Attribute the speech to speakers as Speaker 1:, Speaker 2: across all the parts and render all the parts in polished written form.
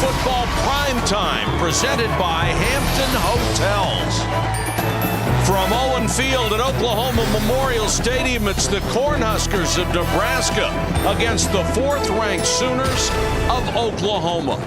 Speaker 1: Football Primetime, presented by Hampton Hotels. From Owen Field at Oklahoma Memorial Stadium, it's the Cornhuskers of Nebraska against the 4th-ranked Sooners of Oklahoma.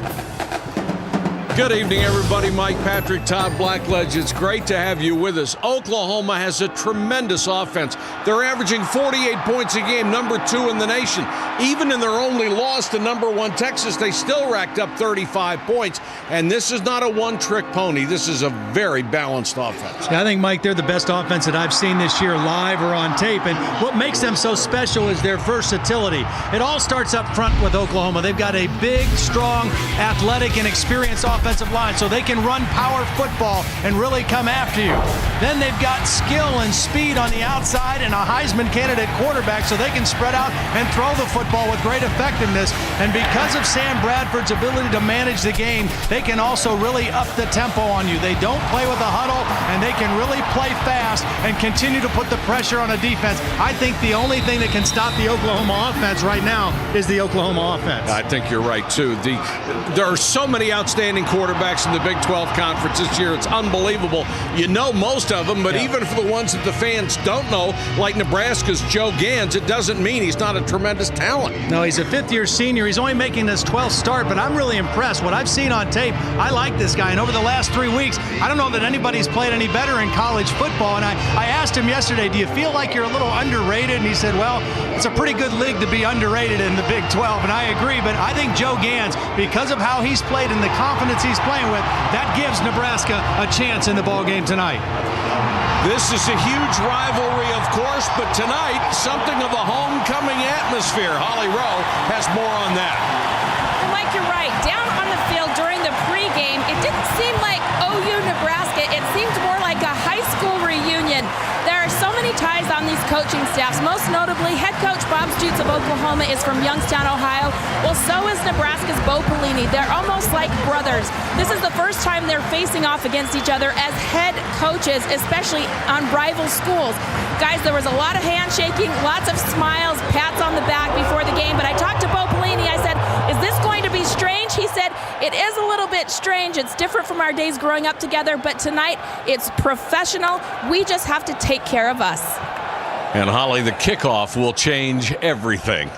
Speaker 1: Good evening, everybody. Mike Patrick, Todd Blackledge. It's great to have you with us. Oklahoma has a tremendous offense. They're averaging 48 points a game, number 2 in the nation. Even in their only loss to number 1 Texas, they still racked up 35 points. And this is not a one-trick pony. This is a very balanced offense.
Speaker 2: Yeah, I think, Mike, they're the best offense that I've seen this year live or on tape. And what makes them so special is their versatility. It all starts up front with Oklahoma. They've got a big, strong, athletic, and experienced offensive line, so they can run power football and really come after you. Then they've got skill and speed on the outside and a Heisman candidate quarterback, so they can spread out and throw the football with great effectiveness. And because of Sam Bradford's ability to manage the game, they can also really up the tempo on you. They don't play with a huddle, and they can really play fast and continue to put the pressure on a defense. I think the only thing that can stop the Oklahoma offense right now is the Oklahoma offense.
Speaker 1: I think you're right, too. There are so many outstanding quarterbacks in the Big 12 Conference this year. It's unbelievable. You know most of them, but even for the ones that the fans don't know, like Nebraska's Joe Gans, it doesn't mean he's not a tremendous talent.
Speaker 2: No, he's a 5th-year senior. He's only making his 12th start, but I'm really impressed. What I've seen on tape, I like this guy. And over the last 3 weeks, I don't know that anybody's played any better in college football. And I asked him yesterday, do you feel like you're a little underrated? And he said, well, it's a pretty good league to be underrated in the Big 12. And I agree, but I think Joe Gans, because of how he's played and the confidence he's playing with, that gives Nebraska a chance in the ballgame tonight.
Speaker 1: This is a huge rivalry, of course, but tonight, something of a homecoming atmosphere. Holly Rowe has more on that.
Speaker 3: And Mike, you're right. Down on the field during the pregame, it didn't seem like OU Nebraska. It seemed more like a high school reunion. There are so many ties on these coaching staffs. Most notably, head coach Bob Stutz of Oklahoma is from Youngstown, Ohio. Well, so is Nebraska's Bo Pelini. They're almost like brothers. This is the first time they're facing off against each other as head coaches, especially on rival schools. Guys, there was a lot of handshaking, lots of smiles, pats on the back before the game. But I talked to Bo Pelini. I said, is this going to be strange? He said, it is a little bit strange. It's different from our days growing up together. But tonight, it's professional. We just have to take care of us.
Speaker 1: And Holly, the kickoff will change everything.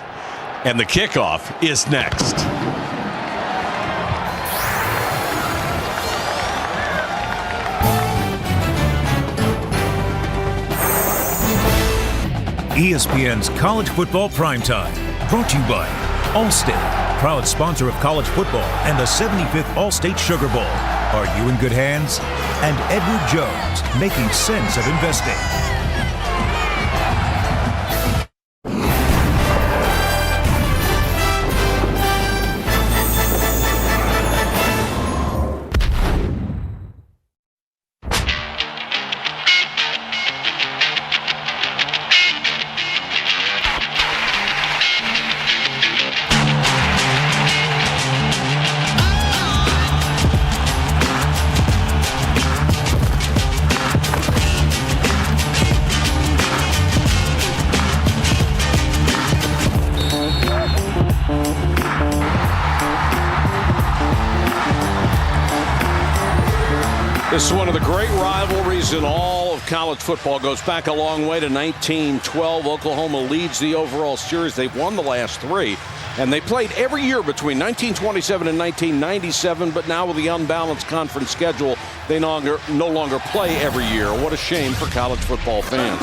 Speaker 1: And the kickoff is next.
Speaker 4: ESPN's College Football Primetime, brought to you by Allstate, proud sponsor of college football and the 75th Allstate Sugar Bowl. Are you in good hands? And Edward Jones, making sense of investing.
Speaker 1: This is one of the great rivalries in all of college football. It goes back a long way to 1912. Oklahoma leads the overall series. They've won the last 3. And they played every year between 1927 and 1997, but now with the unbalanced conference schedule, they no longer play every year. What a shame for college football fans.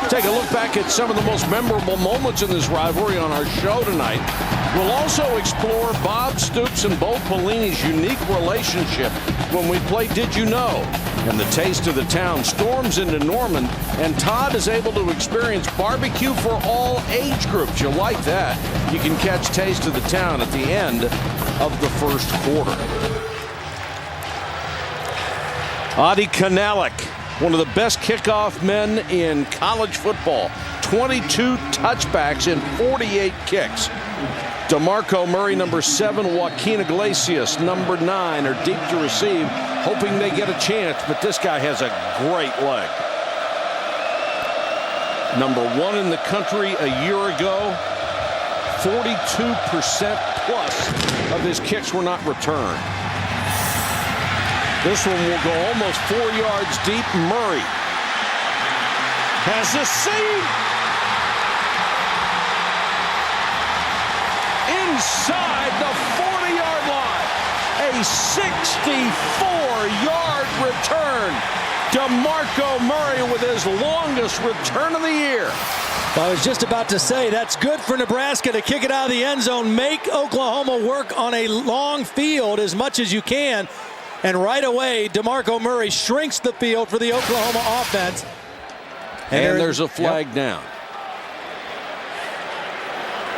Speaker 1: Take a look back at some of the most memorable moments in this rivalry on our show tonight. We'll also explore Bob Stoops and Bo Pelini's unique relationship when we play Did You Know? And the taste of the town storms into Norman, and Todd is able to experience barbecue for all age groups. You'll like that. You can catch Taste of the Town at the end of the first quarter. Adi Kanalik, one of the best kickoff men in college football. 22 touchbacks in 48 kicks. DeMarco Murray, number 7, Joaquin Iglesias, number 9, are deep to receive, hoping they get a chance, but this guy has a great leg. Number 1 in the country a year ago, 42% plus of his kicks were not returned. This one will go almost 4 yards deep. Murray has a seam inside the 40-yard line. A 64-yard return. DeMarco Murray with his longest return of the year.
Speaker 2: I was just about to say, that's good for Nebraska to kick it out of the end zone, make Oklahoma work on a long field as much as you can. And right away, DeMarco Murray shrinks the field for the Oklahoma offense.
Speaker 1: And there's a flag down.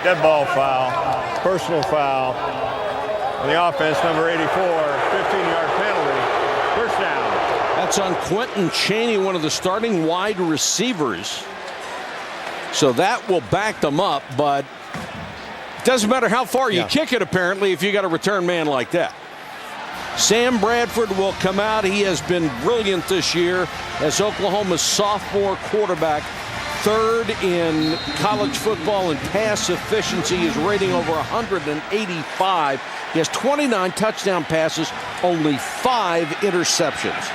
Speaker 5: Dead ball foul, personal foul. On the offense, number 84, 15-yard penalty, first down.
Speaker 1: That's on Quentin Chaney, one of the starting wide receivers. So that will back them up, but it doesn't matter how far you kick it, apparently, if you got a return man like that. Sam Bradford will come out. He has been brilliant this year as Oklahoma's sophomore quarterback. Third in college football in pass efficiency. His rating over 185. He has 29 touchdown passes, only 5 interceptions.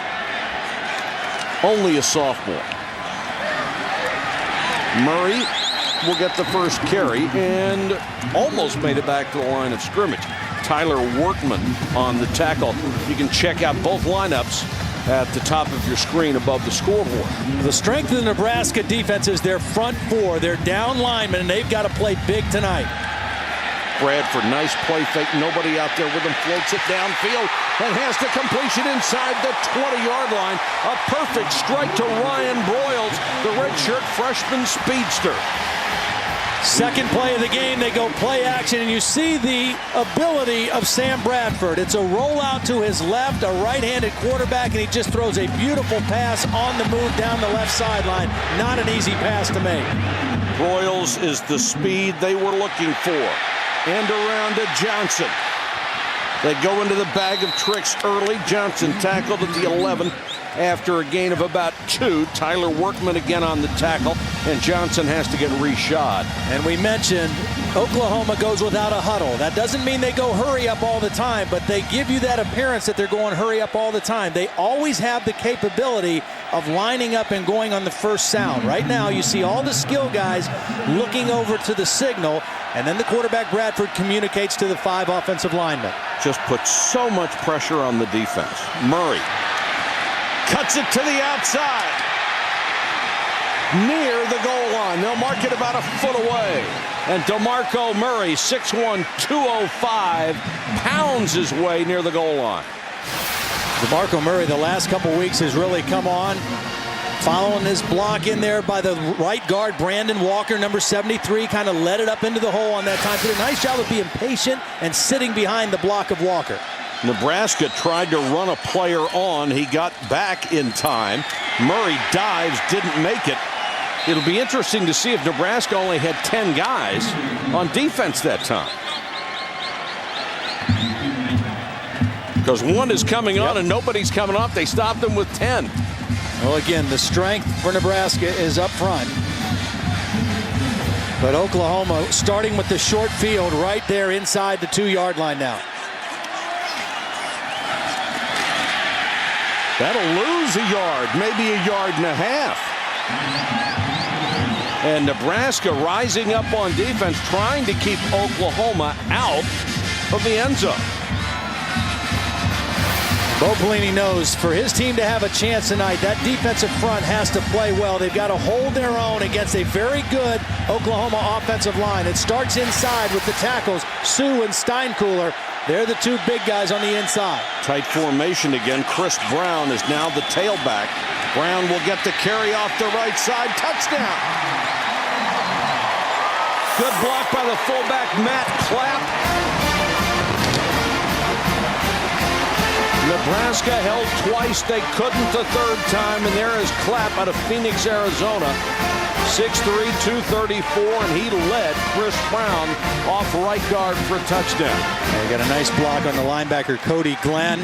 Speaker 1: Only a sophomore. Murray will get the first carry and almost made it back to the line of scrimmage. Tyler Workman on the tackle. You can check out both lineups at the top of your screen above the scoreboard.
Speaker 2: The strength of the Nebraska defense is their front four. They're down linemen, and they've got to play big tonight.
Speaker 1: Bradford, nice play fake. Nobody out there with him. Floats it downfield and has the completion inside the 20-yard line. A perfect strike to Ryan Broyles, the redshirt freshman speedster.
Speaker 2: Second play of the game, they go play action, and you see the ability of Sam Bradford. It's a rollout to his left, a right-handed quarterback, and he just throws a beautiful pass on the move down the left sideline. Not an easy pass to make.
Speaker 1: Broyles is the speed they were looking for. And around to Johnson. They go into the bag of tricks early. Johnson tackled at the 11 after a gain of about 2. Tyler Workman again on the tackle, and Johnson has to get reshod.
Speaker 2: And we mentioned Oklahoma goes without a huddle. That doesn't mean they go hurry up all the time, but they give you that appearance that they're going hurry up all the time. They always have the capability of lining up and going on the first sound. Right now, you see all the skill guys looking over to the signal, and then the quarterback Bradford communicates to the 5 offensive linemen.
Speaker 1: Just puts so much pressure on the defense. Murray cuts it to the outside. Near the goal line. They'll mark it about a foot away. And DeMarco Murray, 6'1", 205, pounds his way near the goal line.
Speaker 2: DeMarco Murray the last couple weeks has really come on. Following his block in there by the right guard, Brandon Walker, number 73, kind of led it up into the hole on that time. Did a nice job of being patient and sitting behind the block of Walker.
Speaker 1: Nebraska tried to run a player on. He got back in time. Murray dives, didn't make it. It'll be interesting to see if Nebraska only had 10 guys on defense that time. Because one is coming on and nobody's coming off. They stopped them with 10.
Speaker 2: Well, again, the strength for Nebraska is up front. But Oklahoma starting with the short field right there inside the 2-yard line now.
Speaker 1: That'll lose a yard, maybe a yard and a half. And Nebraska rising up on defense, trying to keep Oklahoma out of the end zone.
Speaker 2: Bo Pelini knows for his team to have a chance tonight, that defensive front has to play well. They've got to hold their own against a very good Oklahoma offensive line. It starts inside with the tackles, Sue and Steinkuhler. They're the 2 big guys on the inside.
Speaker 1: Tight formation again. Chris Brown is now the tailback. Brown will get the carry off the right side. Touchdown. Good block by the fullback, Matt Clapp. Nebraska held twice. They couldn't the third time. And there is Clapp out of Phoenix, Arizona. 6'3", 234, and he led Chris Brown off right guard for a touchdown.
Speaker 2: They got a nice block on the linebacker, Cody Glenn.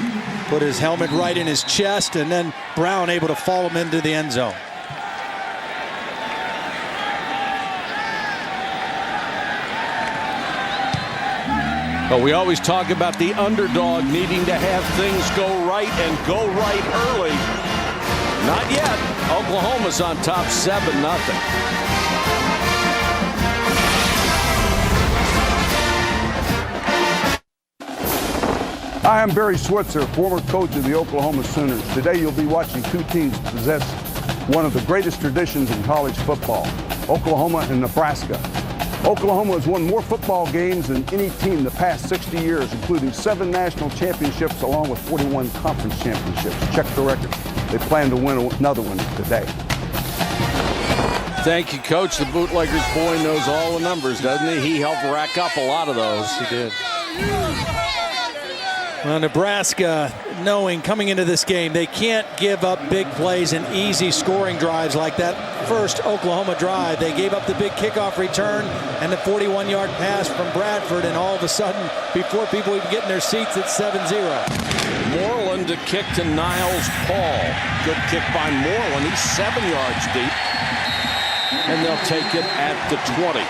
Speaker 2: Put his helmet right in his chest, and then Brown able to fall him into the end zone.
Speaker 1: But we always talk about the underdog needing to have things go right and go right early. Not yet. Oklahoma's on top 7-0.
Speaker 6: Hi, I'm Barry Switzer, former coach of the Oklahoma Sooners. Today you'll be watching two teams possess one of the greatest traditions in college football, Oklahoma and Nebraska. Oklahoma has won more football games than any team the past 60 years, including 7 national championships along with 41 conference championships. Check the record. They plan to win another one today.
Speaker 1: Thank you, Coach. The bootlegger's boy knows all the numbers, doesn't he? He helped rack up a lot of those.
Speaker 2: He did. Well, Nebraska, knowing coming into this game, they can't give up big plays and easy scoring drives like that first Oklahoma drive. They gave up the big kickoff return and the 41-yard pass from Bradford, and all of a sudden, before people even get in their seats, it's 7-0.
Speaker 1: Moreland to kick to Niles Paul. Good kick by Moreland. He's 7 yards deep. And they'll take it at the 20.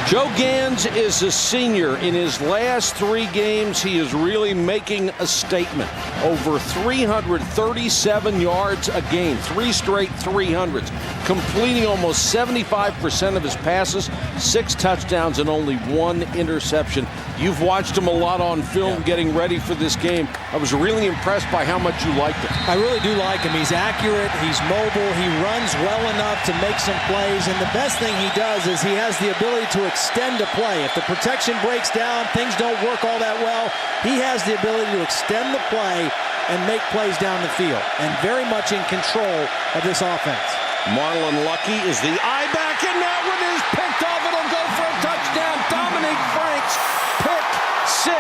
Speaker 1: Joe Gans is a senior. In his last 3 games, he is really making a statement. Over 337 yards a game, 3 straight 300s, completing almost 75% of his passes, 6 touchdowns, and only 1 interception. You've watched him a lot on film getting ready for this game. I was really impressed by how much you liked him.
Speaker 2: I really do like him. He's accurate, he's mobile, he runs well enough to make some plays, and the best thing he does is he has the ability to extend a play. If the protection breaks down, things don't work all that well, he has the ability to extend the play and make plays down the field, and very much in control of this offense.
Speaker 1: Marlon Lucky is the eye back, and that one is picked off. It'll go for a touchdown. Dominic Franks, pick 6.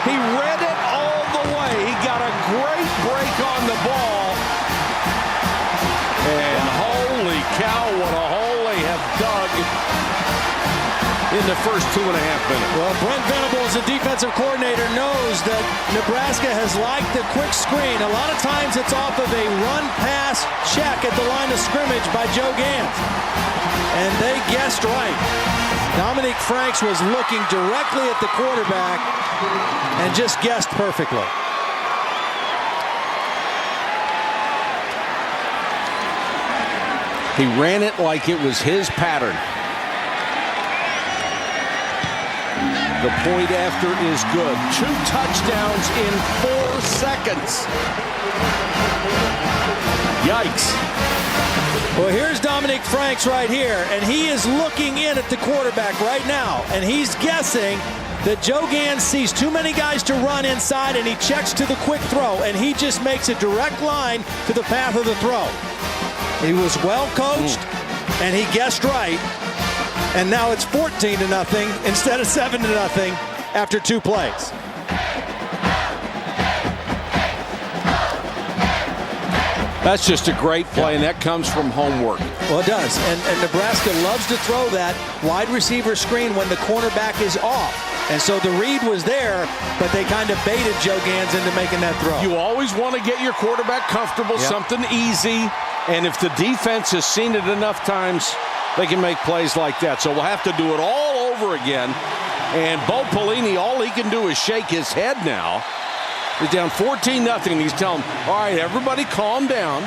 Speaker 1: He read it all the way. He got a great break on the ball. And holy cow, what a hole they have dug in the first 2.5 minutes.
Speaker 2: Well, Brent Venables, the defensive coordinator, knows that Nebraska has liked the quick screen. A lot of times it's off of a run-pass check at the line of scrimmage by Joe Gans. And they guessed right. Dominic Franks was looking directly at the quarterback and just guessed perfectly.
Speaker 1: He ran it like it was his pattern. The point after is good. 2 touchdowns in 4 seconds. Yikes.
Speaker 2: Well, here's Dominic Franks right here, and he is looking in at the quarterback right now, and he's guessing that Joe Gans sees too many guys to run inside, and he checks to the quick throw, and he just makes a direct line to the path of the throw. He was well coached, and he guessed right. And now it's 14-0 instead of 7-0 after 2 plays.
Speaker 1: That's just a great play, and that comes from homework.
Speaker 2: Well, it does. And Nebraska loves to throw that wide receiver screen when the cornerback is off. And so the read was there, but they kind of baited Joe Gans into making that throw.
Speaker 1: You always want to get your quarterback comfortable, something easy. And if the defense has seen it enough times, they can make plays like that. So we'll have to do it all over again. And Bo Pelini, all he can do is shake his head now. He's down 14-0. He's telling them, all right, everybody calm down.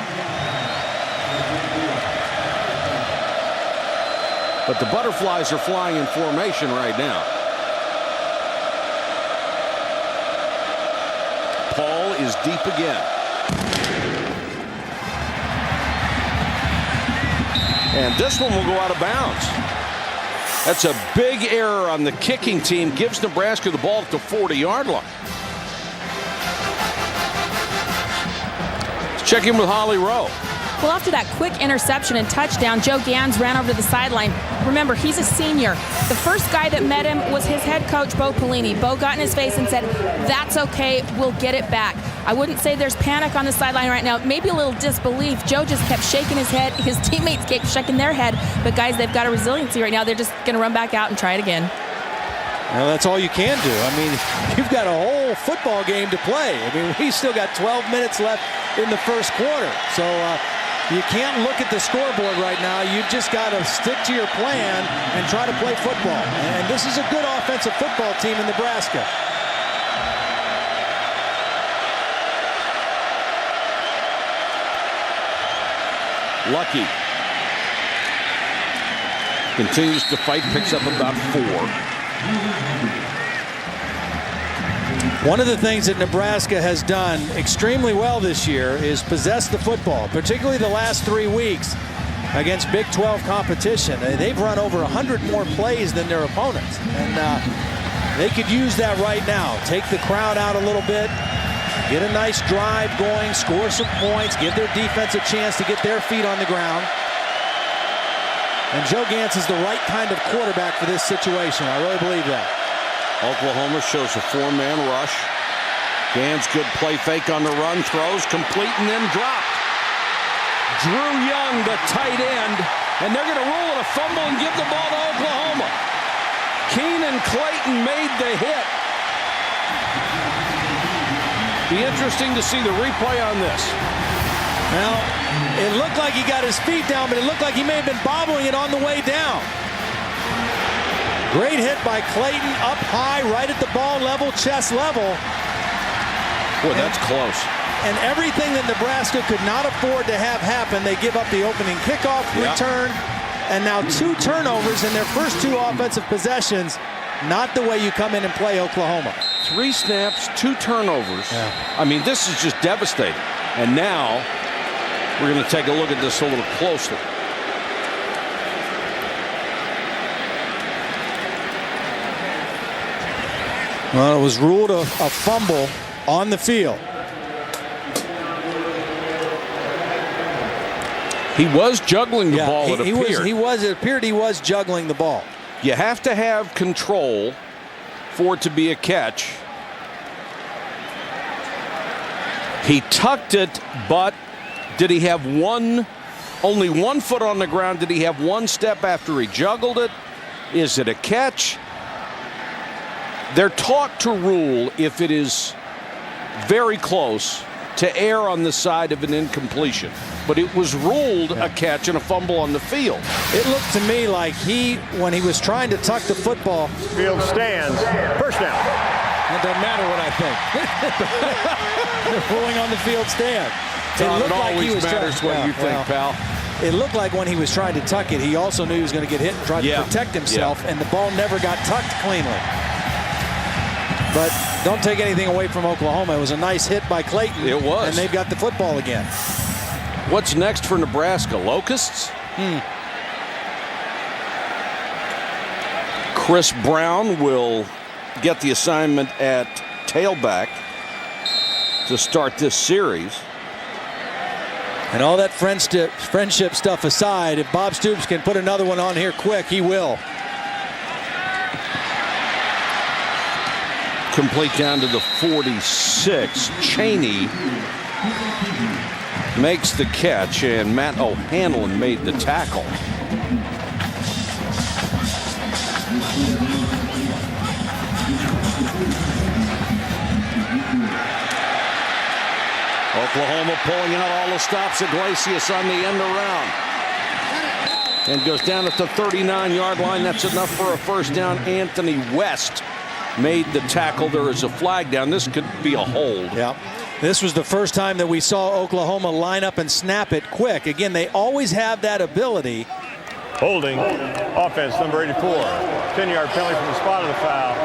Speaker 1: But the butterflies are flying in formation right now. Paul is deep again. And this one will go out of bounds. That's a big error on the kicking team. Gives Nebraska the ball at the 40-yard line. Let's check in with Holly Rowe.
Speaker 3: Well, after that quick interception and touchdown, Joe Gans ran over to the sideline. Remember, he's a senior. The first guy that met him was his head coach, Bo Pelini. Bo got in his face and said, that's okay, we'll get it back. I wouldn't say there's panic on the sideline right now. Maybe a little disbelief. Joe just kept shaking his head. His teammates kept shaking their head. But, guys, they've got a resiliency right now. They're just going to run back out and try it again.
Speaker 2: Well, that's all you can do. I mean, you've got a whole football game to play. I mean, we still got 12 minutes left in the first quarter. So You can't look at the scoreboard right now. You've just got to stick to your plan and try to play football. And this is a good offensive football team in Nebraska.
Speaker 1: Lucky continues to fight, picks up about 4.
Speaker 2: One of the things that Nebraska has done extremely well this year is possess the football, particularly the last 3 weeks against Big 12 competition. They've run over 100 more plays than their opponents, and they could use that right now. Take the crowd out a little bit, get a nice drive going, score some points, give their defense a chance to get their feet on the ground. And Joe Gantz is the right kind of quarterback for this situation. I really believe that.
Speaker 1: Oklahoma shows a 4-man rush. Gantz, good play fake on the run, throws, complete, and then dropped. Drew Young, the tight end, and they're going to rule it a fumble and give the ball to Oklahoma. Keenan Clayton made the hit. Be interesting to see the replay on this.
Speaker 2: Well, it looked like he got his feet down, but it looked like he may have been bobbling it on the way down. Great hit by Clayton, up high, right at the ball level, chest level.
Speaker 1: Boy, that's close.
Speaker 2: And everything that Nebraska could not afford to have happen, they give up the opening kickoff return, and now 2 turnovers in their first 2 offensive possessions. Not the way you come in and play Oklahoma.
Speaker 1: 3 snaps, 2 turnovers. I mean, this is just devastating. And now we're going to take a look at this a little closely.
Speaker 2: Well, it was ruled a fumble on the field.
Speaker 1: He was juggling the ball, it appeared.
Speaker 2: It appeared he was juggling the ball.
Speaker 1: You have to have control for it to be a catch. He tucked it, but did he have only 1 foot on the ground? Did he have 1 step after he juggled it? Is it a catch? They're taught to rule, if it is very close, to err on the side of an incompletion. But it was ruled a catch and a fumble on the field.
Speaker 2: It looked to me like when he was trying to tuck the football.
Speaker 5: Field stands. First down.
Speaker 2: It doesn't matter what I think. They're ruling on the field stand.
Speaker 1: It always matters what you think, pal.
Speaker 2: It looked like when he was trying to tuck it, he also knew he was going to get hit and tried to protect himself, and the ball never got tucked cleanly. But don't take anything away from Oklahoma. It was a nice hit by Clayton.
Speaker 1: It was.
Speaker 2: And they've got the football again.
Speaker 1: What's next for Nebraska? Locusts? Chris Brown will get the assignment at tailback to start this series.
Speaker 2: And all that friendship stuff aside, if Bob Stoops can put another one on here quick, he will.
Speaker 1: Complete down to the 46. Cheney makes the catch, and Matt O'Hanlon made the tackle. Oklahoma pulling out all the stops. Iglesias on the end around. And goes down at the 39-yard line. That's enough for a first down. Anthony West made the tackle. There is a flag down. This could be a hold.
Speaker 2: Yeah. This was the first time that we saw Oklahoma line up and snap it quick. Again, they always have that ability.
Speaker 5: Holding. Offense number 84. 10-yard penalty from the spot of the foul.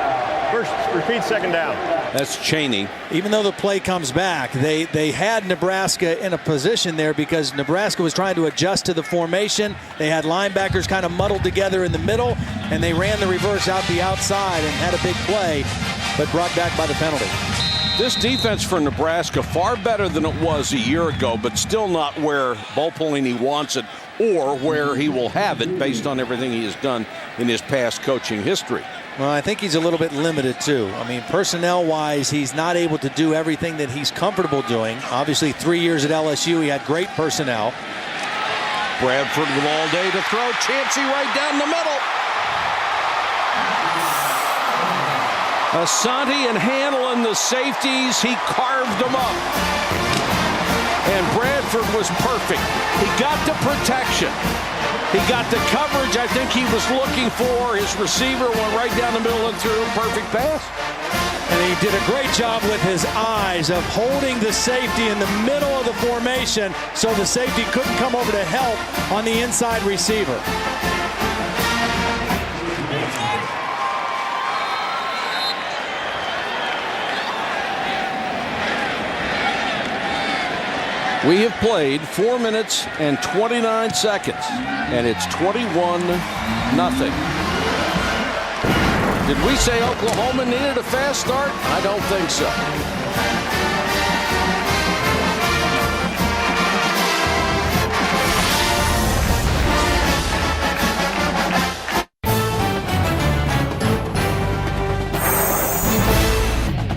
Speaker 5: First, repeat second down.
Speaker 1: That's Cheney.
Speaker 2: Even though the play comes back, they had Nebraska in a position there because Nebraska was trying to adjust to the formation. They had linebackers kind of muddled together in the middle, and they ran the reverse out the outside and had a big play, but brought back by the penalty.
Speaker 1: This defense for Nebraska far better than it was a year ago, but still not where Bo Pelini wants it or where he will have it based on everything he has done in his past coaching history.
Speaker 2: Well, I think he's a little bit limited, too. I mean, personnel-wise, he's not able to do everything that he's comfortable doing. Obviously, 3 years at LSU, he had great personnel.
Speaker 1: Bradford with all day to throw. Chancey right down the middle. Asante and Hanlon, the safeties, he carved them up. and Bradford was perfect. He got the protection. He got the coverage I think he was looking for. His receiver went right down the middle and threw a perfect pass.
Speaker 2: And he did a great job with his eyes of holding the safety in the middle of the formation so the safety couldn't come over to help on the inside receiver.
Speaker 1: We have played 4 minutes and 29 seconds, and it's 21-0. Did we say Oklahoma needed a fast start? I don't think so.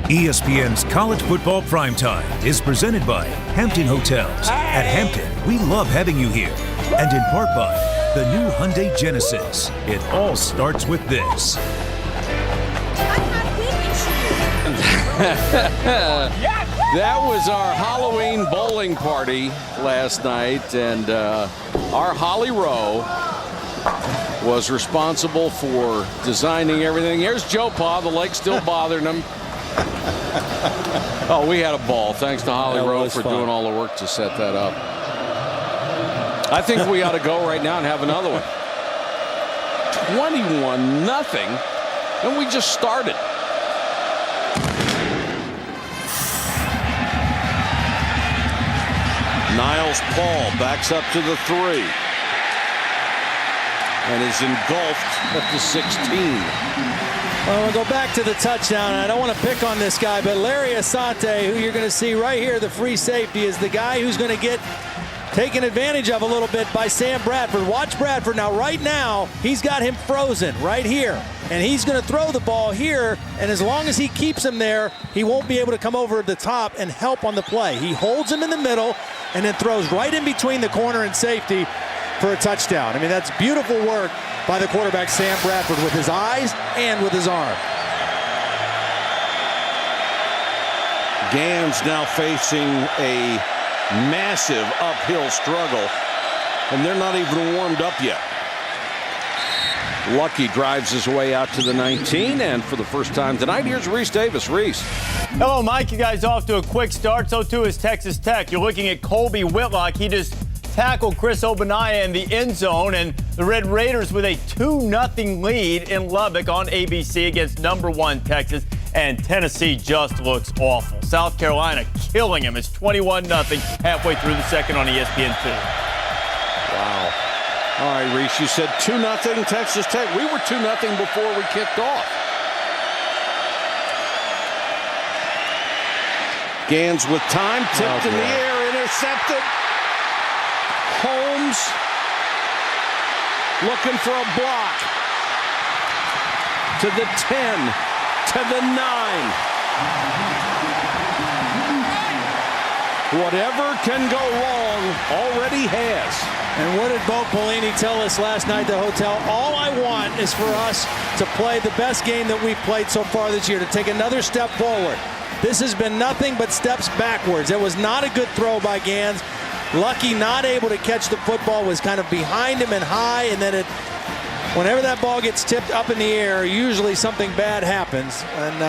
Speaker 4: ESPN's College Football Primetime is presented by Hampton Hotels. At Hampton, we love having you here. And in part by the new Hyundai Genesis. It all starts with this.
Speaker 1: That was our Halloween bowling party last night, and our Holly Rowe was responsible for designing everything. Here's Joe Pa, the leg's still bothering him. Oh, we had a ball. Thanks to Holly Rowe for doing all the work to set that up. I think we ought to go right now and have another one. 21-0, and we just started. Niles Paul backs up to the 3 and is engulfed at the 16.
Speaker 2: Well, we'll go back to the touchdown. I don't want to pick on this guy, but Larry Asante, who you're going to see right here, the free safety, is the guy who's going to get taken advantage of a little bit by Sam Bradford. Watch Bradford. Now, right now, he's got him frozen right here. And he's going to throw the ball here, and as long as he keeps him there, he won't be able to come over the top and help on the play. He holds him in the middle and then throws right in between the corner and safety for a touchdown. I mean, that's beautiful work by the quarterback, Sam Bradford, with his eyes and with his arm.
Speaker 1: Gans now facing a massive uphill struggle, and they're not even warmed up yet. Lucky drives his way out to the 19, and for the first time tonight, here's Reese Davis. Reese.
Speaker 7: Hello, Mike. You guys off to a quick start. So too is Texas Tech. You're looking at Colby Whitlock. He just tackled Chris Obanaya in the end zone, and the Red Raiders with a 2-0 lead in Lubbock on ABC against #1 Texas. And Tennessee just looks awful. South Carolina killing him. It's 21-0 halfway through the second on ESPN2.
Speaker 1: Wow. All right, Reese, you said 2-0 Texas Tech. We were 2-0 before we kicked off. Gans with time, tipped in the air, intercepted. Holmes looking for a block. To the 10, to the 9. Whatever can go wrong already has.
Speaker 2: And what did Bo Pelini tell us last night at the hotel? All I want is for us to play the best game that we've played so far this year, to take another step forward. This has been nothing but steps backwards. It was not a good throw by Gans. Lucky not able to catch the football, was kind of behind him and high, and then whenever that ball gets tipped up in the air, usually something bad happens. And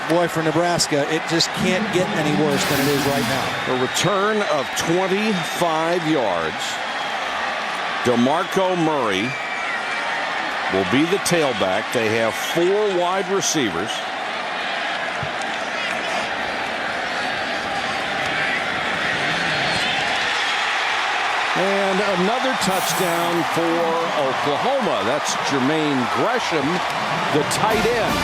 Speaker 2: boy, for Nebraska, it just can't get any worse than it is right now.
Speaker 1: A return of 25 yards. DeMarco Murray will be the tailback. They have 4 wide receivers. And another touchdown for Oklahoma. That's Jermaine Gresham, the tight end.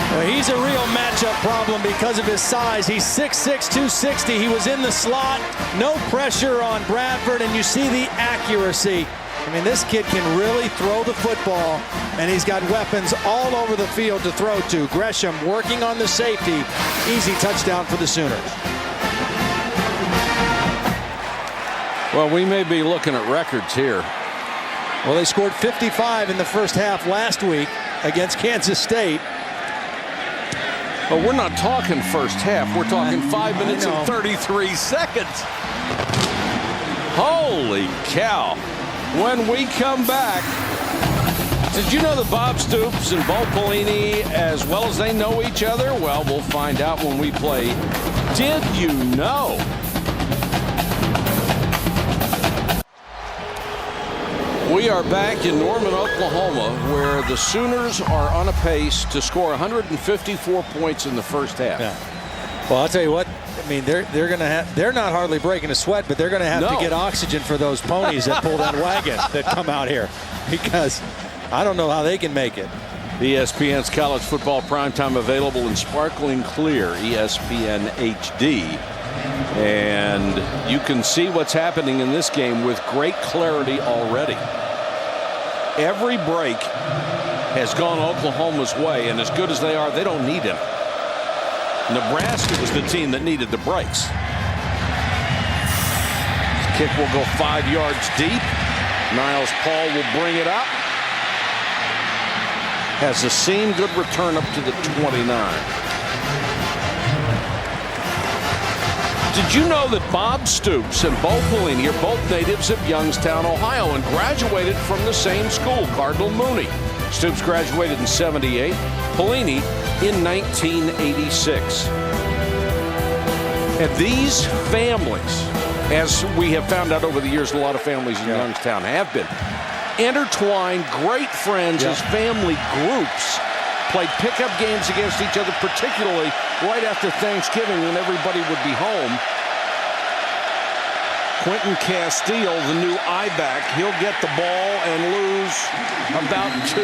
Speaker 2: Well, he's a real matchup problem because of his size. He's 6'6", 260. He was in the slot. No pressure on Bradford, and you see the accuracy. I mean, this kid can really throw the football, and he's got weapons all over the field to throw to. Gresham working on the safety. Easy touchdown for the Sooners.
Speaker 1: Well, we may be looking at records here.
Speaker 2: Well, they scored 55 in the first half last week against Kansas State.
Speaker 1: But we're not talking first half. We're talking 5 minutes and 33 seconds. Holy cow. When we come back, did you know that Bob Stoops and Bo Pelini, as well as they know each other? Well, we'll find out when we play Did You Know? We are back in Norman, Oklahoma, where the Sooners are on a pace to score 154 points in the first half.
Speaker 2: Yeah. Well, I'll tell you what. I mean, they're not hardly breaking a sweat, but they're going to have to get oxygen for those ponies that pull that wagon that come out here, because I don't know how they can make it.
Speaker 1: ESPN's college football primetime available in sparkling clear ESPN HD. And you can see what's happening in this game with great clarity already. Every break has gone Oklahoma's way, and as good as they are, they don't need him. Nebraska was the team that needed the breaks. This kick will go 5 yards deep. Niles Paul will bring it up. Has a seam, good return up to the 29. Did you know that Bob Stoops and Bo Pelini are both natives of Youngstown, Ohio, and graduated from the same school, Cardinal Mooney? Stoops graduated in '78, Pelini in 1986. And these families, as we have found out over the years, a lot of families in Youngstown have been intertwined, great friends as family groups. Played pickup games against each other, particularly right after Thanksgiving when everybody would be home. Quentin Castile, the new I-back, he'll get the ball and lose about 2.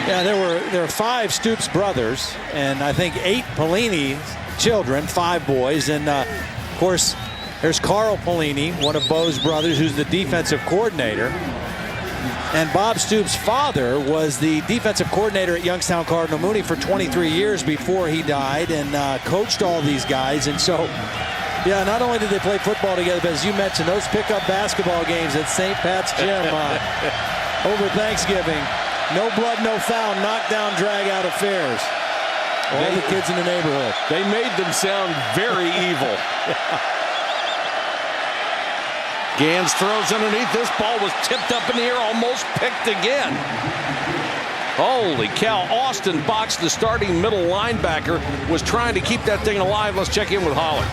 Speaker 2: Yeah, there were 5 Stoops brothers, and I think 8 Pelini children, 5 boys, and of course there's Carl Pelini, one of Bo's brothers, who's the defensive coordinator. And Bob Stoops' father was the defensive coordinator at Youngstown Cardinal Mooney for 23 years before he died, and coached all these guys. And so, yeah, not only did they play football together, but as you mentioned, those pickup basketball games at St. Pat's Gym over Thanksgiving. No blood, no foul, knockdown, drag-out affairs. All the kids in the neighborhood.
Speaker 1: They made them sound very evil. Gans throws underneath. This ball was tipped up in the air, almost picked again. Holy cow. Austin Box, the starting middle linebacker, was trying to keep that thing alive. Let's check in with Holly.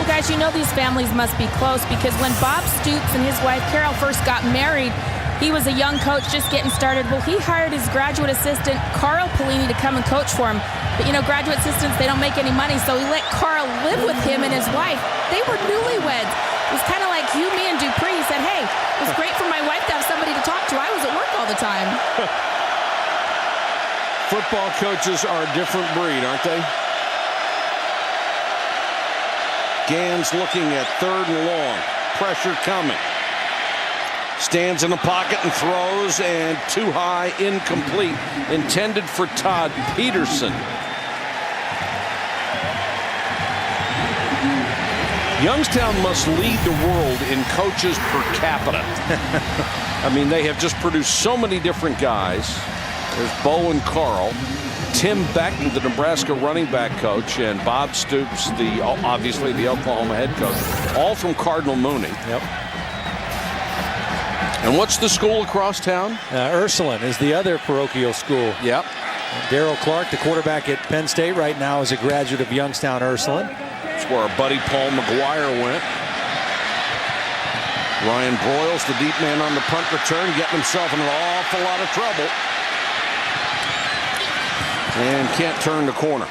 Speaker 3: Well, guys, you know these families must be close, because when Bob Stoops and his wife Carol first got married, he was a young coach just getting started. Well, he hired his graduate assistant, Carl Pelini, to come and coach for him. But, you know, graduate assistants, they don't make any money, so he let Carl live with him and his wife. They were newlyweds. It was kind of like you, me, and Dupree. He said, hey, it was great for my wife to have somebody to talk to. I was at work all the time.
Speaker 1: Football coaches are a different breed, aren't they? Gans looking at 3rd and long. Pressure coming. Stands in the pocket and throws, and too high, incomplete. Intended for Todd Peterson. Youngstown must lead the world in coaches per capita. I mean, they have just produced so many different guys. There's Bo and Carl. Tim Beck, the Nebraska running back coach, and Bob Stoops, obviously the Oklahoma head coach. All from Cardinal Mooney.
Speaker 2: Yep.
Speaker 1: And what's the school across town?
Speaker 2: Ursuline is the other parochial school.
Speaker 1: Yep.
Speaker 2: Darrell Clark, the quarterback at Penn State right now, is a graduate of Youngstown Ursuline.
Speaker 1: That's where our buddy Paul McGuire went. Ryan Broyles, the deep man on the punt return, getting himself in an awful lot of trouble. And can't turn the corner.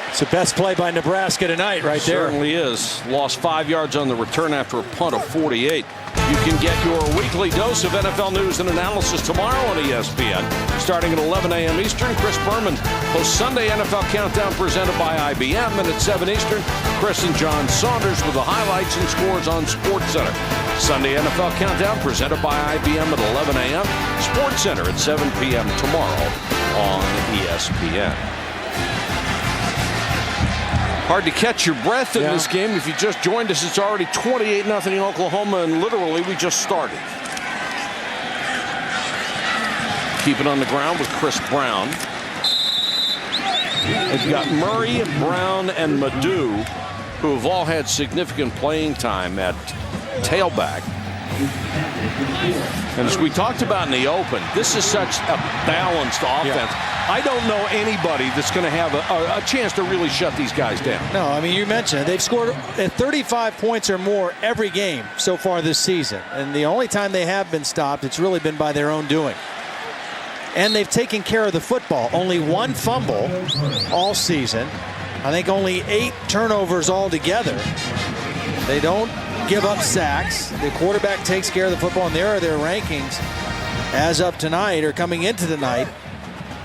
Speaker 2: It's the best play by Nebraska tonight right there.
Speaker 1: Certainly is. Lost 5 yards on the return after a punt of 48. You can get your weekly dose of NFL news and analysis tomorrow on ESPN. Starting at 11 a.m. Eastern, Chris Berman hosts Sunday NFL Countdown presented by IBM. And at 7 Eastern, Chris and John Saunders with the highlights and scores on SportsCenter. Sunday NFL Countdown presented by IBM at 11 a.m. SportsCenter at 7 p.m. tomorrow on ESPN. Hard to catch your breath in this game. If you just joined us, it's already 28-0 in Oklahoma, and literally we just started. Keep it on the ground with Chris Brown. They've got Murray, Brown, and Madu, who have all had significant playing time at tailback. And as we talked about in the open, this is such a balanced offense.
Speaker 2: Yeah.
Speaker 1: I don't know anybody that's going to have a chance to really shut these guys down.
Speaker 2: No, I mean, you mentioned it. They've scored 35 points or more every game so far this season. And the only time they have been stopped, it's really been by their own doing. And they've taken care of the football. Only one fumble all season. I think only 8 turnovers altogether. They don't give up sacks. The quarterback takes care of the football, and there are their rankings as of tonight or coming into tonight.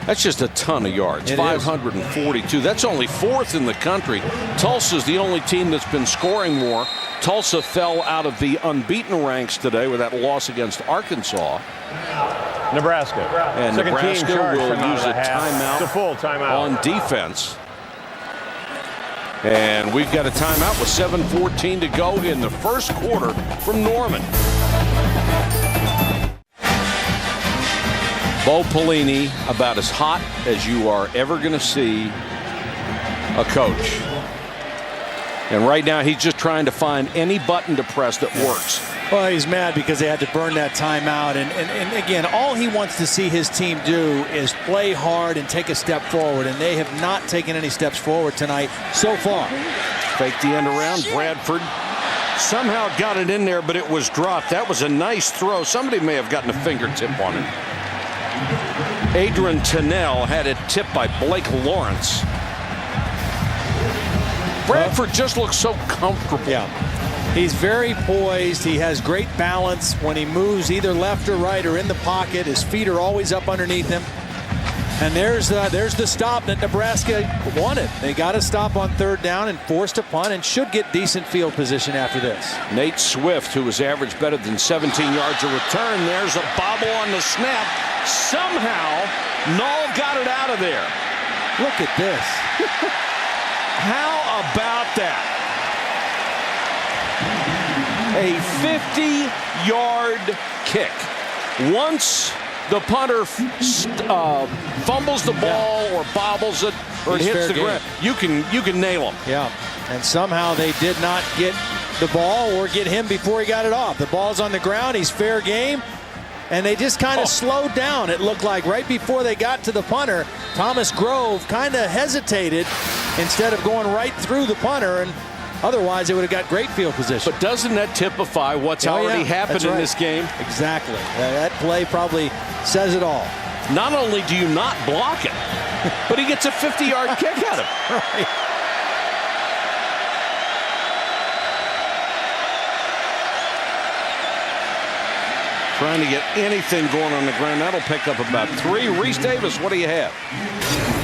Speaker 1: That's just a ton of yards, 542. That's only 4th in the country. Tulsa's the only team that's been scoring more. Tulsa fell out of the unbeaten ranks today with that loss against Arkansas.
Speaker 5: Nebraska.
Speaker 1: And
Speaker 5: Second
Speaker 1: Nebraska
Speaker 5: team charged
Speaker 1: will
Speaker 5: for
Speaker 1: use a timeout,
Speaker 5: It's a full timeout
Speaker 1: on defense. And we've got a timeout with 7:14 to go in the first quarter from Norman. Bo Pelini, about as hot as you are ever going to see a coach. And right now he's just trying to find any button to press that works.
Speaker 2: Well, he's mad because they had to burn that timeout. And again, all he wants to see his team do is play hard and take a step forward. And they have not taken any steps forward tonight so far.
Speaker 1: Fake the end around. Bradford somehow got it in there, but it was dropped. That was a nice throw. Somebody may have gotten a fingertip on it. Adrian Tennell had it tipped by Blake Lawrence. Bradford just looks so comfortable.
Speaker 2: Yeah. He's very poised. He has great balance when he moves either left or right or in the pocket. His feet are always up underneath him. And there's the stop that Nebraska wanted. They got to stop on 3rd down and forced a punt and should get decent field position after this.
Speaker 1: Nate Swift, who has averaged better than 17 yards a return. There's a bobble on the snap. Somehow, Null got it out of there.
Speaker 2: Look at this.
Speaker 1: How about that? A 50-yard kick. Once the punter fumbles the ball or bobbles it or it hits the ground, you can nail him.
Speaker 2: Yeah, and somehow they did not get the ball or get him before he got it off. The ball's on the ground. He's fair game. And they just kind of slowed down. It looked like right before they got to the punter, Thomas Grove kind of hesitated instead of going right through the punter. And otherwise, they would have got great field position.
Speaker 1: But doesn't that typify what's already happened in this game?
Speaker 2: Exactly. That play probably says it all.
Speaker 1: Not only do you not block it, but he gets a 50-yard kick out of it.
Speaker 2: Right.
Speaker 1: Trying to get anything going on the ground. That'll pick up about 3. Reese Davis, what do you have?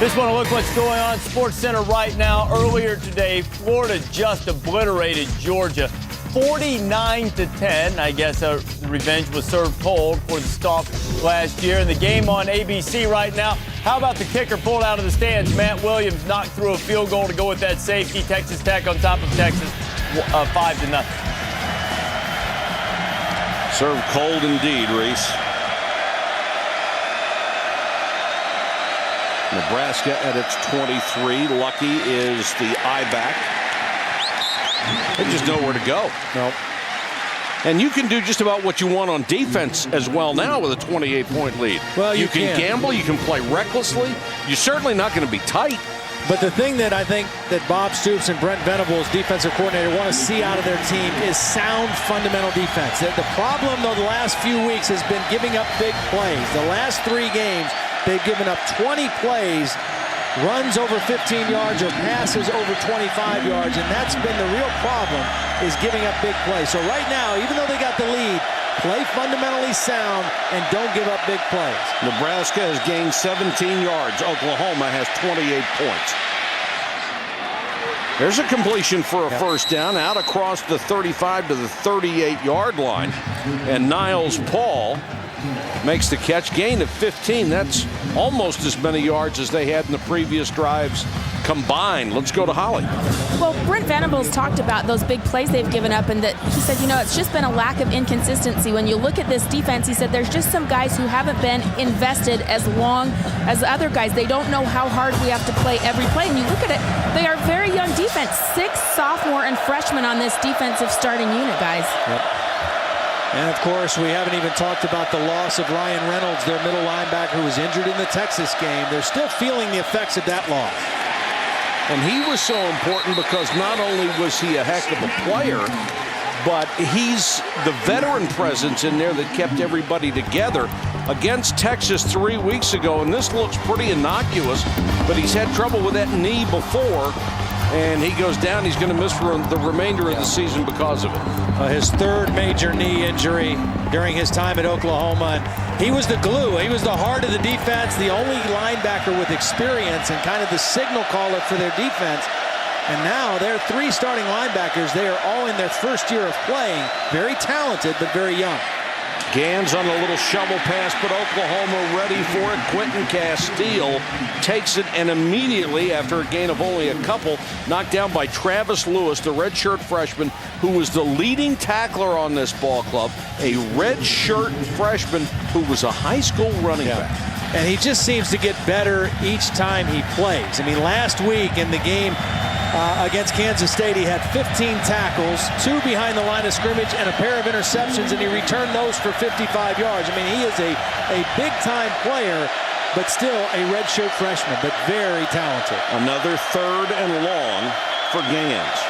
Speaker 7: Just want to look what's going on Sports Center right now. Earlier today, Florida just obliterated Georgia 49-10. I guess revenge was served cold for the stomp last year. And the game on ABC right now. How about the kicker pulled out of the stands? Matt Williams knocked through a field goal to go with that safety. Texas Tech on top of Texas, 5-0.
Speaker 1: Served cold indeed, Reese. Nebraska at its 23. Lucky is the eye back. They just know where to go.
Speaker 2: Nope.
Speaker 1: And you can do just about what you want on defense as well now with a 28-point lead.
Speaker 2: Well,
Speaker 1: you can gamble. You can play recklessly. You're certainly not going to be tight.
Speaker 2: But the thing that I think that Bob Stoops and Brent Venables, defensive coordinator, want to see out of their team is sound fundamental defense. The problem, though, the last few weeks has been giving up big plays. The last 3 games, they've given up 20 plays, runs over 15 yards or passes over 25 yards, and that's been the real problem, is giving up big plays. So right now, even though they got the lead, play fundamentally sound and don't give up big plays.
Speaker 1: Nebraska has gained 17 yards. Oklahoma has 28 points. There's a completion for a first down out across the 35 to the 38-yard line. And Niles Paul makes the catch, gain of 15. That's almost as many yards as they had in the previous drives combined. Let's go to Holly.
Speaker 3: Well, Brent Venables talked about those big plays they've given up, and that he said, it's just been a lack of inconsistency. When you look at this defense, he said there's just some guys who haven't been invested as long as other guys. They don't know how hard we have to play every play. And you look at it, they are very young defense. 6 sophomore and freshmen on this defensive starting unit, guys.
Speaker 2: Yep. And, of course, we haven't even talked about the loss of Ryan Reynolds, their middle linebacker who was injured in the Texas game. They're still feeling the effects of that loss.
Speaker 1: And he was so important because not only was he a heck of a player, but he's the veteran presence in there that kept everybody together against Texas 3 weeks ago. And this looks pretty innocuous, but he's had trouble with that knee before. And he goes down. He's going to miss for the remainder of the season because of it.
Speaker 2: His 3rd major knee injury during his time at Oklahoma. And he was the glue. He was the heart of the defense, the only linebacker with experience and kind of the signal caller for their defense. And now they're 3 starting linebackers. They are all in their first year of playing. Very talented, but very young.
Speaker 1: Gans on a little shovel pass, but Oklahoma ready for it. Quentin Castile takes it, and immediately, after a gain of only a couple, knocked down by Travis Lewis, the redshirt freshman, who was the leading tackler on this ball club, a redshirt freshman who was a high school running back.
Speaker 2: And he just seems to get better each time he plays. I mean, last week in the game against Kansas State, he had 15 tackles, 2 behind the line of scrimmage, and a pair of interceptions, and he returned those for 55 yards. I mean, he is a big-time player, but still a redshirt freshman, but very talented.
Speaker 1: Another 3rd and long for Gans.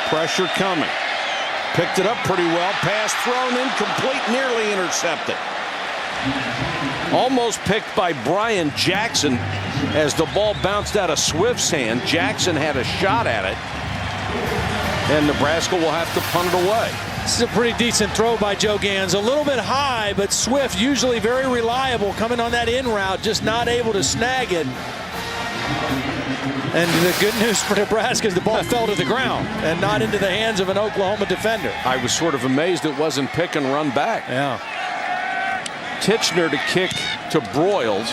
Speaker 1: Pressure coming. Picked it up pretty well. Pass thrown incomplete, nearly intercepted. Almost picked by Brian Jackson as the ball bounced out of Swift's hand. Jackson had a shot at it, and Nebraska will have to punt it away.
Speaker 2: This is a pretty decent throw by Joe Gans. A little bit high, but Swift, usually very reliable, coming on that in route, just not able to snag it. And the good news for Nebraska is the ball fell to the ground and not into the hands of an Oklahoma defender.
Speaker 1: I was sort of amazed it wasn't pick and run back.
Speaker 2: Yeah.
Speaker 1: Titchener to kick to Broyles.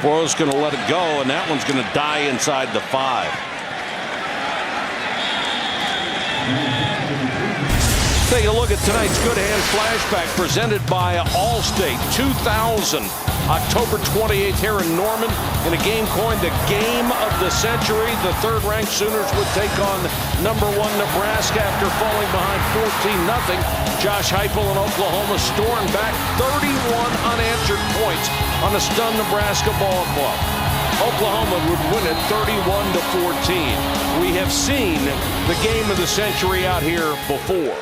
Speaker 1: Broyles going to let it go, and that one's going to die inside the 5. Take a look at tonight's Good Hand Flashback presented by Allstate. 2000, October 28th here in Norman, in a game coined the game of the century. The 3rd-ranked Sooners would take on number 1 Nebraska after falling behind 14-0. Josh Heupel in Oklahoma stormed back 31 unanswered points on a stunned Nebraska ball club. Oklahoma would win it 31-14. We have seen the game of the century out here before.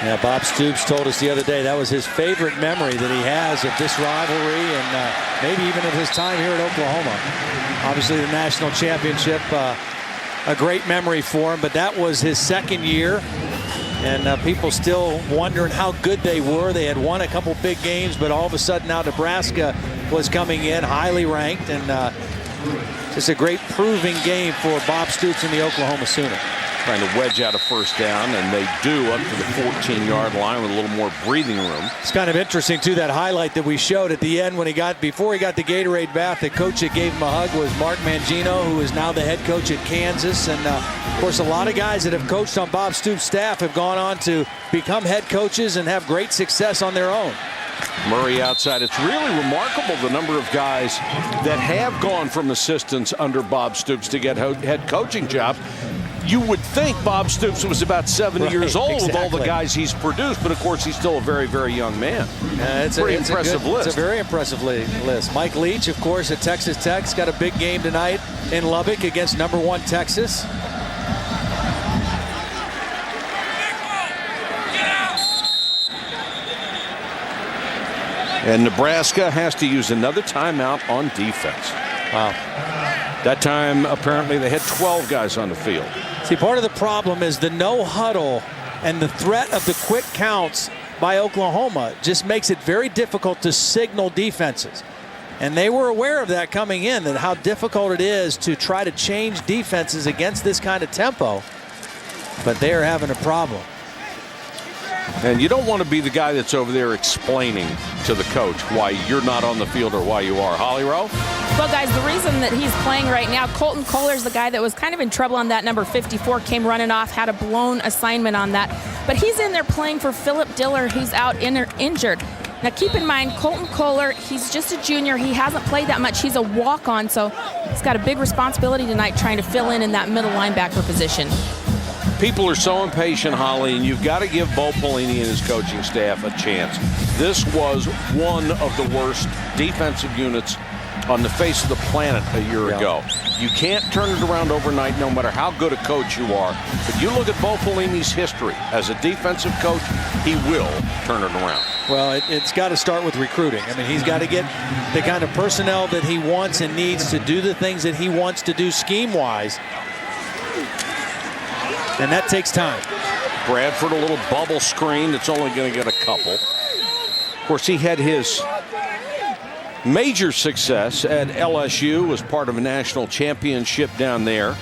Speaker 2: Yeah, Bob Stoops told us the other day that was his favorite memory that he has of this rivalry, and maybe even of his time here at Oklahoma. Obviously, the national championship, a great memory for him, but that was his 2nd year, and people still wondering how good they were. They had won a couple big games, but all of a sudden now Nebraska was coming in highly ranked, and just a great proving game for Bob Stoops and the Oklahoma Sooners.
Speaker 1: Trying to wedge out a 1st down, and they do up to the 14-yard line with a little more breathing room.
Speaker 2: It's kind of interesting, too, that highlight that we showed at the end when before he got the Gatorade bath. The coach that gave him a hug was Mark Mangino, who is now the head coach at Kansas. And, of course, a lot of guys that have coached on Bob Stoops' staff have gone on to become head coaches and have great success on their own.
Speaker 1: Murray outside. It's really remarkable the number of guys that have gone from assistants under Bob Stoops to get head coaching jobs. You would think Bob Stoops was about 70 years old with all the guys he's produced, but of course he's still a very, very young man.
Speaker 2: It's a
Speaker 1: impressive list.
Speaker 2: It's a very impressive list. Mike Leach, of course, at Texas Tech, has got a big game tonight in Lubbock against number 1 Texas.
Speaker 1: And Nebraska has to use another timeout on defense.
Speaker 2: Wow.
Speaker 1: That time, apparently, they had 12 guys on the field.
Speaker 2: See, part of the problem is the no huddle and the threat of the quick counts by Oklahoma just makes it very difficult to signal defenses. And they were aware of that coming in, that how difficult it is to try to change defenses against this kind of tempo. But they are having a problem.
Speaker 1: And you don't want to be the guy that's over there explaining to the coach why you're not on the field or why you are. Holly Rowe?
Speaker 3: Well, guys, the reason that he's playing right now, Colton Kohler's the guy that was kind of in trouble on that number 54, came running off, had a blown assignment on that. But he's in there playing for Philip Diller, who's out injured. Now, keep in mind, Colton Kohler, he's just a junior. He hasn't played that much. He's a walk-on, so he's got a big responsibility tonight trying to fill in that middle linebacker position.
Speaker 1: People are so impatient, Holly, and you've got to give Bo Pelini and his coaching staff a chance. This was one of the worst defensive units on the face of the planet a year ago. You can't turn it around overnight no matter how good a coach you are. But you look at Bo Pelini's history as a defensive coach, he will turn it around.
Speaker 2: Well, it's got to start with recruiting. I mean, he's got to get the kind of personnel that he wants and needs to do the things that he wants to do scheme-wise. And that takes time.
Speaker 1: Bradford, a little bubble screen that's only going to get a couple. Of course, he had his major success at LSU as part of a national championship down there.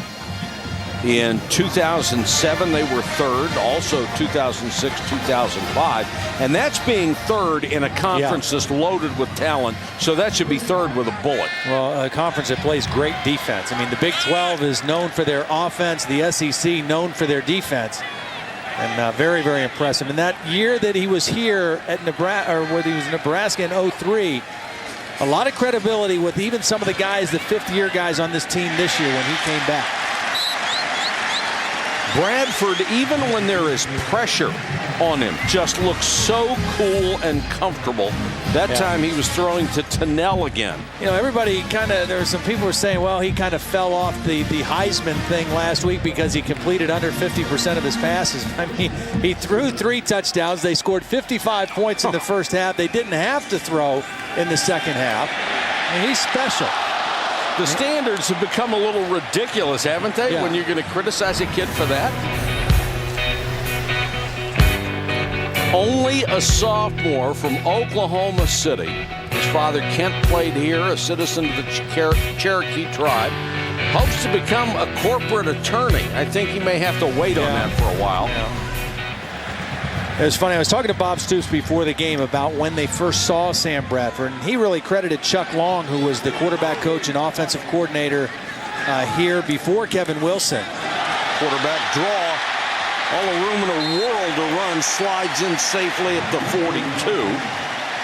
Speaker 1: In 2007, they were third, also 2006, 2005. And that's being third in a conference that's loaded with talent, so that should be third with a bullet.
Speaker 2: Well, a conference that plays great defense. I mean, the Big 12 is known for their offense, the SEC known for their defense. And very, very impressive. And that year that he was here at Nebraska, or where he was in Nebraska in 03, a lot of credibility with even some of the guys, the fifth-year guys on this team this year when he came back.
Speaker 1: Bradford, even when there is pressure on him, just looks so cool and comfortable. That time he was throwing to Tennell again.
Speaker 2: You know, everybody kind of, there were some people who were saying, well, he kind of fell off the Heisman thing last week because he completed under 50% of his passes. I mean, he threw 3 touchdowns. They scored 55 points in the first half. They didn't have to throw in the second half. I mean, he's special.
Speaker 1: The standards have become a little ridiculous, haven't they, when you're going to criticize a kid for that? Only a sophomore from Oklahoma City. His father, Kent, played here, a citizen of the Cherokee tribe. Hopes to become a corporate attorney. I think he may have to wait on that for a while.
Speaker 2: It was funny. I was talking to Bob Stoops before the game about when they first saw Sam Bradford, and he really credited Chuck Long, who was the quarterback coach and offensive coordinator here before Kevin Wilson.
Speaker 1: Quarterback draw. All the room in the world to run, slides in safely at the 42.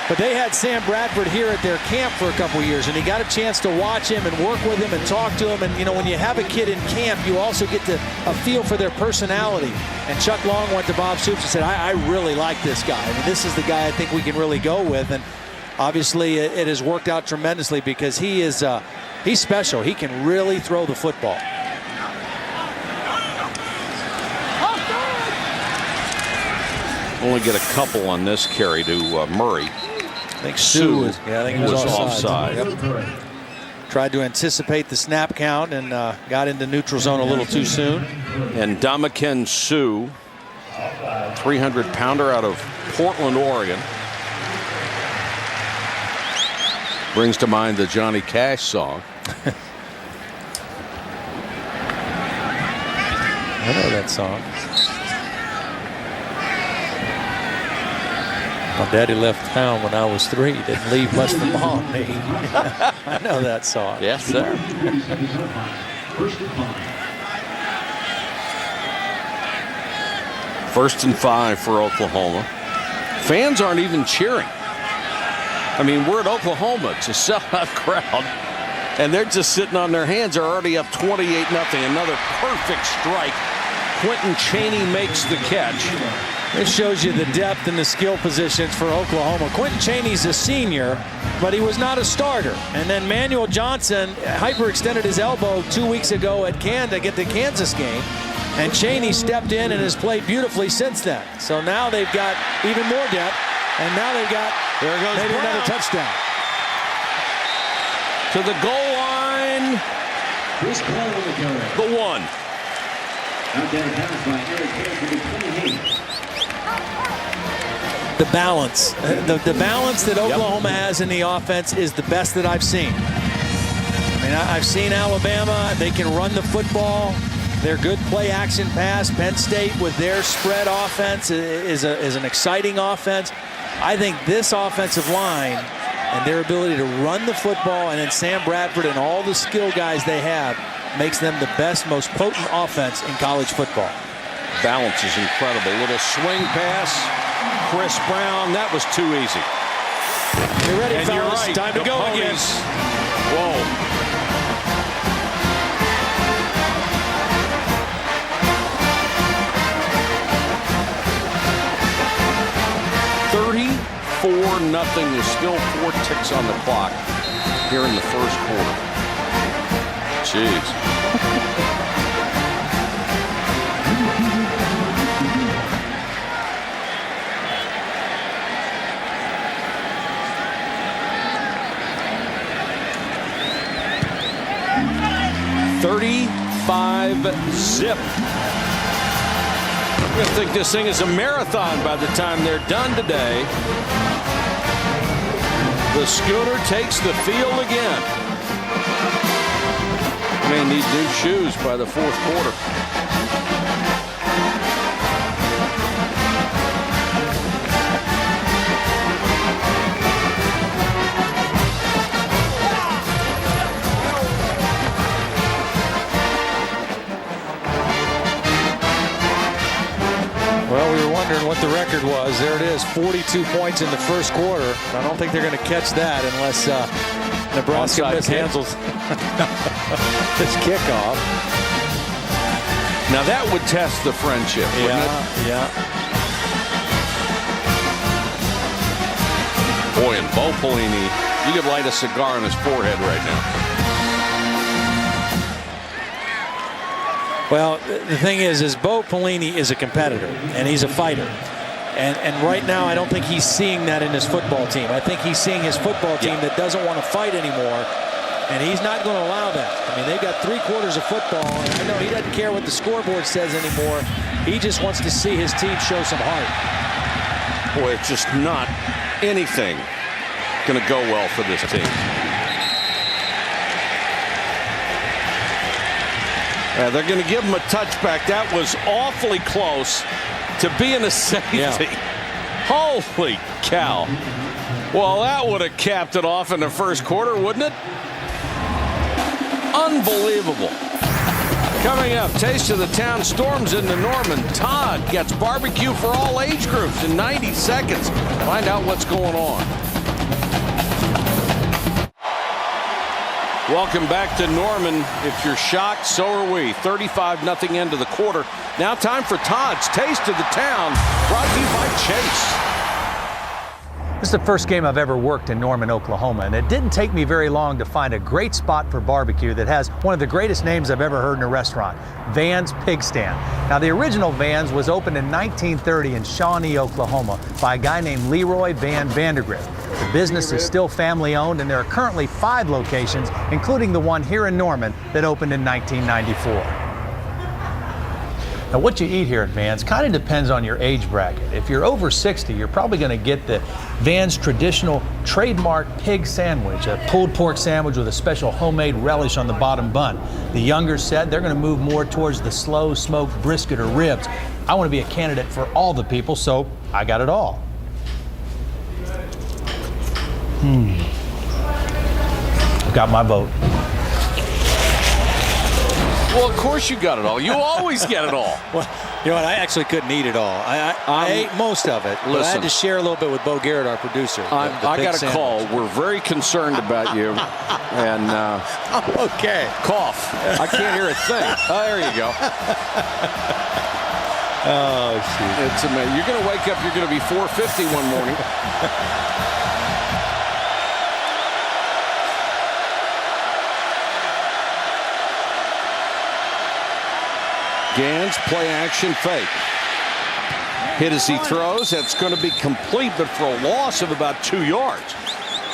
Speaker 2: But they had Sam Bradford here at their camp for a couple years, and he got a chance to watch him and work with him and talk to him. And, you know, when you have a kid in camp, you also get a feel for their personality. And Chuck Long went to Bob Stoops and said, I really like this guy. I mean, this is the guy I think we can really go with. And obviously it has worked out tremendously because he's special. He can really throw the football.
Speaker 1: Only get a couple on this carry to Murray.
Speaker 2: I think Sue was, I think he was offside. Yep. Tried to anticipate the snap count and got into neutral zone a little too soon.
Speaker 1: And Ndamukong Suh, 300-pounder out of Portland, Oregon. Brings to mind the Johnny Cash song.
Speaker 2: I know that song. My daddy left town when I was 3. Didn't leave much from on me. I know that song.
Speaker 1: Yes, sir. First and 5 for Oklahoma. Fans aren't even cheering. I mean, we're at Oklahoma. It's a sellout crowd. And they're just sitting on their hands. They're already up 28-0. Another perfect strike. Quentin Chaney makes the catch.
Speaker 2: This shows you the depth and the skill positions for Oklahoma. Quentin Chaney's a senior, but he was not a starter. And then Manuel Johnson hyperextended his elbow 2 weeks ago at the Kansas game. And Chaney stepped in and has played beautifully since then. So now they've got even more depth. And now they've got maybe another touchdown.
Speaker 1: To the goal line. The 1.
Speaker 2: The balance. The balance that Oklahoma has in the offense is the best that I've seen. I mean, I've seen Alabama. They can run the football. Their good play-action pass. Penn State with their spread offense is an exciting offense. I think this offensive line and their ability to run the football, and then Sam Bradford and all the skill guys they have, makes them the best, most potent offense in college football.
Speaker 1: Balance is incredible. Little swing pass. Chris Brown, that was too easy.
Speaker 2: You're ready,
Speaker 1: and
Speaker 2: fellas.
Speaker 1: You're right.
Speaker 2: Time to go again.
Speaker 1: Whoa. 34-0. There's still 4 ticks on the clock here in the first quarter. Jeez. Zip. I'm going to think this thing is a marathon by the time they're done today. The Schooner takes the field again. May need new shoes by the fourth quarter.
Speaker 2: Well, we were wondering what the record was. There it is, 42 points in the first quarter. I don't think they're going to catch that unless Nebraska mishandles this kickoff.
Speaker 1: Now that would test the friendship, wouldn't it?
Speaker 2: Yeah.
Speaker 1: Boy, and Bo Pelini, you could light a cigar on his forehead right now.
Speaker 2: Well, the thing is Bo Pelini is a competitor, and he's a fighter. And right now, I don't think he's seeing that in his football team. I think he's seeing his football team that doesn't want to fight anymore, and he's not going to allow that. I mean, they've got 3 quarters of football, and I know he doesn't care what the scoreboard says anymore. He just wants to see his team show some heart.
Speaker 1: Boy, it's just not anything going to go well for this team. They're going to give him a touchback. That was awfully close to being a safety.
Speaker 2: Yeah.
Speaker 1: Holy cow. Well, that would have capped it off in the first quarter, wouldn't it? Unbelievable. Coming up, Taste of the Town storms into Norman. Todd gets barbecue for all age groups in 90 seconds. Find out what's going on. Welcome back to Norman. If you're shocked, so are we. 35-0 into the quarter. Now time for Todd's Taste of the Town, brought to you by Chase.
Speaker 2: This is the first game I've ever worked in Norman, Oklahoma, and it didn't take me very long to find a great spot for barbecue that has one of the greatest names I've ever heard in a restaurant, Van's Pig Stand. Now, the original Van's was opened in 1930 in Shawnee, Oklahoma by a guy named Leroy Van Vandergrift. The business is still family-owned, and there are currently 5 locations, including the one here in Norman that opened in 1994. Now, what you eat here at Van's kind of depends on your age bracket. If you're over 60, you're probably going to get the Van's traditional trademark pig sandwich, a pulled pork sandwich with a special homemade relish on the bottom bun. The younger set, they're going to move more towards the slow smoked brisket or ribs. I want to be a candidate for all the people, so I got it all. Got my vote.
Speaker 1: Well, of course you got it all. You always get it all.
Speaker 2: Well, you know what? I actually couldn't eat it all. I ate most of it. But I had to share a little bit with Bo Garrett, our producer.
Speaker 1: I got a call. We're very concerned about you. And
Speaker 2: okay.
Speaker 1: Cough. I can't hear a thing. Oh, there you go.
Speaker 2: Oh, shoot.
Speaker 1: It's amazing. You're going to wake up. You're going to be 450 one morning. Gans, play action fake. Hit as he throws. That's going to be complete, but for a loss of about 2 yards.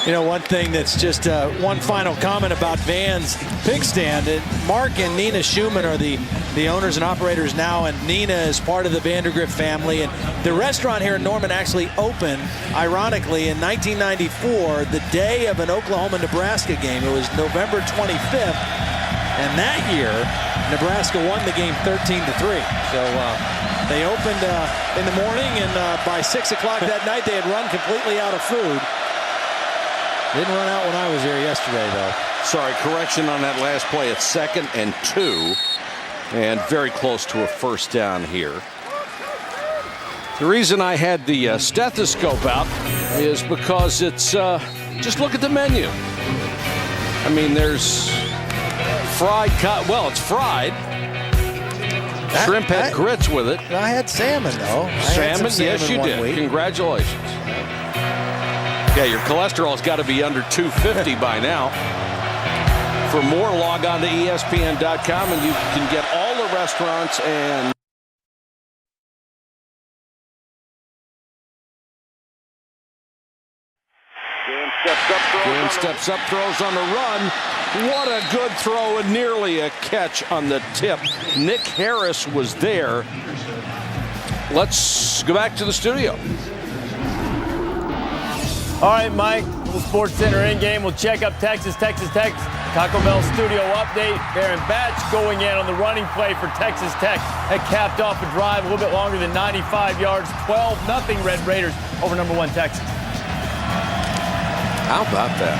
Speaker 2: You know, one thing that's just one final comment about Van's Pig Stand. Mark and Nina Schumann are the owners and operators now, and Nina is part of the Vandergrift family. And the restaurant here in Norman actually opened, ironically, in 1994, the day of an Oklahoma-Nebraska game. It was November 25th. And that year, Nebraska won the game 13-3. So they opened in the morning, and by 6 o'clock that night, they had run completely out of food. Didn't run out when I was there yesterday, though.
Speaker 1: Sorry, correction on that last play. It's 2nd and 2, and very close to a first down here. The reason I had the stethoscope out is because it's just look at the menu. I mean, there's fried well, it's fried. Shrimp had grits with it.
Speaker 2: I had salmon, though.
Speaker 1: Salmon? Yes, you did.
Speaker 2: Week.
Speaker 1: Congratulations. Yeah, your cholesterol's got to be under 250 by now. For more, log on to ESPN.com, and you can get all the restaurants and Gann steps up, throws on the run. What a good throw and nearly a catch on the tip. Nick Harris was there. Let's go back to the studio.
Speaker 7: All right, Mike, the Sports Center in game. We'll check up Texas Tech. Taco Bell studio update. Baron Batch going in on the running play for Texas Tech. That capped off a drive a little bit longer than 95 yards. 12-0 Red Raiders over number 1 Texas.
Speaker 1: How about that?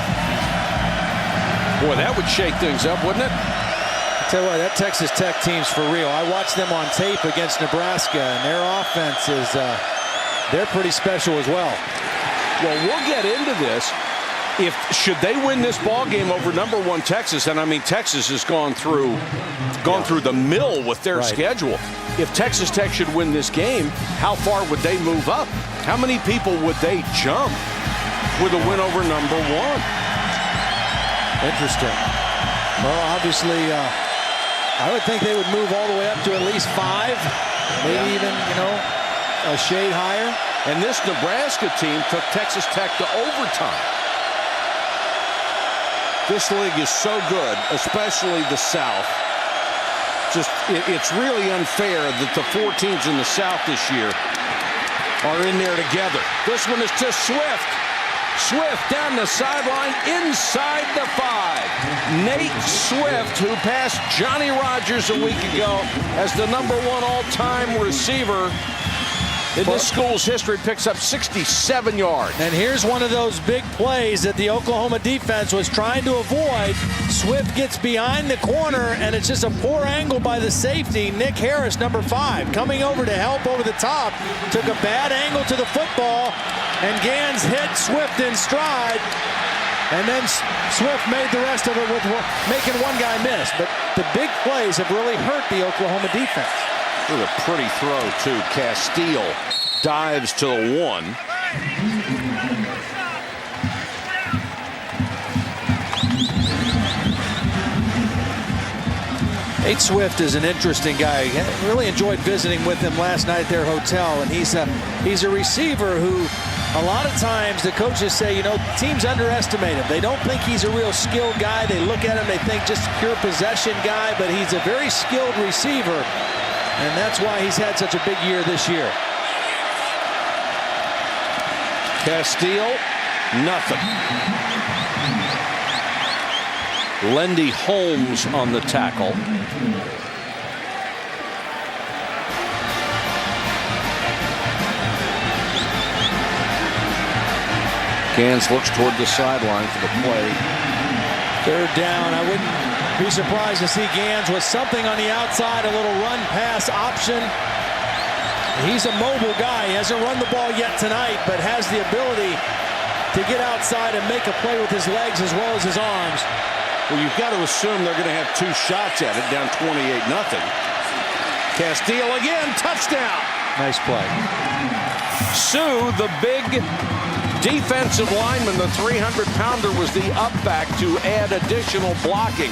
Speaker 1: Boy, that would shake things up, wouldn't it?
Speaker 2: I tell you what, that Texas Tech team's for real. I watched them on tape against Nebraska, and their offense is they're pretty special as well.
Speaker 1: Well, we'll get into this. Should they win this ball game over number 1 Texas, and I mean Texas has gone through the mill with their schedule. If Texas Tech should win this game, how far would they move up? How many people would they jump with a win over number 1?
Speaker 2: Interesting. Well, obviously, I would think they would move all the way up to at least 5, maybe even, a shade higher.
Speaker 1: And this Nebraska team took Texas Tech to overtime. This league is so good, especially the South. It's really unfair that the 4 teams in the South this year are in there together. This one is to Swift. Swift down the sideline, inside the 5. Nate Swift, who passed Johnny Rodgers a week ago as the number 1 all-time receiver in this school's history, picks up 67 yards.
Speaker 2: And here's one of those big plays that the Oklahoma defense was trying to avoid. Swift gets behind the corner, and it's just a poor angle by the safety, Nick Harris, number 5, coming over to help over the top. Took a bad angle to the football, and Gans hit Swift in stride. And then Swift made the rest of it with making one guy miss. But the big plays have really hurt the Oklahoma defense.
Speaker 1: With a pretty throw, too. Castile dives to the 1.
Speaker 2: Nate Swift is an interesting guy. I really enjoyed visiting with him last night at their hotel. And he's a receiver who a lot of times the coaches say, teams underestimate him. They don't think he's a real skilled guy. They look at him, they think just pure possession guy. But he's a very skilled receiver. And that's why he's had such a big year this year.
Speaker 1: Castile, nothing. Lendy Holmes on the tackle. Gans looks toward the sideline for the play.
Speaker 2: 3rd down. I wouldn't be surprised to see Gans with something on the outside, a little run pass option. He's a mobile guy. He hasn't run the ball yet tonight, but has the ability to get outside and make a play with his legs as well as his arms.
Speaker 1: Well, you've got to assume they're going to have 2 shots at it, down 28-0. Castile again, touchdown.
Speaker 2: Nice play.
Speaker 1: Sue, the big defensive lineman, the 300-pounder, was the up back to add additional blocking.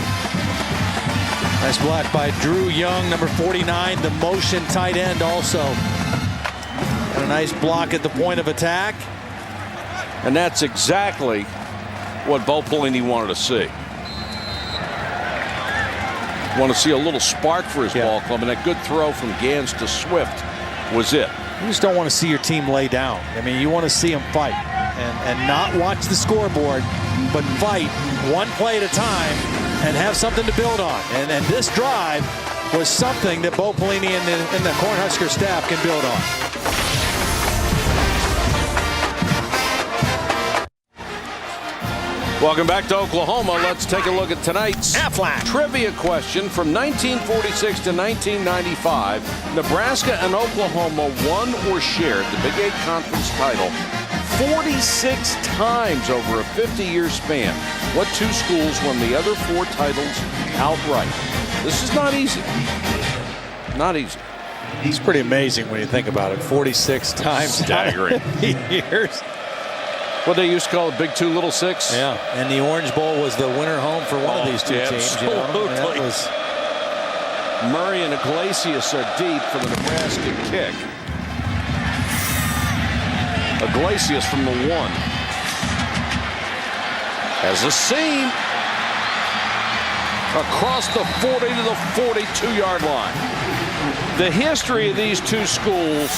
Speaker 2: Nice block by Drew Young, number 49, the motion tight end also. And a nice block at the point of attack.
Speaker 1: And that's exactly what Bo Pelini wanted to see. Want to see a little spark for his ball club, and that good throw from Gans to Swift was it.
Speaker 2: You just don't want to see your team lay down. I mean, you want to see them fight and not watch the scoreboard, but fight one play at a time and have something to build on. And this drive was something that Bo Pelini and the Cornhusker staff can build on.
Speaker 1: Welcome back to Oklahoma. Let's take a look at tonight's trivia question. From 1946 to 1995, Nebraska and Oklahoma won or shared the Big 8 Conference title 46 times over a 50-year span. What two schools won the other 4 titles outright? This is not easy. Not easy.
Speaker 2: It's pretty amazing when you think about it. 46 times.
Speaker 1: Staggering.
Speaker 2: Years.
Speaker 1: What they used to call it, Big 2, Little 6.
Speaker 2: Yeah, and the Orange Bowl was the winner home for one of these two teams.
Speaker 1: Absolutely.
Speaker 2: You know? That was...
Speaker 1: Murray and Iglesias are deep for the Nebraska kick. Iglesias from the 1. Has a seam. Across the 40 to the 42-yard line. The history of these two schools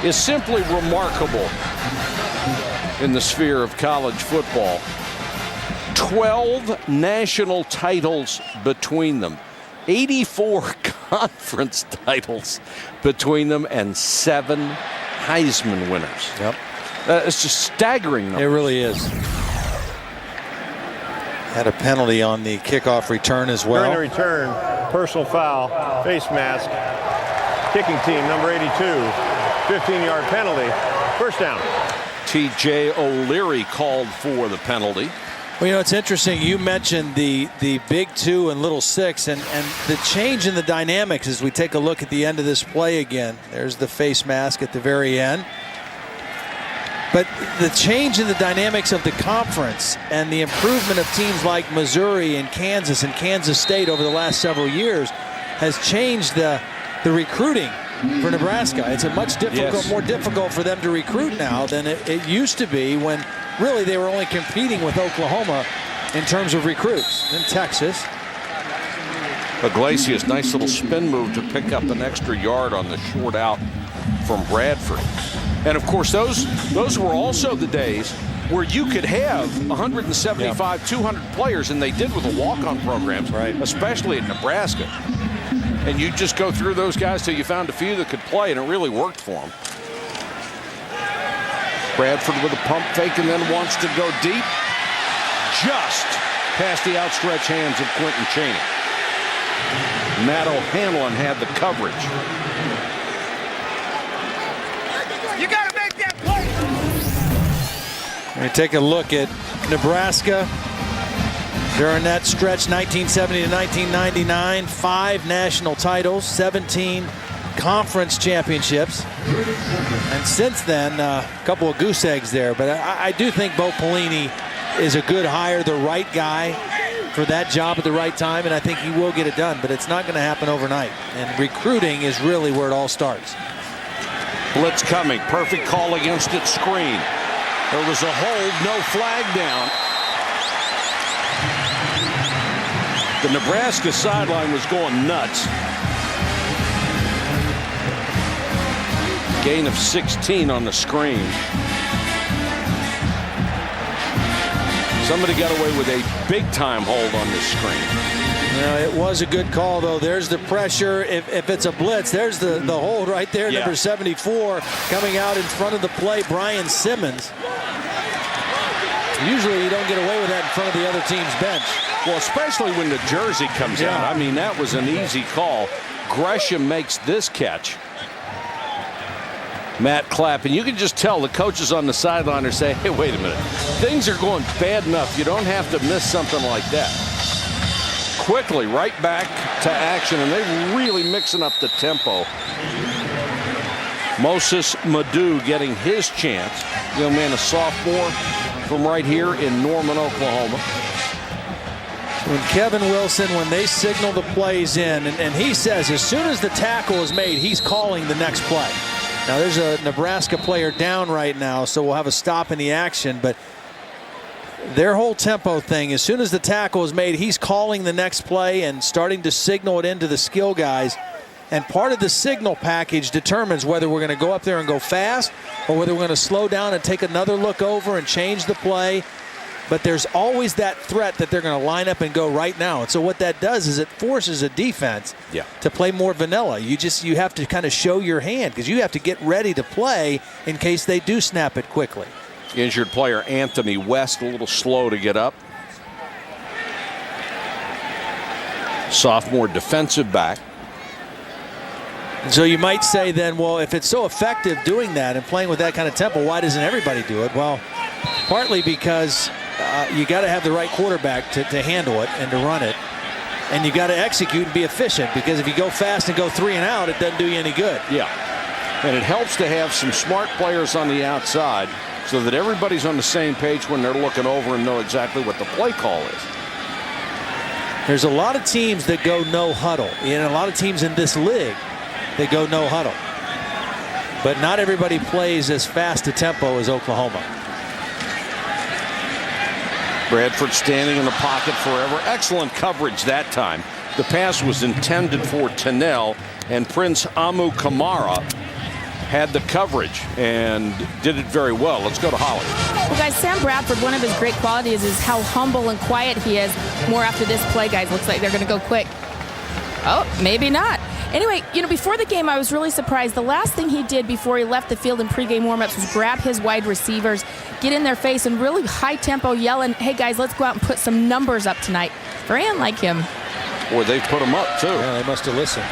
Speaker 1: is simply remarkable in the sphere of college football. 12 national titles between them. 84 conference titles between them, and 7 Heisman winners.
Speaker 2: Yep.
Speaker 1: It's just staggering.
Speaker 2: It really is. Had a penalty on the kickoff return as well.
Speaker 5: During the return, personal foul, face mask, kicking team number 82, 15-yard penalty, first down.
Speaker 1: T.J. O'Leary called for the penalty.
Speaker 2: Well, you know, it's interesting. You mentioned the Big 2 and Little 6, and the change in the dynamics as we take a look at the end of this play again. There's the face mask at the very end. But the change in the dynamics of the conference and the improvement of teams like Missouri and Kansas State over the last several years has changed the recruiting for Nebraska. It's a much more difficult for them to recruit now than it used to be, when really they were only competing with Oklahoma in terms of recruits. In Texas.
Speaker 1: Iglesias, nice little spin move to pick up an extra yard on the short out from Bradford. And of course, those were also the days where you could have 175, 200 players, and they did with the walk-on programs,
Speaker 2: right,
Speaker 1: especially at Nebraska. And you just go through those guys till you found a few that could play, and it really worked for them. Bradford with a pump fake and then wants to go deep. Just past the outstretched hands of Quentin Chaney. Matt O'Hanlon had the coverage.
Speaker 8: You got to make that play.
Speaker 2: We're going to take a look at Nebraska during that stretch, 1970 to 1999. 5 national titles, 17 conference championships, and since then a couple of goose eggs there. But I do think Bo Pelini is a good hire, the right guy for that job at the right time, and I think he will get it done. But it's not going to happen overnight, and recruiting is really where it all starts.
Speaker 1: Blitz coming, perfect call against it, screen. There was a hold, no flag down. The Nebraska sideline was going nuts. Gain of 16 on the screen. Somebody got away with a big-time hold on this screen.
Speaker 2: No, it was a good call, though. There's the pressure. If it's a blitz, there's the hold right there. Yeah. Number 74 coming out in front of the play, Brian Simmons. Usually you don't get away with that in front of the other team's bench.
Speaker 1: Well, especially when the jersey comes out. I mean, that was an easy call. Gresham makes this catch. Matt Clapp, and you can just tell the coaches on the sideline are saying, hey, wait a minute. Things are going bad enough. You don't have to miss something like that. Quickly, right back to action, and they're really mixing up the tempo. Moses Madu getting his chance. Young man, a sophomore from right here in Norman, Oklahoma.
Speaker 2: When Kevin Wilson, when they signal the plays in, and he says as soon as the tackle is made, he's calling the next play. Now, there's a Nebraska player down right now, so we'll have a stop in the action. But their whole tempo thing, as soon as the tackle is made, he's calling the next play and starting to signal it into the skill guys. And part of the signal package determines whether we're going to go up there and go fast or whether we're going to slow down and take another look over and change the play. but there's always that threat that they're going to line up and go right now. And so what that does is it forces a defense to play more vanilla. You have to kind of show your hand because you have to get ready to play in case they do snap it quickly.
Speaker 1: Injured player Anthony West a little slow to get up. Sophomore defensive back.
Speaker 2: So you might say then, well, if it's so effective doing that and playing with that kind of tempo, why doesn't everybody do it? Well, partly because you got to have the right quarterback to handle it and to run it. And you got to execute and be efficient, because if you go fast and go 3 and out, it doesn't do you any good.
Speaker 1: Yeah. And it helps to have some smart players on the outside so that everybody's on the same page when they're looking over and know exactly what the play call is.
Speaker 2: There's a lot of teams that go no huddle, and a lot of teams in this league that go no huddle. But not everybody plays as fast a tempo as Oklahoma.
Speaker 1: Bradford standing in the pocket forever. Excellent coverage that time. The pass was intended for Tennell, and Prince Amu Kamara had the coverage and did it very well. Let's go to Holly.
Speaker 3: Well, guys, Sam Bradford, one of his great qualities is how humble and quiet he is. More after this play, guys. Looks like they're going to go quick. Oh, maybe not. Anyway, before the game, I was really surprised. The last thing he did before he left the field in pregame warmups was grab his wide receivers, get in their face, and really high tempo yelling, hey, guys, let's go out and put some numbers up tonight. Very unlike him.
Speaker 1: Boy, they put him up, too.
Speaker 2: Yeah, they must have listened.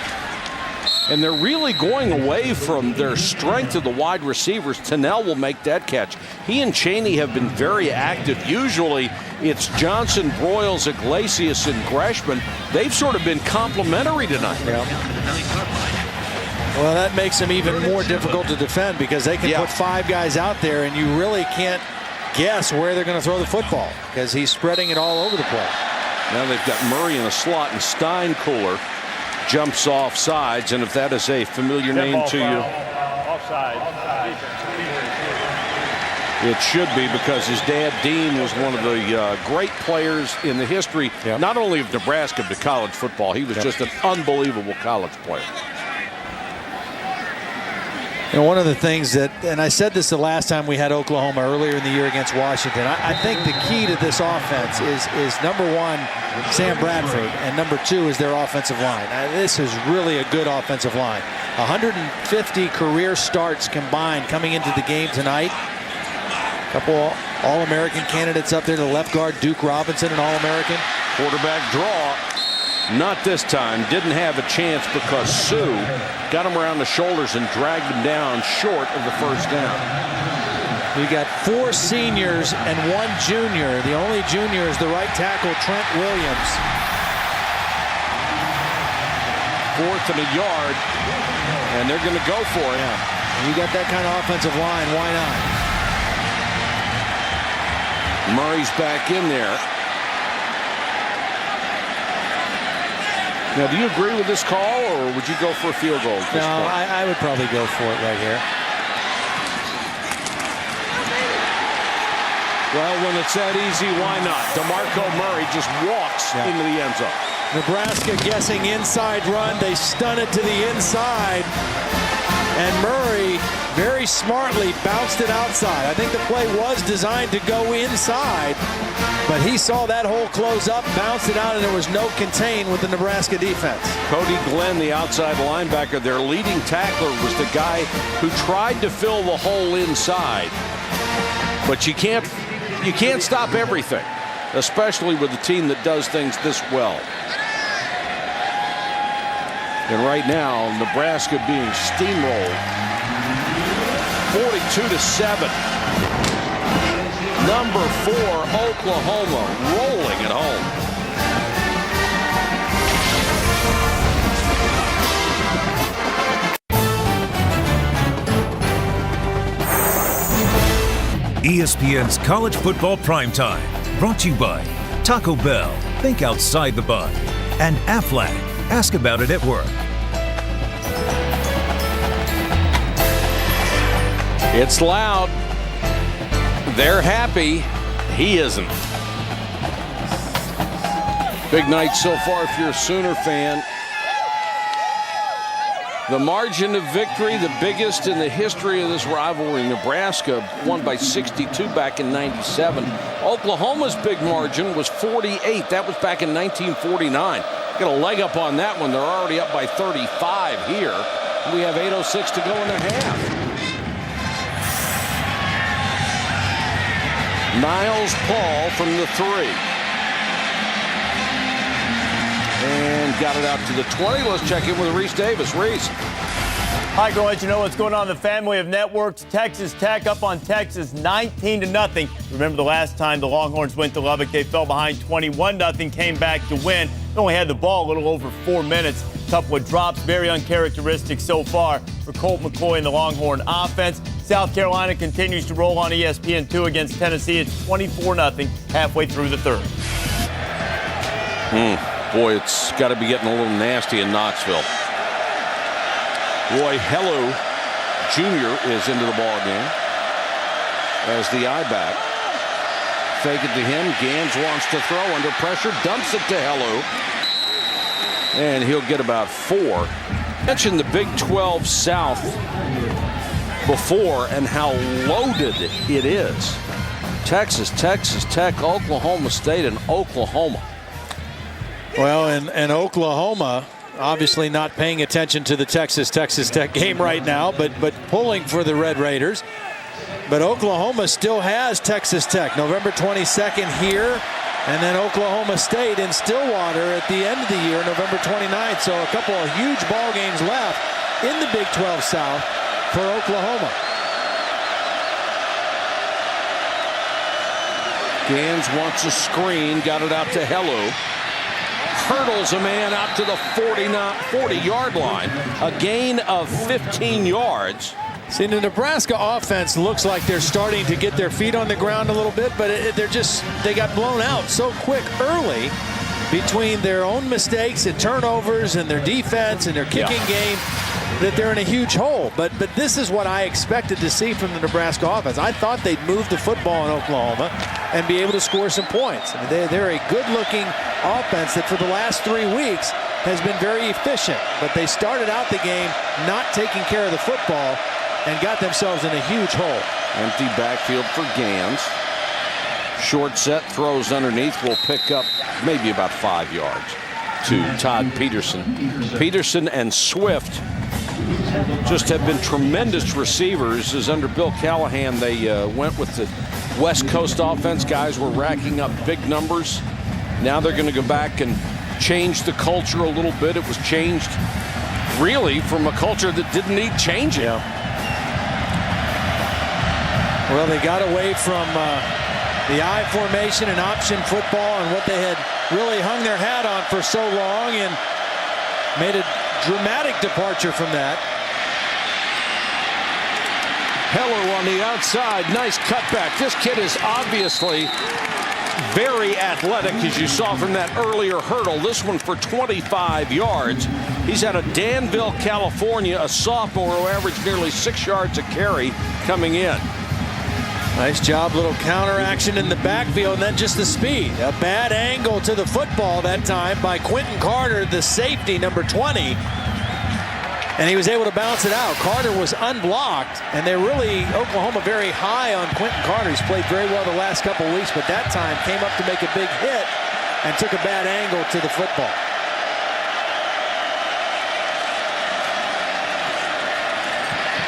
Speaker 1: And they're really going away from their strength of the wide receivers. Tennell will make that catch. He and Chaney have been very active. Usually it's Johnson, Broyles, Iglesias, and Greshman. They've sort of been complimentary tonight.
Speaker 2: Yeah. Well, that makes them even more difficult to defend, because they can put 5 guys out there and you really can't guess where they're going to throw the football because he's spreading it all over the place.
Speaker 1: Now they've got Murray in a slot, and Steinkooler jumps off sides, and if that is a familiar name to you,
Speaker 5: Offside.
Speaker 1: it should be, because his dad, Dean, was one of the great players in the history, not only of Nebraska, but college football. He was just an unbelievable college player.
Speaker 2: One of the things that, and I said this the last time we had Oklahoma earlier in the year against Washington, I think the key to this offense is number 1, Sam Bradford, and number 2 is their offensive line. This is really a good offensive line. 150 career starts combined coming into the game tonight. A couple All-American candidates up there. The left guard, Duke Robinson, an All-American.
Speaker 1: Quarterback draw. Not this time. Didn't have a chance because Sue got him around the shoulders and dragged him down short of the first down.
Speaker 2: We got 4 seniors and 1 junior. The only junior is the right tackle, Trent Williams.
Speaker 1: 4th and a yard, and they're going to go for it.
Speaker 2: You got that kind of offensive line, why not?
Speaker 1: Murray's back in there. Now, do you agree with this call, or would you go for a field goal at this point?
Speaker 2: I would probably go for it right here.
Speaker 1: Well, when it's that easy, why not? DeMarco Murray just walks into the end zone.
Speaker 2: Nebraska guessing inside run. They stun it to the inside. And Murray very smartly bounced it outside. I think the play was designed to go inside, but he saw that hole close up, bounced it out, and there was no contain with the Nebraska defense.
Speaker 1: Cody Glenn, the outside linebacker, their leading tackler, was the guy who tried to fill the hole inside. But you can't stop everything, especially with a team that does things this well. And right now, Nebraska being steamrolled 42-7. Number 4, Oklahoma, rolling at home.
Speaker 4: ESPN's College Football Primetime, brought to you by Taco Bell, think outside the bun, and Aflac, ask about it at work.
Speaker 1: It's loud. They're happy. He isn't. Big night so far if you're a Sooner fan. The margin of victory, the biggest in the history of this rivalry. Nebraska won by 62 back in 97. Oklahoma's big margin was 48. That was back in 1949. Got a leg up on that one. They're already up by 35 here. We have 8:06 to go in the half. Niles Paul from the 3. And got it out to the 20. Let's check in with Reese Davis. Reese.
Speaker 7: Hi, go let you know what's going on in the family of networks. Texas Tech up on Texas 19-0. Remember the last time the Longhorns went to Lubbock, they fell behind 21-0, came back to win. They only had the ball a little over 4 minutes. Couple of drops, very uncharacteristic so far for Colt McCoy and the Longhorn offense. South Carolina continues to roll on ESPN2 against Tennessee. It's 24-0 halfway through the third.
Speaker 1: Boy, it's got to be getting a little nasty in Knoxville. Roy Hello Jr. is into the ball game as the I-back. Fake it to him. Gans wants to throw under pressure. Dumps it to Hello. And he'll get about 4. Mentioned the Big 12 South before and how loaded it is. Texas, Texas Tech, Oklahoma State, and Oklahoma.
Speaker 2: Well, and Oklahoma obviously not paying attention to the Texas Tech game right now, but pulling for the Red Raiders. But Oklahoma still has Texas Tech November 22nd here, and then Oklahoma State in Stillwater at the end of the year, November 29th. So a couple of huge ball games left in the Big 12 South for Oklahoma.
Speaker 1: Gans wants a screen, got it out to Hello. Hurdles a man out to the 40-yard line. A gain of 15 yards.
Speaker 2: See, the Nebraska offense looks like they're starting to get their feet on the ground a little bit, but they got blown out so quick early between their own mistakes and turnovers and their defense and their kicking game that they're in a huge hole. But this is what I expected to see from the Nebraska offense. I thought they'd move the football in Oklahoma and be able to score some points. I mean, they're a good-looking offense that for the last 3 weeks has been very efficient. But they started out the game not taking care of the football and got themselves in a huge hole.
Speaker 1: Empty backfield for Gans. Short set, throws underneath, will pick up maybe about 5 yards to Todd Peterson. Peterson and Swift just have been tremendous receivers. As under Bill Callahan, they went with the West Coast offense. Guys were racking up big numbers. Now they're going to go back and change the culture a little bit. It was changed really from a culture that didn't need changing.
Speaker 2: Yeah. Well, they got away from the I formation and option football and what they had really hung their hat on for so long, and made a dramatic departure from that.
Speaker 1: Hello on the outside. Nice cutback. This kid is obviously very athletic, as you saw from that earlier hurdle. This one for 25 yards. He's out of Danville, California, a sophomore who averaged nearly 6 yards a carry coming in.
Speaker 2: Nice job, little counter action in the backfield, and then just the speed. A bad angle to the football that time by Quentin Carter, the safety, number 20. And he was able to bounce it out. Carter was unblocked, and they're really, Oklahoma, very high on Quentin Carter. He's played very well the last couple of weeks, but that time came up to make a big hit and took a bad angle to the football.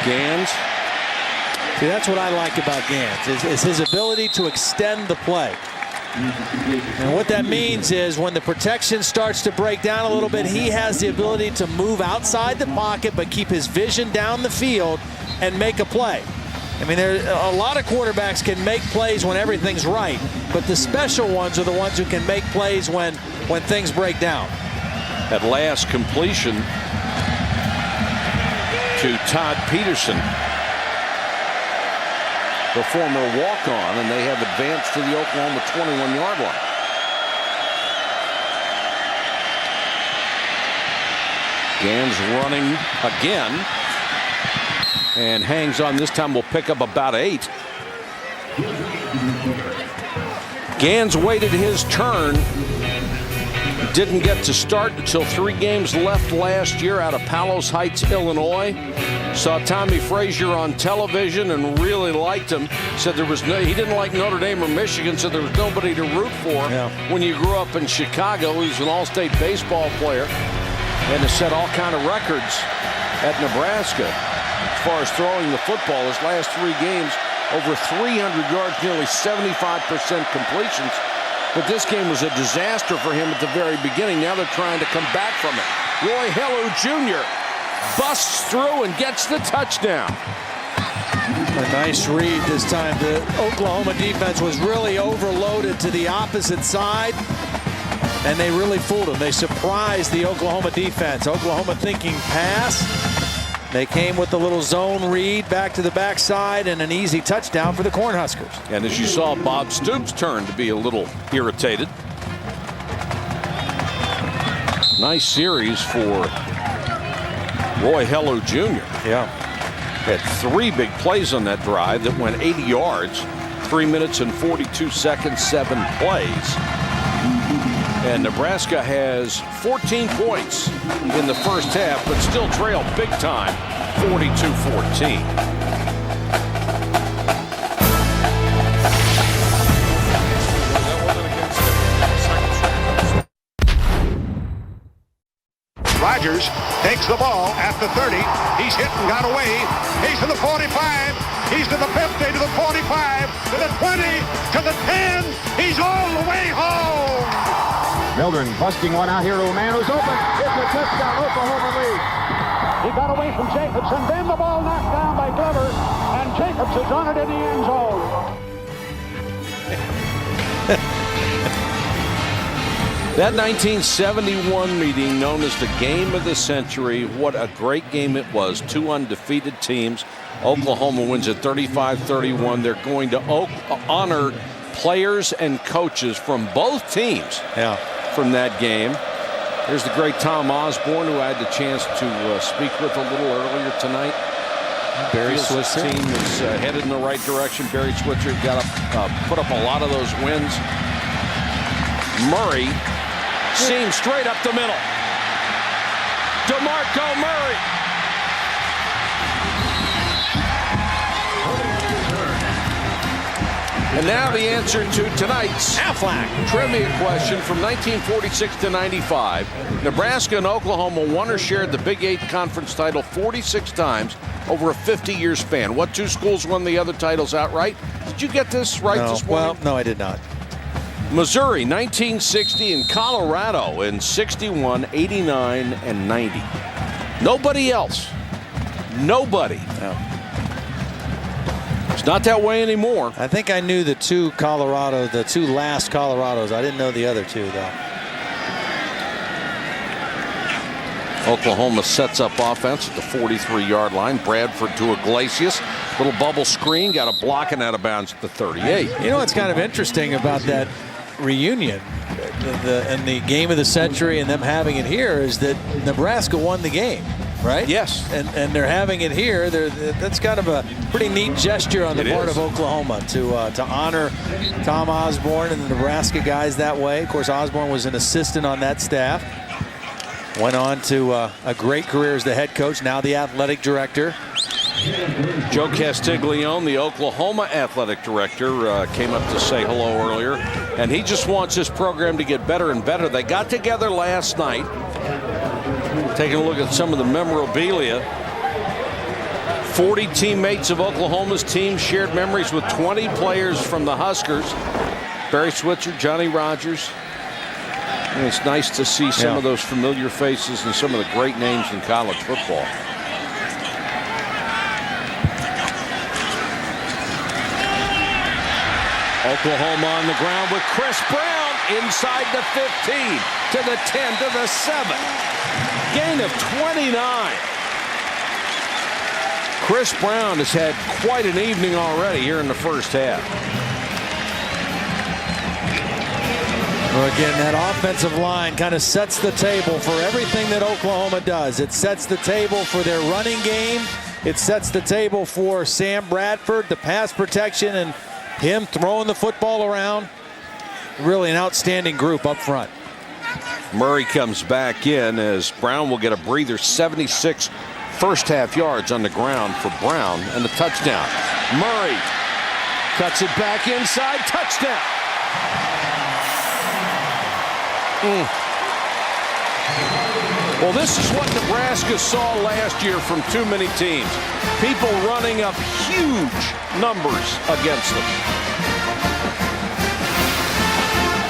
Speaker 1: Gans.
Speaker 2: See, that's what I like about Gans, is his ability to extend the play. And what that means is when the protection starts to break down a little bit, he has the ability to move outside the pocket but keep his vision down the field and make a play. I mean, a lot of quarterbacks can make plays when everything's right, but the special ones are the ones who can make plays when things break down.
Speaker 1: At last, completion to Todd Peterson, the former walk-on, and they have advanced to the Oklahoma 21-yard line. Gans running again and hangs on. This time will pick up about 8. Gans waited his turn Didn't get to start until 3 games left last year out of Palos Heights, Illinois. Saw Tommy Frazier on television and really liked him. Said he didn't like Notre Dame or Michigan, so there was nobody to root for. When you grew up in Chicago, he was an all-state baseball player and has set all kind of records at Nebraska as far as throwing the football. His last 3 games, over 300 yards, nearly 75% completions. But this game was a disaster for him at the very beginning. Now they're trying to come back from it. Roy Hello Jr. busts through and gets the touchdown.
Speaker 2: A nice read this time. The Oklahoma defense was really overloaded to the opposite side, and they really fooled them. They surprised the Oklahoma defense. Oklahoma thinking pass. They came with a little zone read back to the backside and an easy touchdown for the Cornhuskers.
Speaker 1: And as you saw, Bob Stoops turned to be a little irritated. Nice series for Roy Hello Jr. Had 3 big plays on that drive that went 80 yards, 3 minutes and 42 seconds, 7 plays. And Nebraska has 14 points in the first half, but still trail big time, 42-14.
Speaker 8: Rodgers takes the ball at the 30. He's hit and got away. He's to the 45. He's to the 50, to the 45, to the 20, to the 10. He's all the way home.
Speaker 9: Mildren busting one out here to a man who's open. It's a touchdown, Oklahoma lead. He got away from Jacobson, then the ball knocked down by Glover, and Jacobs is on it in the end zone.
Speaker 1: That 1971 meeting known as the Game of the Century, what a great game it was. 2 undefeated teams. Oklahoma wins at 35-31. They're going to honor players and coaches from both teams from that game. There's the great Tom Osborne, who I had the chance to speak with a little earlier tonight.
Speaker 2: Barry Switzer.
Speaker 1: His team is headed in the right direction. Barry Switzer got put up a lot of those wins. Murray seems straight up the middle. DeMarco Murray. And now the answer to tonight's trivia question from 1946 to 95. Nebraska and Oklahoma won or shared the Big 8 conference title 46 times over a 50-year span. What 2 schools won the other titles outright? Did you get this right this morning?
Speaker 2: Well, no, I did not.
Speaker 1: Missouri, 1960, and Colorado in 61, 89, and 90. Nobody else. Nobody.
Speaker 2: No.
Speaker 1: It's not that way anymore.
Speaker 2: I think I knew the 2 last Colorados. I didn't know the other 2, though.
Speaker 1: Oklahoma sets up offense at the 43-yard line. Bradford to Iglesias. Little bubble screen. Got a block and out of bounds at the 38.
Speaker 2: You know what's kind of interesting about that reunion and the game of the century and them having it here is that Nebraska won the game, right?
Speaker 1: Yes.
Speaker 2: And they're having it here. That's kind of a pretty neat gesture on the part of Oklahoma to honor Tom Osborne and the Nebraska guys that way. Of course, Osborne was an assistant on that staff. Went on to a great career as the head coach, now the athletic director.
Speaker 1: Joe Castiglione, the Oklahoma athletic director, came up to say hello earlier, and he just wants this program to get better and better. They got together last night, taking a look at some of the memorabilia. 40 teammates of Oklahoma's team shared memories with 20 players from the Huskers. Barry Switzer, Johnny Rodgers. And it's nice to see some of those familiar faces and some of the great names in college football. Oklahoma on the ground with Chris Brown inside the 15 to the 10 to the 7. Gain of 29. Chris Brown has had quite an evening already here in the first half.
Speaker 2: Well, again, that offensive line kind of sets the table for everything that Oklahoma does. It sets the table for their running game. It sets the table for Sam Bradford, the pass protection, and him throwing the football around. Really an outstanding group up front.
Speaker 1: Murray comes back in as Brown will get a breather. 76 first half yards on the ground for Brown and a touchdown. Murray cuts it back inside. Touchdown. Well, this is what Nebraska saw last year from too many teams. People running up huge numbers against them.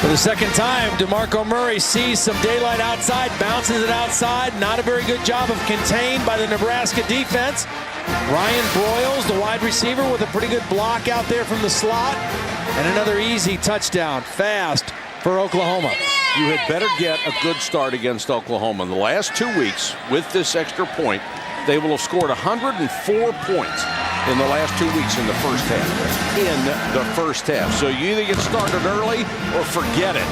Speaker 2: For the second time, DeMarco Murray sees some daylight outside, bounces it outside. Not a very good job of contained by the Nebraska defense. Ryan Broyles, the wide receiver, with a pretty good block out there from the slot. And another easy touchdown, fast for Oklahoma.
Speaker 1: You had better get a good start against Oklahoma. In the last 2 weeks, with this extra point, they will have scored 104 points in the last 2 weeks in the first half. So you either get started early or forget it.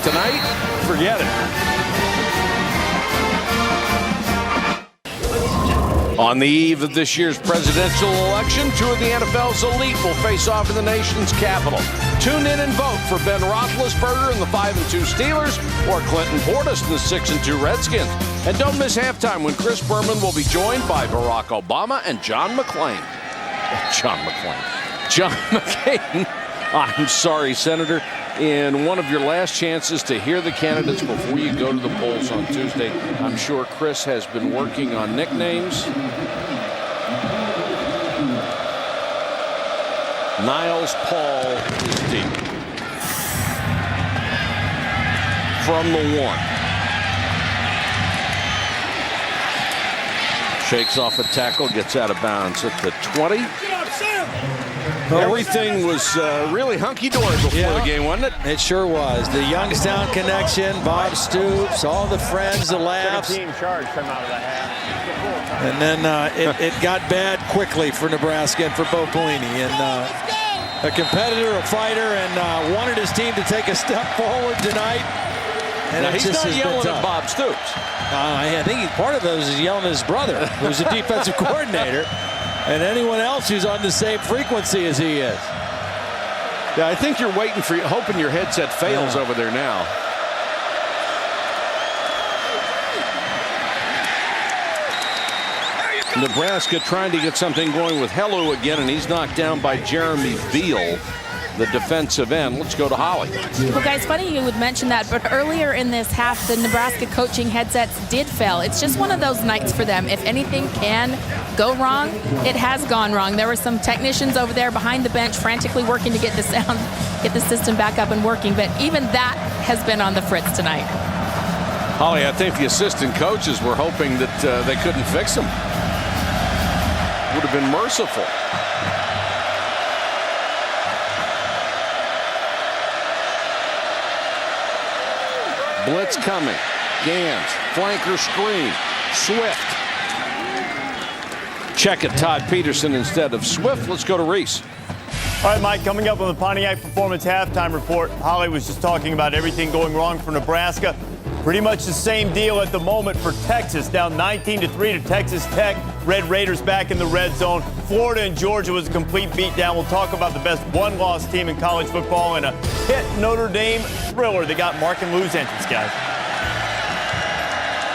Speaker 1: Tonight, forget it. On the eve of this year's presidential election, 2 of the NFL's elite will face off in the nation's capital. Tune in and vote for Ben Roethlisberger and the 5-2 Steelers, or Clinton Portis and the 6-2 Redskins. And don't miss halftime when Chris Berman will be joined by Barack Obama and John McCain. I'm sorry, Senator. In one of your last chances to hear the candidates before you go to the polls on Tuesday, I'm sure Chris has been working on nicknames. Niles Paul is deep. From the 1. Shakes off a tackle, gets out of bounds at the 20. Everything was really hunky-dory before the game, wasn't it?
Speaker 2: It sure was. The Youngstown connection, Bob Stoops, all the friends, the laughs.
Speaker 5: 17 charge come out of the half.
Speaker 2: And then it got bad quickly for Nebraska and for Bo Pelini. And a competitor, a fighter, and wanted his team to take a step forward tonight. And
Speaker 1: now, he's not yelling at Bob Stoops.
Speaker 2: I think part of those is yelling at his brother, who's a defensive coordinator, and anyone else who's on the same frequency as he is.
Speaker 1: Yeah, I think you're waiting for, hoping your headset fails over there now. Nebraska trying to get something going with Hellu again, and he's knocked down by Jeremy Beal, the defensive end. Let's go to Holly.
Speaker 3: Well, guys, funny you would mention that, but earlier in this half, the Nebraska coaching headsets did fail. It's just one of those nights for them. If anything can go wrong, it has gone wrong. There were some technicians over there behind the bench frantically working to get the sound, get the system back up and working, but even that has been on the fritz tonight.
Speaker 1: Holly, I think the assistant coaches were hoping that they couldn't fix them. Would have been merciful. Blitz coming. Gans. Flanker screen. Swift. Check it. Todd Peterson instead of Swift. Let's go to Reese.
Speaker 7: All right, Mike, coming up on the Pontiac Performance halftime report, Holly was just talking about everything going wrong for Nebraska. Pretty much the same deal at the moment for Texas, down 19-3 to Texas Tech. Red Raiders back in the red zone. Florida and Georgia was a complete beatdown. We'll talk about the best one-loss team in college football and a hit Notre Dame thriller. They got Mark and Lou's entrance, guys.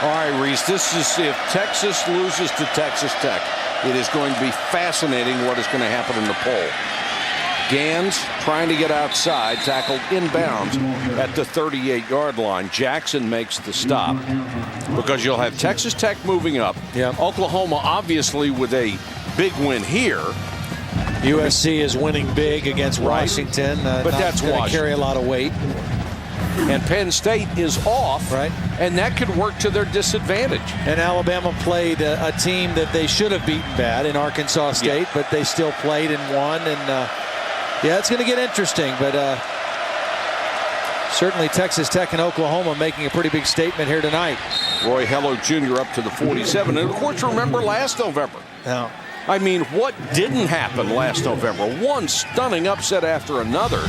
Speaker 1: All right, Reese, this is if Texas loses to Texas Tech, it is going to be fascinating what is going to happen in the poll. Gans trying to get outside, tackled inbounds at the 38-yard line. Jackson makes the stop because you'll have Texas Tech moving up.
Speaker 2: Yep.
Speaker 1: Oklahoma obviously with a big win here.
Speaker 2: USC is winning big against Washington,
Speaker 1: but that's
Speaker 2: going to
Speaker 1: Washington.
Speaker 2: carry a lot of weight.
Speaker 1: And Penn State is off,
Speaker 2: right?
Speaker 1: And that could work to their disadvantage.
Speaker 2: And Alabama played a team that they should have beaten bad in Arkansas State, but they still played and won. And yeah, it's going to get interesting, but certainly Texas Tech and Oklahoma making a pretty big statement here tonight.
Speaker 1: Roy Hello Jr. up to the 47. And, of course, remember last November.
Speaker 2: Yeah.
Speaker 1: I mean, what didn't happen last November? One stunning upset after another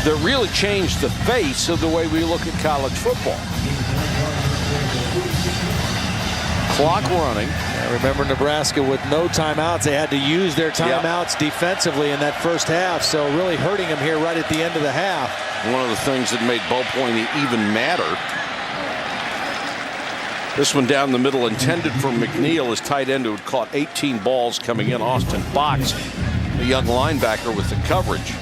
Speaker 1: that really changed the face of the way we look at college football. Clock running.
Speaker 2: Remember Nebraska with no timeouts. They had to use their timeouts defensively in that first half, so really hurting them here right at the end of the half.
Speaker 1: One of the things that made Bo Pelini even madder This one down the middle, intended for McNeil, his tight end who had caught 18 balls coming in. Austin Box, a young linebacker, with the coverage.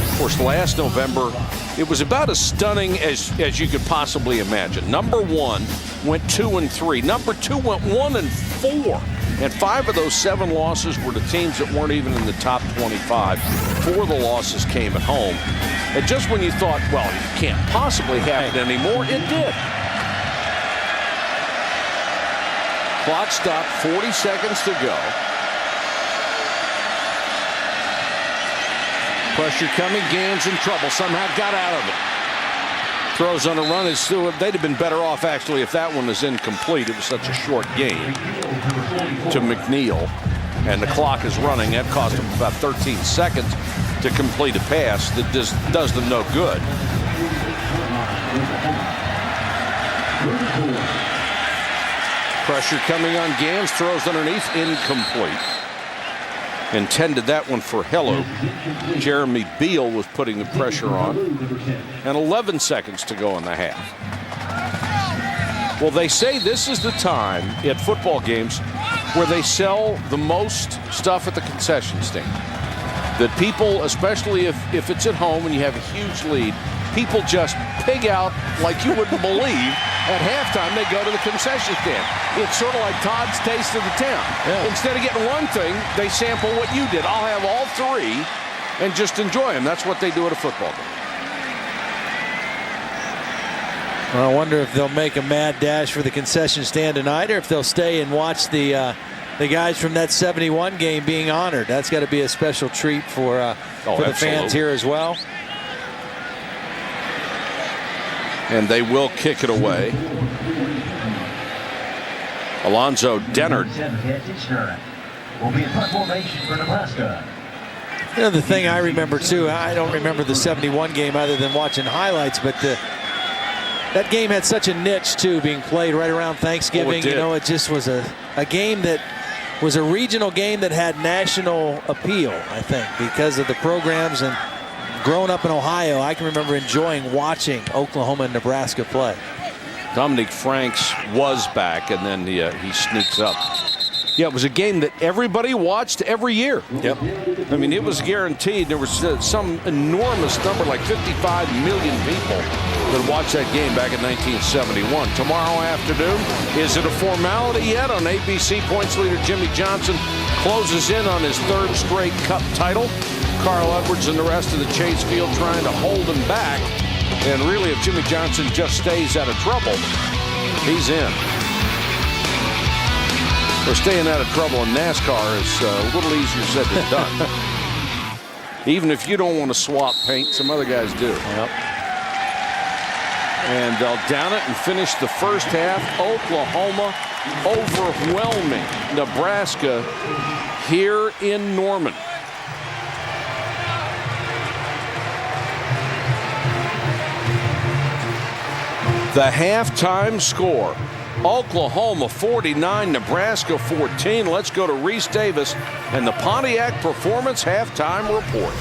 Speaker 1: Of course, last November, it was about as stunning as you could possibly imagine. Number 1 went 2-3. Number 2 went 1-4. And 5 of those 7 losses were to teams that weren't even in the top 25. 4 of the losses came at home. And just when you thought, well, it can't possibly happen anymore, it did. Clock stopped, 40 seconds to go. Pressure coming, Gans in trouble, somehow got out of it. Throws on a run. They'd have been better off, actually, if that one was incomplete. It was such a short game to McNeil. And the clock is running. That cost him about 13 seconds to complete a pass that just does them no good. Pressure coming on Gans, throws underneath, incomplete. Intended that one for Hello. Jeremy Beal was putting the pressure on. And 11 seconds to go in the half. Well, they say this is the time at football games where they sell the most stuff at the concession stand. That people, especially if it's at home and you have a huge lead, people just pig out like you wouldn't believe. At halftime, they go to the concession stand. It's sort of like Todd's Taste of the Town. Yeah. Instead of getting one thing, they sample what you did. I'll have all 3 and just enjoy them. That's what they do at a football game.
Speaker 10: Well, I wonder if they'll make a mad dash for the concession stand tonight, or if they'll stay and watch the guys from that 71 game being honored. That's got to be a special treat for the fans here as well.
Speaker 1: And they will kick it away. Alonzo Dennard.
Speaker 11: Will be a punt formation for Nebraska.
Speaker 10: You know, the thing I remember too, I don't remember the 71 game other than watching highlights, but that game had such a niche too, being played right around Thanksgiving. You know, it just was a game that was a regional game that had national appeal, I think, because of the programs. And growing up in Ohio, I can remember enjoying watching Oklahoma and Nebraska play.
Speaker 1: Dominique Franks was back, and then he sneaks up. Yeah, it was a game that everybody watched every year.
Speaker 10: Yep.
Speaker 1: I mean, it was guaranteed. There was some enormous number, like 55 million people that watched that game back in 1971. Tomorrow afternoon, is it a formality yet? On ABC, points leader Jimmy Johnson closes in on his 3rd straight Cup title. Carl Edwards and the rest of the Chase Field trying to hold him back. And really, if Jimmy Johnson just stays out of trouble, he's in. Well, staying out of trouble in NASCAR is a little easier said than done. Even if you don't want to swap paint, some other guys do.
Speaker 10: Yep.
Speaker 1: And they'll down it and finish the first half. Oklahoma overwhelming Nebraska here in Norman. The halftime score, Oklahoma 49, Nebraska 14. Let's go to Reese Davis and the Pontiac Performance halftime report.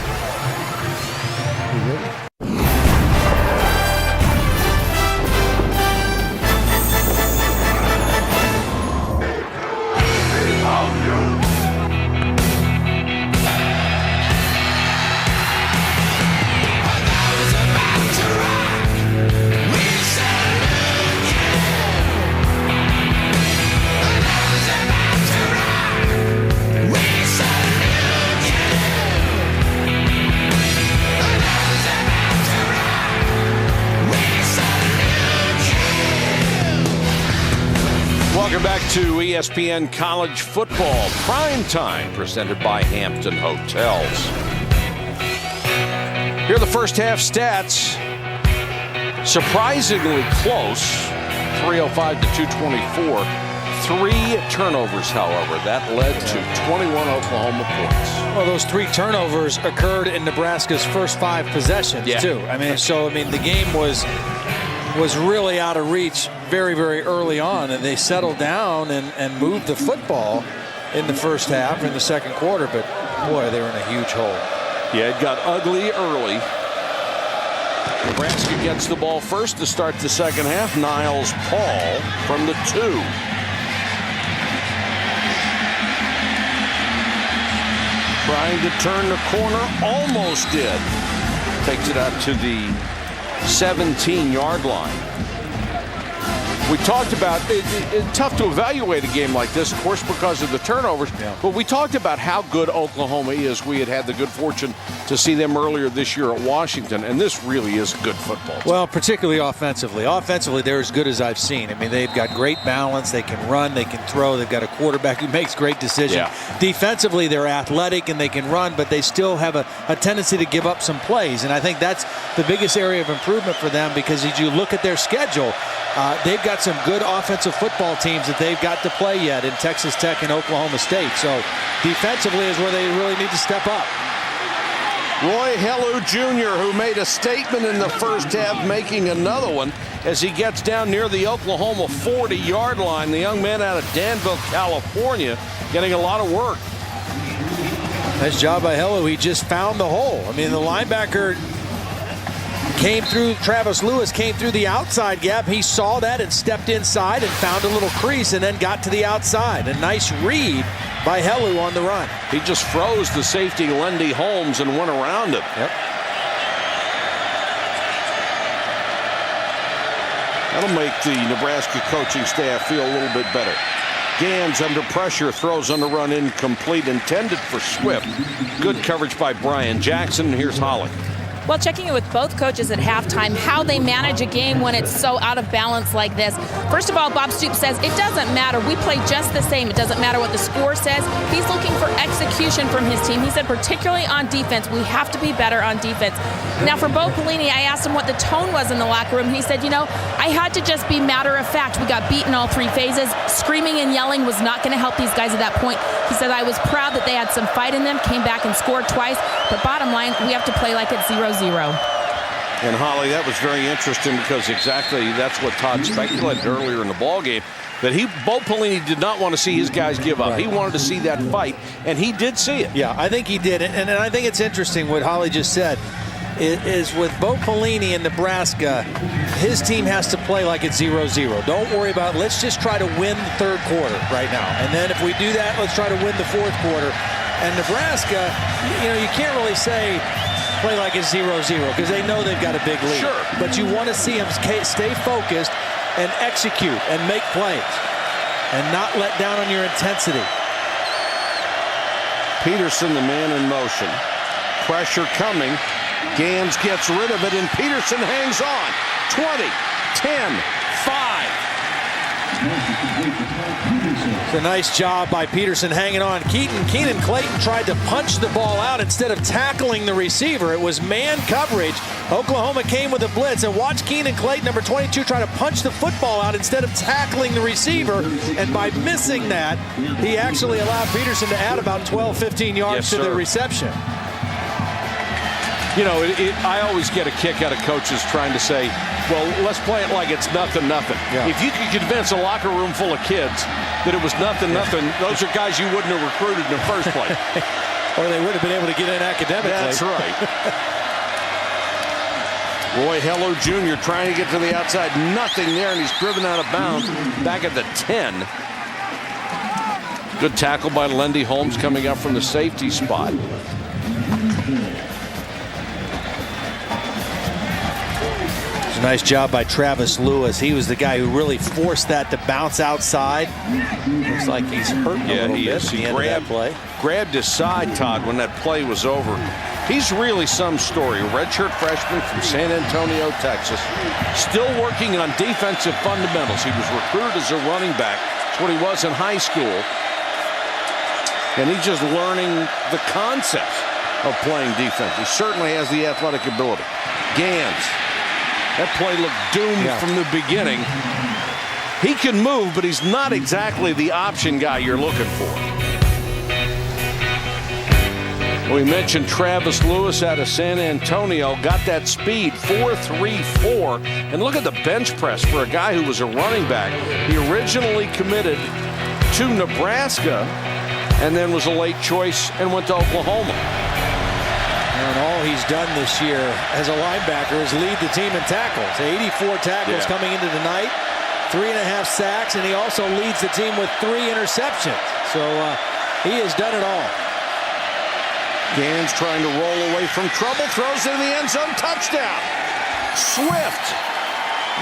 Speaker 1: Welcome back to ESPN College Football Prime Time, presented by Hampton Hotels. Here are the first half stats. Surprisingly close, 305 to 224. 3 turnovers, however. That led to 21 Oklahoma points.
Speaker 10: Well, those 3 turnovers occurred in Nebraska's first 5 possessions, too. I mean, the game was really out of reach very, very early on, and they settled down and moved the football in the first half, in the second quarter, but boy, they were in a huge hole.
Speaker 1: Yeah, it got ugly early. Nebraska gets the ball first to start the second half. Niles Paul from the 2. Trying to turn the corner, almost did. Takes it out to the 17-yard line. We talked about it's tough to evaluate a game like this, of course, because of the turnovers. Yeah. But we talked about how good Oklahoma is. We had the good fortune to see them earlier this year at Washington, and this really is good football.
Speaker 10: Well, particularly offensively. Offensively, they're as good as I've seen. I mean, they've got great balance. They can run. They can throw. They've got a quarterback who makes great decisions. Yeah. Defensively, they're athletic and they can run, but they still have a tendency to give up some plays. And I think that's the biggest area of improvement for them, because as you look at their schedule, they've got some good offensive football teams that they've got to play yet in Texas Tech and Oklahoma State. So defensively is where they really need to step up.
Speaker 1: Roy Hellu Jr., who made a statement in the first half, making another one as he gets down near the Oklahoma 40-yard line. The young man out of Danville, California, getting a lot of work.
Speaker 10: Nice job by Hellu. He just found the hole. I mean, the linebacker came through, Travis Lewis came through the outside gap. He saw that and stepped inside and found a little crease and then got to the outside. A nice read by Hellu on the run.
Speaker 1: He just froze the safety, Lendy Holmes, and went around him.
Speaker 10: Yep.
Speaker 1: That'll make the Nebraska coaching staff feel a little bit better. Gans under pressure, throws on the run incomplete, intended for Swift. Good coverage by Brian Jackson. Here's Holly.
Speaker 3: Well, checking in with both coaches at halftime, how they manage a game when it's so out of balance like this. First of all, Bob Stoops says it doesn't matter. We play just the same. It doesn't matter what the score says. He's looking for execution from his team. He said particularly on defense, we have to be better on defense. Now, for Bo Pelini, I asked him what the tone was in the locker room. He said, I had to just be matter of fact. We got beaten all 3 phases. Screaming and yelling was not going to help these guys at that point. He said, I was proud that they had some fight in them, came back and scored twice. But bottom line, we have to play like it's 0-0.
Speaker 1: And Holly, that was very interesting, because exactly that's what Todd speculated earlier in the ballgame, that Bo Pelini did not want to see his guys give up. Right. He wanted to see that fight, and he did see it.
Speaker 10: Yeah, I think he did. And I think it's interesting what Holly just said. Is with Bo Pelini in Nebraska, his team has to play like it's 0-0. Don't worry about it. Let's just try to win the third quarter right now. And then if we do that, let's try to win the fourth quarter. And Nebraska, you can't really say play like it's 0-0 because they know they've got a big lead.
Speaker 1: Sure.
Speaker 10: But you want to see them stay focused and execute and make plays and not let down on your intensity.
Speaker 1: Peterson, the man in motion. Pressure coming. Gans gets rid of it, and Peterson hangs on. 20, 10, 5.
Speaker 10: It's a nice job by Peterson hanging on. Keenan Clayton tried to punch the ball out instead of tackling the receiver. It was man coverage. Oklahoma came with a blitz, and watch Keenan Clayton, number 22, try to punch the football out instead of tackling the receiver. And by missing that, he actually allowed Peterson to add about 12, 15 yards to the reception.
Speaker 1: I always get a kick out of coaches trying to say, well, let's play it like it's nothing. Yeah. If you could convince a locker room full of kids that it was nothing, those are guys you wouldn't have recruited in the first place.
Speaker 10: Or they would have been able to get in academically.
Speaker 1: That's right. Roy Hellu Jr. trying to get to the outside. Nothing there, and he's driven out of bounds back at the 10. Good tackle by Lendy Holmes coming up from the safety spot.
Speaker 10: Nice job by Travis Lewis. He was the guy who really forced that to bounce outside. Looks like he's hurt a little bit.
Speaker 1: He grabbed his side, Todd, when that play was over. He's really some story. A redshirt freshman from San Antonio, Texas. Still working on defensive fundamentals. He was recruited as a running back. That's what he was in high school. And he's just learning the concepts of playing defense. He certainly has the athletic ability. Gans. That play looked doomed from the beginning. He can move, but he's not exactly the option guy you're looking for. We mentioned Travis Lewis out of San Antonio. Got that speed, 4.34. And look at the bench press for a guy who was a running back. He originally committed to Nebraska and then was a late choice and went to Oklahoma.
Speaker 10: And all he's done this year as a linebacker is lead the team in tackles. 84 tackles coming into the night, 3.5 sacks, and he also leads the team with 3 interceptions. So he has done it all.
Speaker 1: Gans trying to roll away from trouble, throws it in the end zone, touchdown. Swift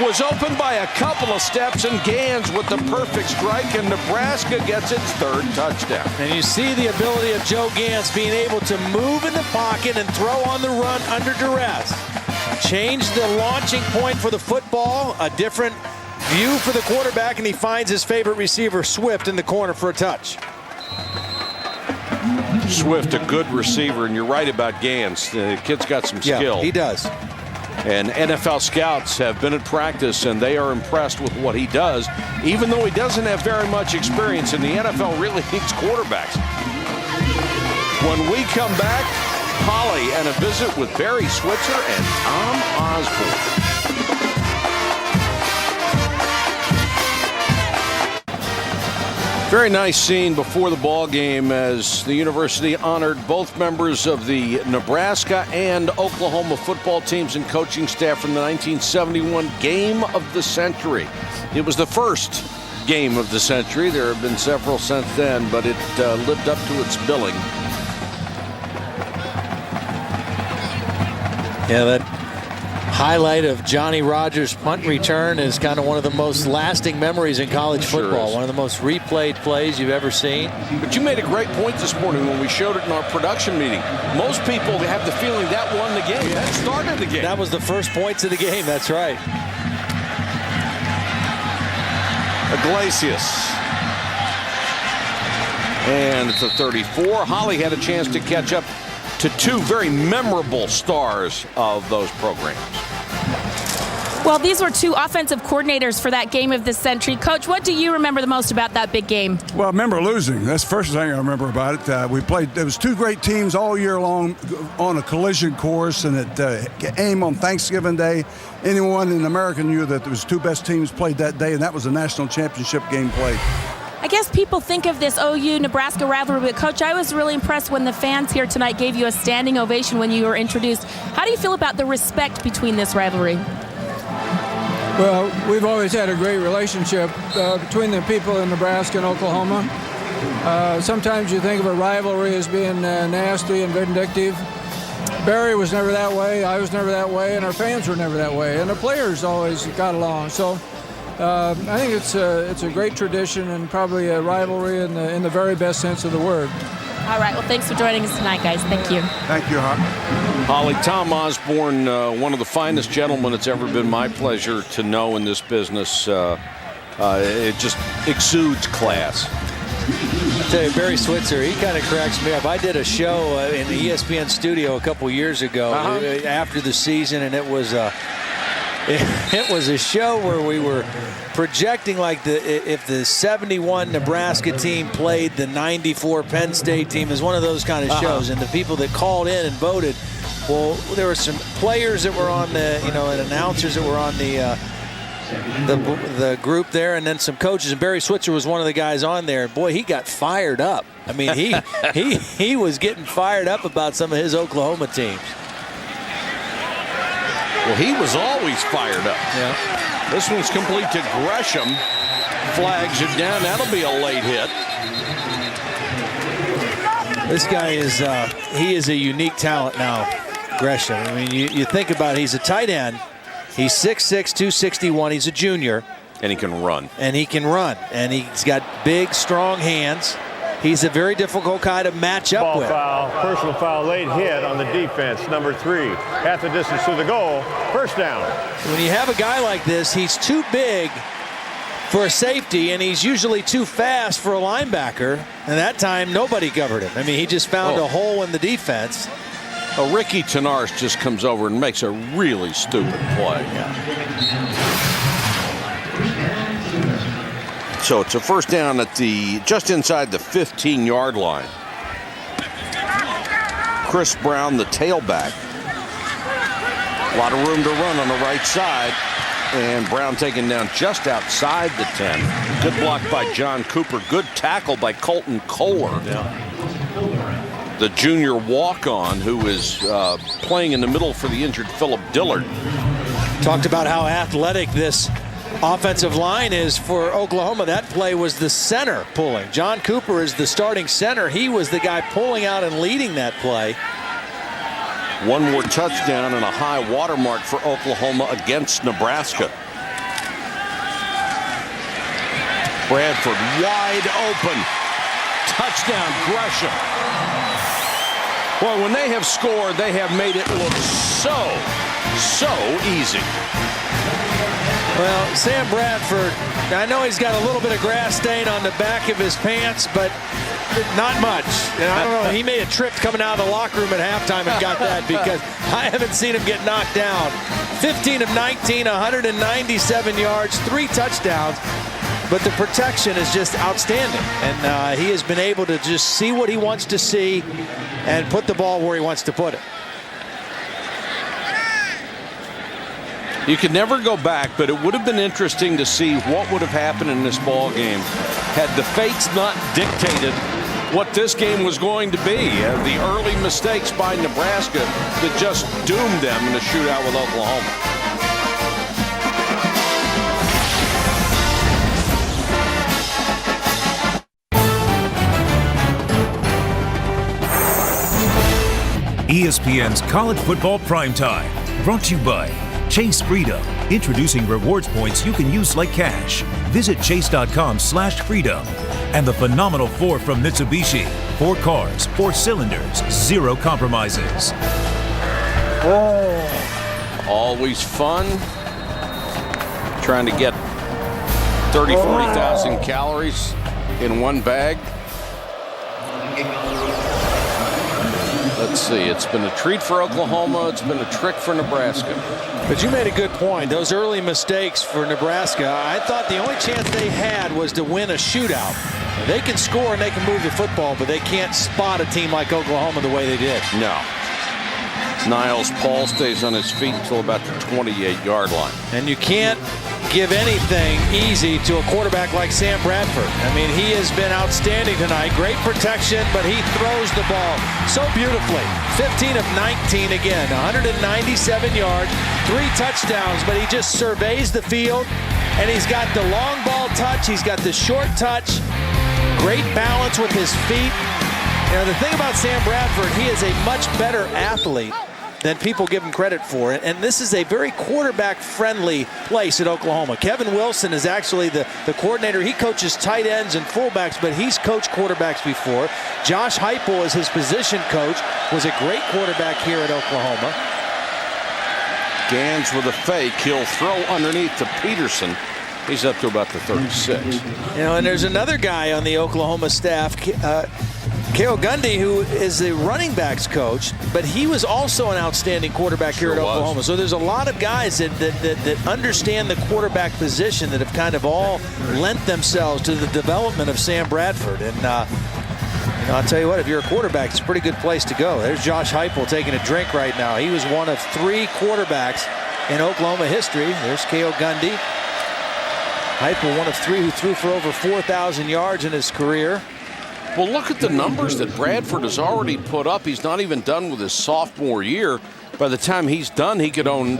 Speaker 1: was opened by a couple of steps, and Gans with the perfect strike, and Nebraska gets its 3rd touchdown.
Speaker 10: And you see the ability of Joe Gans being able to move in the pocket and throw on the run under duress. Change the launching point for the football, a different view for the quarterback, and he finds his favorite receiver, Swift, in the corner for a touch.
Speaker 1: Swift, a good receiver, and you're right about Gans. The kid's got some skill.
Speaker 10: Yeah, he does.
Speaker 1: And NFL scouts have been at practice, and they are impressed with what he does. Even though he doesn't have very much experience, and the NFL really needs quarterbacks. When we come back, Holly and a visit with Barry Switzer and Tom Osborne. Very nice scene before the ball game as the university honored both members of the Nebraska and Oklahoma football teams and coaching staff from the 1971 Game of the Century. It was the first game of the century. There have been several since then, but it lived up to its billing.
Speaker 10: Yeah, that highlight of Johnny Rodgers' punt return is kind of one of the most lasting memories in college football. One of the most replayed plays you've ever seen.
Speaker 1: But you made a great point this morning when we showed it in our production meeting. Most people have the feeling that won the game. That started the game.
Speaker 10: That was the first points of the game. That's right.
Speaker 1: Iglesias. And it's a 34. Holly had a chance to catch up to 2 very memorable stars of those programs.
Speaker 3: Well, these were 2 offensive coordinators for that game of the century. Coach, what do you remember the most about that big game?
Speaker 6: Well, I remember losing. That's the first thing I remember about it. We played, there was 2 great teams all year long on a collision course, and it aimed on Thanksgiving Day. Anyone in America knew that there was 2 best teams played that day, and that was a national championship game played.
Speaker 3: I guess people think of this OU-Nebraska rivalry, but Coach, I was really impressed when the fans here tonight gave you a standing ovation when you were introduced. How do you feel about the respect between this rivalry?
Speaker 12: Well, we've always had a great relationship between the people in Nebraska and Oklahoma. Sometimes you think of a rivalry as being nasty and vindictive. Barry was never that way, I was never that way, and our fans were never that way, and the players always got along. So I think it's a great tradition and probably a rivalry in the very best sense of the word.
Speaker 3: All right, well, thanks for joining us tonight, guys. Thank you.
Speaker 6: Thank you,
Speaker 1: Holly. Tom Osborne, one of the finest gentlemen it's ever been my pleasure to know in this business. It just exudes class.
Speaker 10: I tell you, Barry Switzer, he kind of cracks me up. I did a show in the ESPN studio a couple years ago after the season, and it was a show where we were projecting like if the 71 Nebraska team played the 94 Penn State team. Is one of those kind of shows, and the people that called in and voted, well, there were some players that were on the, and announcers that were on the group there, and then some coaches, and Barry Switzer was one of the guys on there. Boy, he got fired up. I mean, he was getting fired up about some of his Oklahoma teams.
Speaker 1: Well, he was always fired up.
Speaker 10: Yeah.
Speaker 1: This one's complete to Gresham. Flags it down. That'll be a late hit.
Speaker 10: This guy is he is a unique talent now, Gresham. I mean, you think about it, he's a tight end. He's 6'6", 261. He's a junior.
Speaker 1: And he can run.
Speaker 10: And he's got big, strong hands. He's a very difficult guy to match up with.
Speaker 5: Foul, personal foul, late hit on the defense, number 3. Half the distance to the goal, first down.
Speaker 10: When you have a guy like this, he's too big for a safety, and he's usually too fast for a linebacker. And that time, nobody covered him. I mean, he just found a hole in the defense.
Speaker 1: Ricky Tenarce just comes over and makes a really stupid play. So it's a first down at just inside the 15-yard line. Chris Brown, the tailback. A lot of room to run on the right side. And Brown taken down just outside the 10. Good block by John Cooper. Good tackle by Colton Kohler. the junior walk-on who is playing in the middle for the injured Philip Dillard.
Speaker 10: Talked about how athletic this offensive line is for Oklahoma. That play was the center pulling. John Cooper is the starting center. He was the guy pulling out and leading that play.
Speaker 1: One more touchdown and a high watermark for Oklahoma against Nebraska. Bradford wide open. Touchdown, Gresham. Well, when they have scored, they have made it look so easy.
Speaker 10: Well, Sam Bradford, I know he's got a little bit of grass stain on the back of his pants, but not much. And I don't know, he made a trip coming out of the locker room at halftime and got that, because I haven't seen him get knocked down. 15 of 19, 197 yards, 3 touchdowns. But the protection is just outstanding. And he has been able to just see what he wants to see and put the ball where he wants to put it.
Speaker 1: You could never go back, but it would have been interesting to see what would have happened in this ball game had the fates not dictated what this game was going to be. The early mistakes by Nebraska that just doomed them in a shootout with Oklahoma.
Speaker 4: ESPN's College Football Primetime, brought to you by Chase Freedom, introducing rewards points you can use like cash. Visit chase.com/freedom. And the Phenomenal 4 from Mitsubishi. 4 cars, 4 cylinders, 0 compromises.
Speaker 1: Always fun. Trying to get 40,000 calories in one bag. Let's see, it's been a treat for Oklahoma. It's been a trick for Nebraska.
Speaker 10: But you made a good point. Those early mistakes for Nebraska, I thought the only chance they had was to win a shootout. They can score and they can move the football, but they can't spot a team like Oklahoma the way they did.
Speaker 1: No. Niles Paul stays on his feet until about the 28-yard line.
Speaker 10: And you can't give anything easy to a quarterback like Sam Bradford. I mean, he has been outstanding tonight. Great protection, but he throws the ball so beautifully. 15 of 19 again, 197 yards, 3 touchdowns, but he just surveys the field, and he's got the long ball touch, he's got the short touch, great balance with his feet. You know, the thing about Sam Bradford, he is a much better athlete than people give him credit for. And this is a very quarterback-friendly place at Oklahoma. Kevin Wilson is actually the coordinator. He coaches tight ends and fullbacks, but he's coached quarterbacks before. Josh Heupel is his position coach, was a great quarterback here at Oklahoma.
Speaker 1: Gans with a fake. He'll throw underneath to Peterson. He's up to about the 36.
Speaker 10: You know, and there's another guy on the Oklahoma staff, Cale Gundy, who is the running backs coach, but he was also an outstanding quarterback here at Oklahoma. So there's a lot of guys that understand the quarterback position that have kind of all lent themselves to the development of Sam Bradford. And you know, I'll tell you what, if you're a quarterback, it's a pretty good place to go. There's Josh Heupel taking a drink right now. He was one of 3 quarterbacks in Oklahoma history. There's Cale Gundy. Heupel, one of 3 who threw for over 4,000 yards in his career.
Speaker 1: Well, look at the numbers that Bradford has already put up. He's not even done with his sophomore year. By the time he's done, he could own,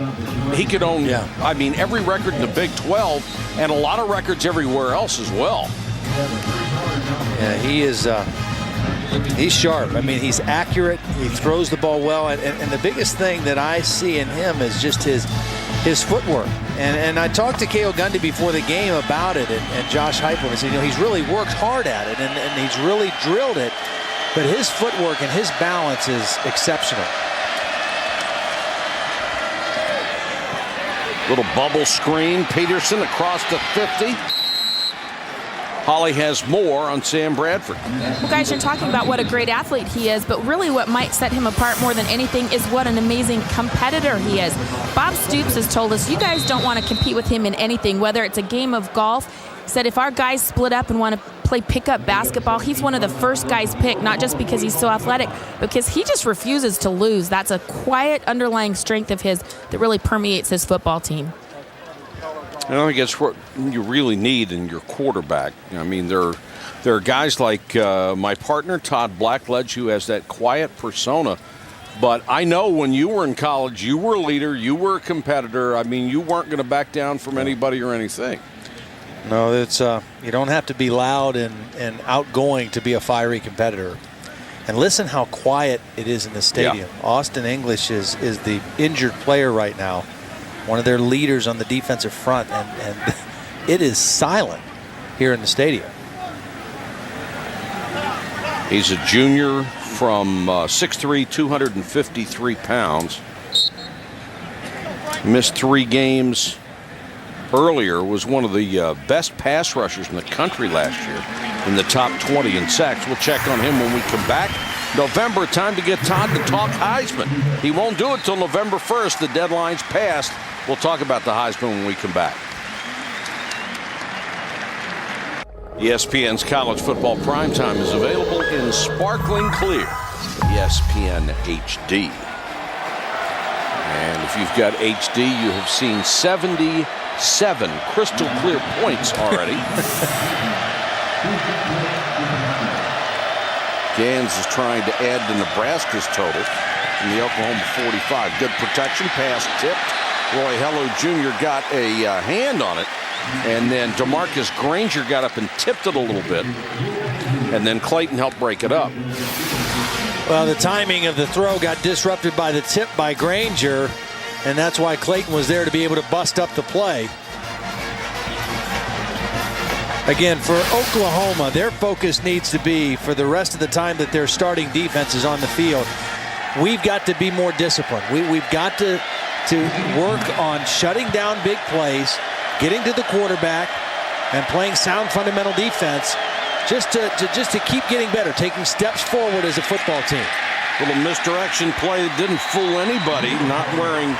Speaker 1: yeah, I mean, every record in the Big 12 and a lot of records everywhere else as well.
Speaker 10: Yeah, he is, he's sharp. I mean, he's accurate. He throws the ball well. And the biggest thing that I see in him is just his footwork. And I talked to Cale Gundy before the game about it, and Josh Heupel, and said, you know, he's really worked hard at it, and he's really drilled it, but his footwork and his balance is exceptional.
Speaker 1: Little bubble screen. Peterson across the 50. Holly has more on Sam Bradford.
Speaker 3: Well, guys, you're talking about what a great athlete he is, but really what might set him apart more than anything is what an amazing competitor he is. Bob Stoops has told us you guys don't want to compete with him in anything, whether it's a game of golf. He said if our guys split up and want to play pickup basketball, he's one of the first guys picked, not just because he's so athletic, because he just refuses to lose. That's a quiet underlying strength of his that really permeates his football team.
Speaker 1: I think it's what you really need in your quarterback. I mean, there There are guys like my partner, Todd Blackledge, who has that quiet persona. But I know when you were in college, you were a leader, you were a competitor. I mean, you weren't going to back down from anybody or anything.
Speaker 10: No, it's you don't have to be loud and outgoing to be a fiery competitor. And listen how quiet it is in the stadium. Yeah. Austin English is the injured player right now, one of their leaders on the defensive front, and it is silent here in the stadium.
Speaker 1: He's a junior from 6'3", 253 pounds. Missed 3 games earlier, was one of the best pass rushers in the country last year, in the top 20 in sacks. We'll check on him when we come back. November, time to get Todd to talk Heisman. He won't do it till November 1st. The deadline's passed. We'll talk about the Heisman when we come back. ESPN's College Football Primetime is available in sparkling clear, ESPN HD. And if you've got HD, you have seen 77 crystal clear points already. Gans is trying to add to Nebraska's total in the Oklahoma 45. Good protection, pass tipped. Roy Hello Jr. got a hand on it. And then DeMarcus Granger got up and tipped it a little bit. And then Clayton helped break it up.
Speaker 10: Well, the timing of the throw got disrupted by the tip by Granger, and that's why Clayton was there to be able to bust up the play. Again, for Oklahoma, their focus needs to be, for the rest of the time that their starting defense is on the field, we've got to be more disciplined. We've got to work on shutting down big plays, getting to the quarterback, and playing sound fundamental defense just to keep getting better, taking steps forward as a football team.
Speaker 1: Little misdirection play that didn't fool anybody, not wearing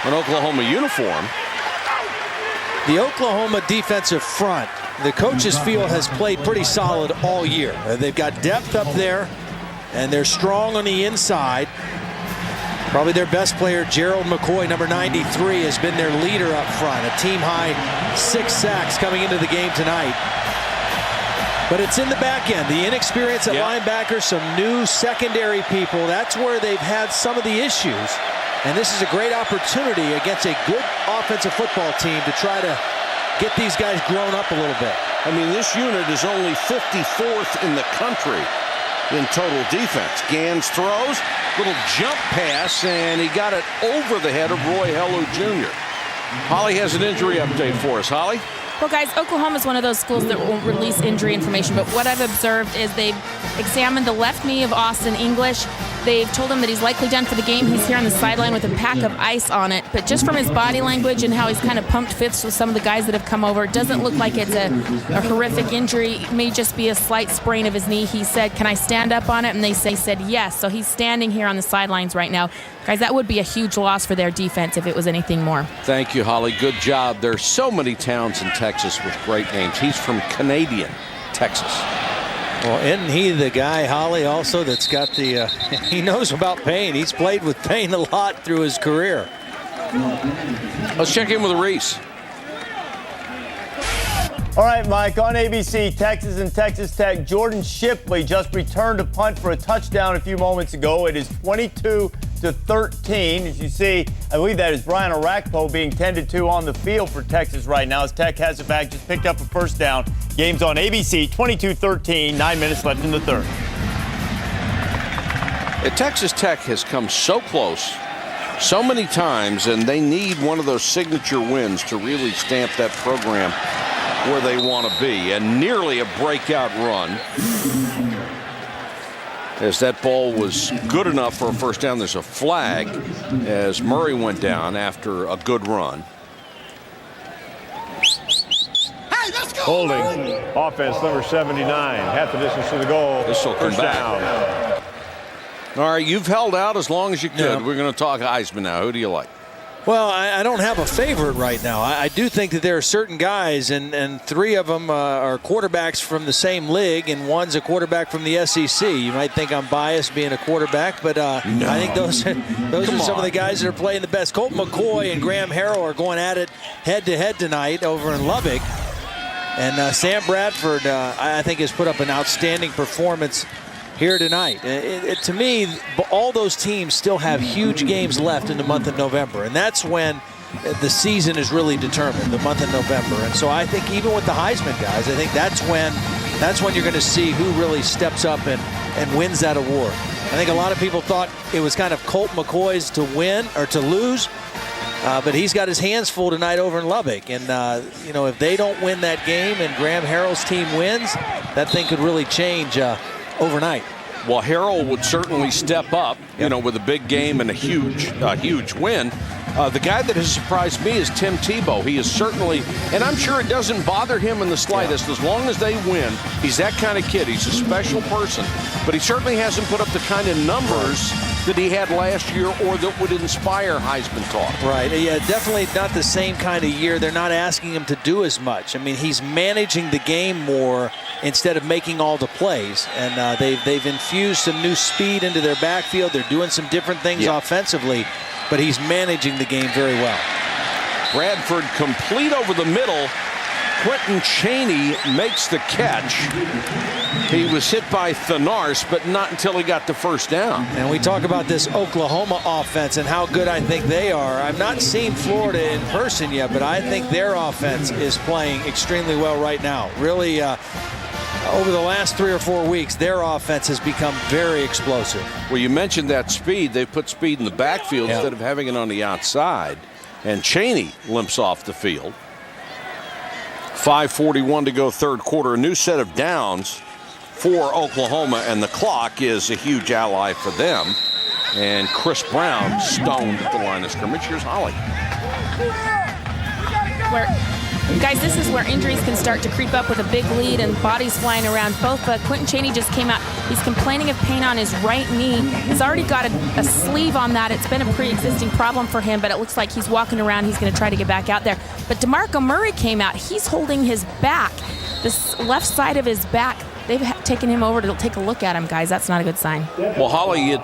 Speaker 1: an Oklahoma uniform.
Speaker 10: The Oklahoma defensive front, the coaches feel, has played pretty solid all year. They've got depth up there, and they're strong on the inside. Probably their best player, Gerald McCoy, number 93, has been their leader up front. A team-high 6 sacks coming into the game tonight. But it's in the back end. The inexperience at linebacker, some new secondary people. That's where they've had some of the issues. And this is a great opportunity against a good offensive football team to try to get these guys grown up a little bit.
Speaker 1: I mean, this unit is only 54th in the country in total defense. Gans throws, little jump pass, and he got it over the head of Roy Hello Jr. Holly has an injury update for us. Holly?
Speaker 3: Well, guys, Oklahoma is one of those schools that won't release injury information, but what I've observed is they've examined the left knee of Austin English. They've told him that he's likely done for the game. He's here on the sideline with a pack of ice on it, but just from his body language and how he's kind of pumped fists with some of the guys that have come over, it doesn't look like it's a horrific injury. It may just be a slight sprain of his knee. He said, "Can I stand up on it?" And they said yes. So he's standing here on the sidelines right now. Guys, that would be a huge loss for their defense if it was anything more.
Speaker 1: Thank you, Holly. Good job. There's so many towns in Texas with great names. He's from Canadian, Texas.
Speaker 10: Well, isn't he the guy, Holly, also that's got the, he knows about pain. He's played with pain a lot through his career.
Speaker 1: Let's check in with Reese.
Speaker 7: All right, Mike, on ABC, Texas and Texas Tech, Jordan Shipley just returned a punt for a touchdown a few moments ago. It is 22-13. As you see, I believe that is Brian Arakpo being tended to on the field for Texas right now as Tech has it back, just picked up a first down. Game's on ABC, 22-13, 9 minutes left in the third.
Speaker 1: Texas Tech has come so close so many times, and they need one of those signature wins to really stamp that program where they want to be, and nearly a breakout run as that ball was good enough for a first down. There's a flag as Murray went down after a good run.
Speaker 5: Hey, let's go! Holding, offense number 79, half the distance to the goal.
Speaker 1: This will come back. Down. All right, you've held out as long as you could. Yeah. We're going to talk Heisman now. Who do you like?
Speaker 10: Well, I don't have a favorite right now. I do think that there are certain guys, and 3 of them are quarterbacks from the same league, and one's a quarterback from the SEC. You might think I'm biased being a quarterback, but no. I think those are some of the guys that are playing the best. Colt McCoy and Graham Harrell are going at it head-to-head tonight over in Lubbock. And Sam Bradford, I think, has put up an outstanding performance here tonight. To me, all those teams still have huge games left in the month of November, and that's when the season is really determined, the month of November. And so I think even with the Heisman guys, I think that's when you're going to see who really steps up and wins that award. I think a lot of people thought it was kind of Colt McCoy's to win or to lose, but he's got his hands full tonight over in Lubbock. And, if they don't win that game and Graham Harrell's team wins, that thing could really change overnight.
Speaker 1: Well, Harrell would certainly step up, with a big game and a huge win. The guy that has surprised me is Tim Tebow. He is certainly, and I'm sure it doesn't bother him in the slightest, as long as they win. He's that kind of kid. He's a special person. But he certainly hasn't put up the kind of numbers that he had last year or that would inspire Heisman talk.
Speaker 10: Right. Yeah, definitely not the same kind of year. They're not asking him to do as much. I mean, he's managing the game more instead of making all the plays. And they've infused some new speed into their backfield. They're doing some different things offensively, but he's managing the game very well.
Speaker 1: Bradford complete over the middle. Quentin Chaney makes the catch. He was hit by Thanars, but not until he got the first down.
Speaker 10: And we talk about this Oklahoma offense and how good I think they are. I've not seen Florida in person yet, but I think their offense is playing extremely well right now. Really, over the last 3 or 4 weeks, their offense has become very explosive.
Speaker 1: Well, you mentioned that speed. They put speed in the backfield instead of having it on the outside. And Chaney limps off the field. 5:41 to go, third quarter. A new set of downs for Oklahoma, and the clock is a huge ally for them. And Chris Brown stoned at the line of scrimmage. Here's Holly.
Speaker 3: Guys, this is where injuries can start to creep up with a big lead and bodies flying around. Quentin Chaney just came out. He's complaining of pain on his right knee. He's already got a sleeve on that. It's been a pre-existing problem for him, but it looks like he's walking around. He's going to try to get back out there. But DeMarco Murray came out. He's holding his back, this left side of his back. They've taken him over to take a look at him, guys. That's not a good sign.
Speaker 1: Well, Holly,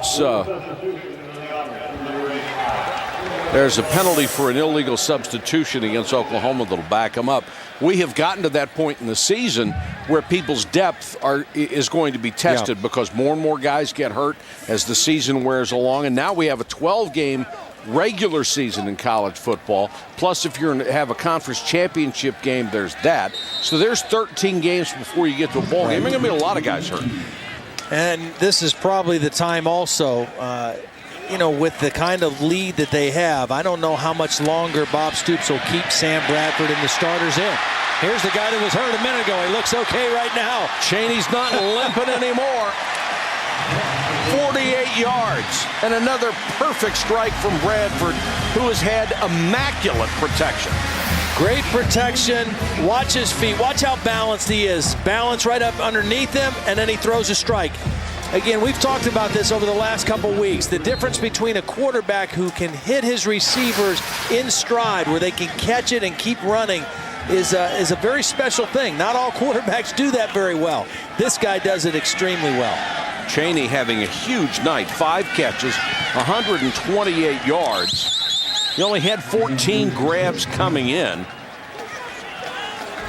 Speaker 1: there's a penalty for an illegal substitution against Oklahoma that'll back them up. We have gotten to that point in the season where people's depth is going to be tested because more and more guys get hurt as the season wears along. And now we have a 12-game regular season in college football. Plus, if you have a conference championship game, there's that. So there's 13 games before you get to a bowl game. There's going to be a lot of guys hurt.
Speaker 10: And this is probably the time also, with the kind of lead that they have, I don't know how much longer Bob Stoops will keep Sam Bradford and the starters in. Here's the guy that was hurt a minute ago. He looks okay right now.
Speaker 1: Chaney's not limping anymore. 48 yards and another perfect strike from Bradford, who has had immaculate protection.
Speaker 10: Great protection. Watch his feet. Watch how balanced he is. Balance right up underneath him, and then he throws a strike. Again, we've talked about this over the last couple weeks. The difference between a quarterback who can hit his receivers in stride, where they can catch it and keep running, is a very special thing. Not all quarterbacks do that very well. This guy does it extremely well.
Speaker 1: Chaney having a huge night. 5 catches, 128 yards. He only had 14 grabs coming in.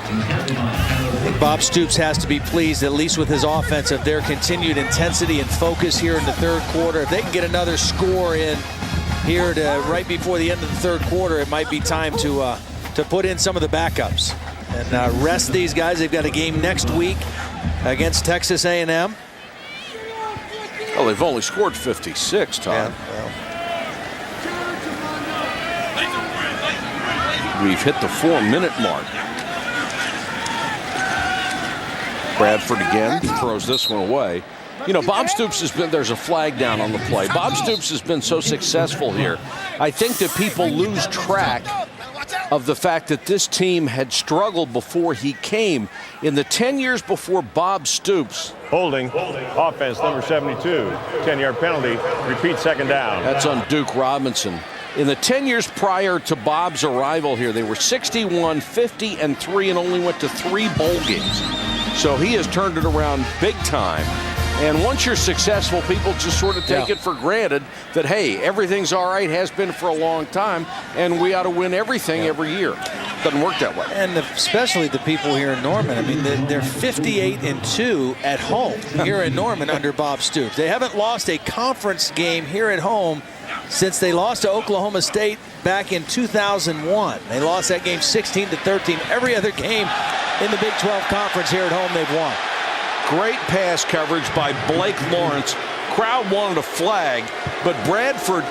Speaker 10: I think Bob Stoops has to be pleased, at least with his offense, of their continued intensity and focus here in the third quarter. If they can get another score in here right before the end of the third quarter, it might be time to put in some of the backups and rest these guys. They've got a game next week against Texas A&M.
Speaker 1: Well, they've only scored 56, Tom.
Speaker 10: Yeah, well.
Speaker 1: We've hit the 4-minute mark. Bradford again throws this one away. Bob Stoops has been, there's a flag down on the play. Bob Stoops has been so successful here. I think that people lose track of the fact that this team had struggled before he came. In the 10 years before Bob Stoops.
Speaker 5: Holding, offense number 72, 10-yard penalty, repeat second down.
Speaker 1: That's on Duke Robinson. In the 10 years prior to Bob's arrival here, they were 61, 50, and 3 and only went to 3 bowl games. So he has turned it around big time. And once you're successful, people just sort of take it for granted that, hey, everything's all right, has been for a long time, and we ought to win everything every year. doesn't work that way.
Speaker 10: And especially the people here in Norman. I mean, they're 58-2 at home here in Norman under Bob Stoops. They haven't lost a conference game here at home since they lost to Oklahoma State back in 2001. They lost that game 16-13. Every other game in the Big 12 Conference here at home, they've won.
Speaker 1: Great pass coverage by Blake Lawrence. Crowd wanted a flag, but Bradford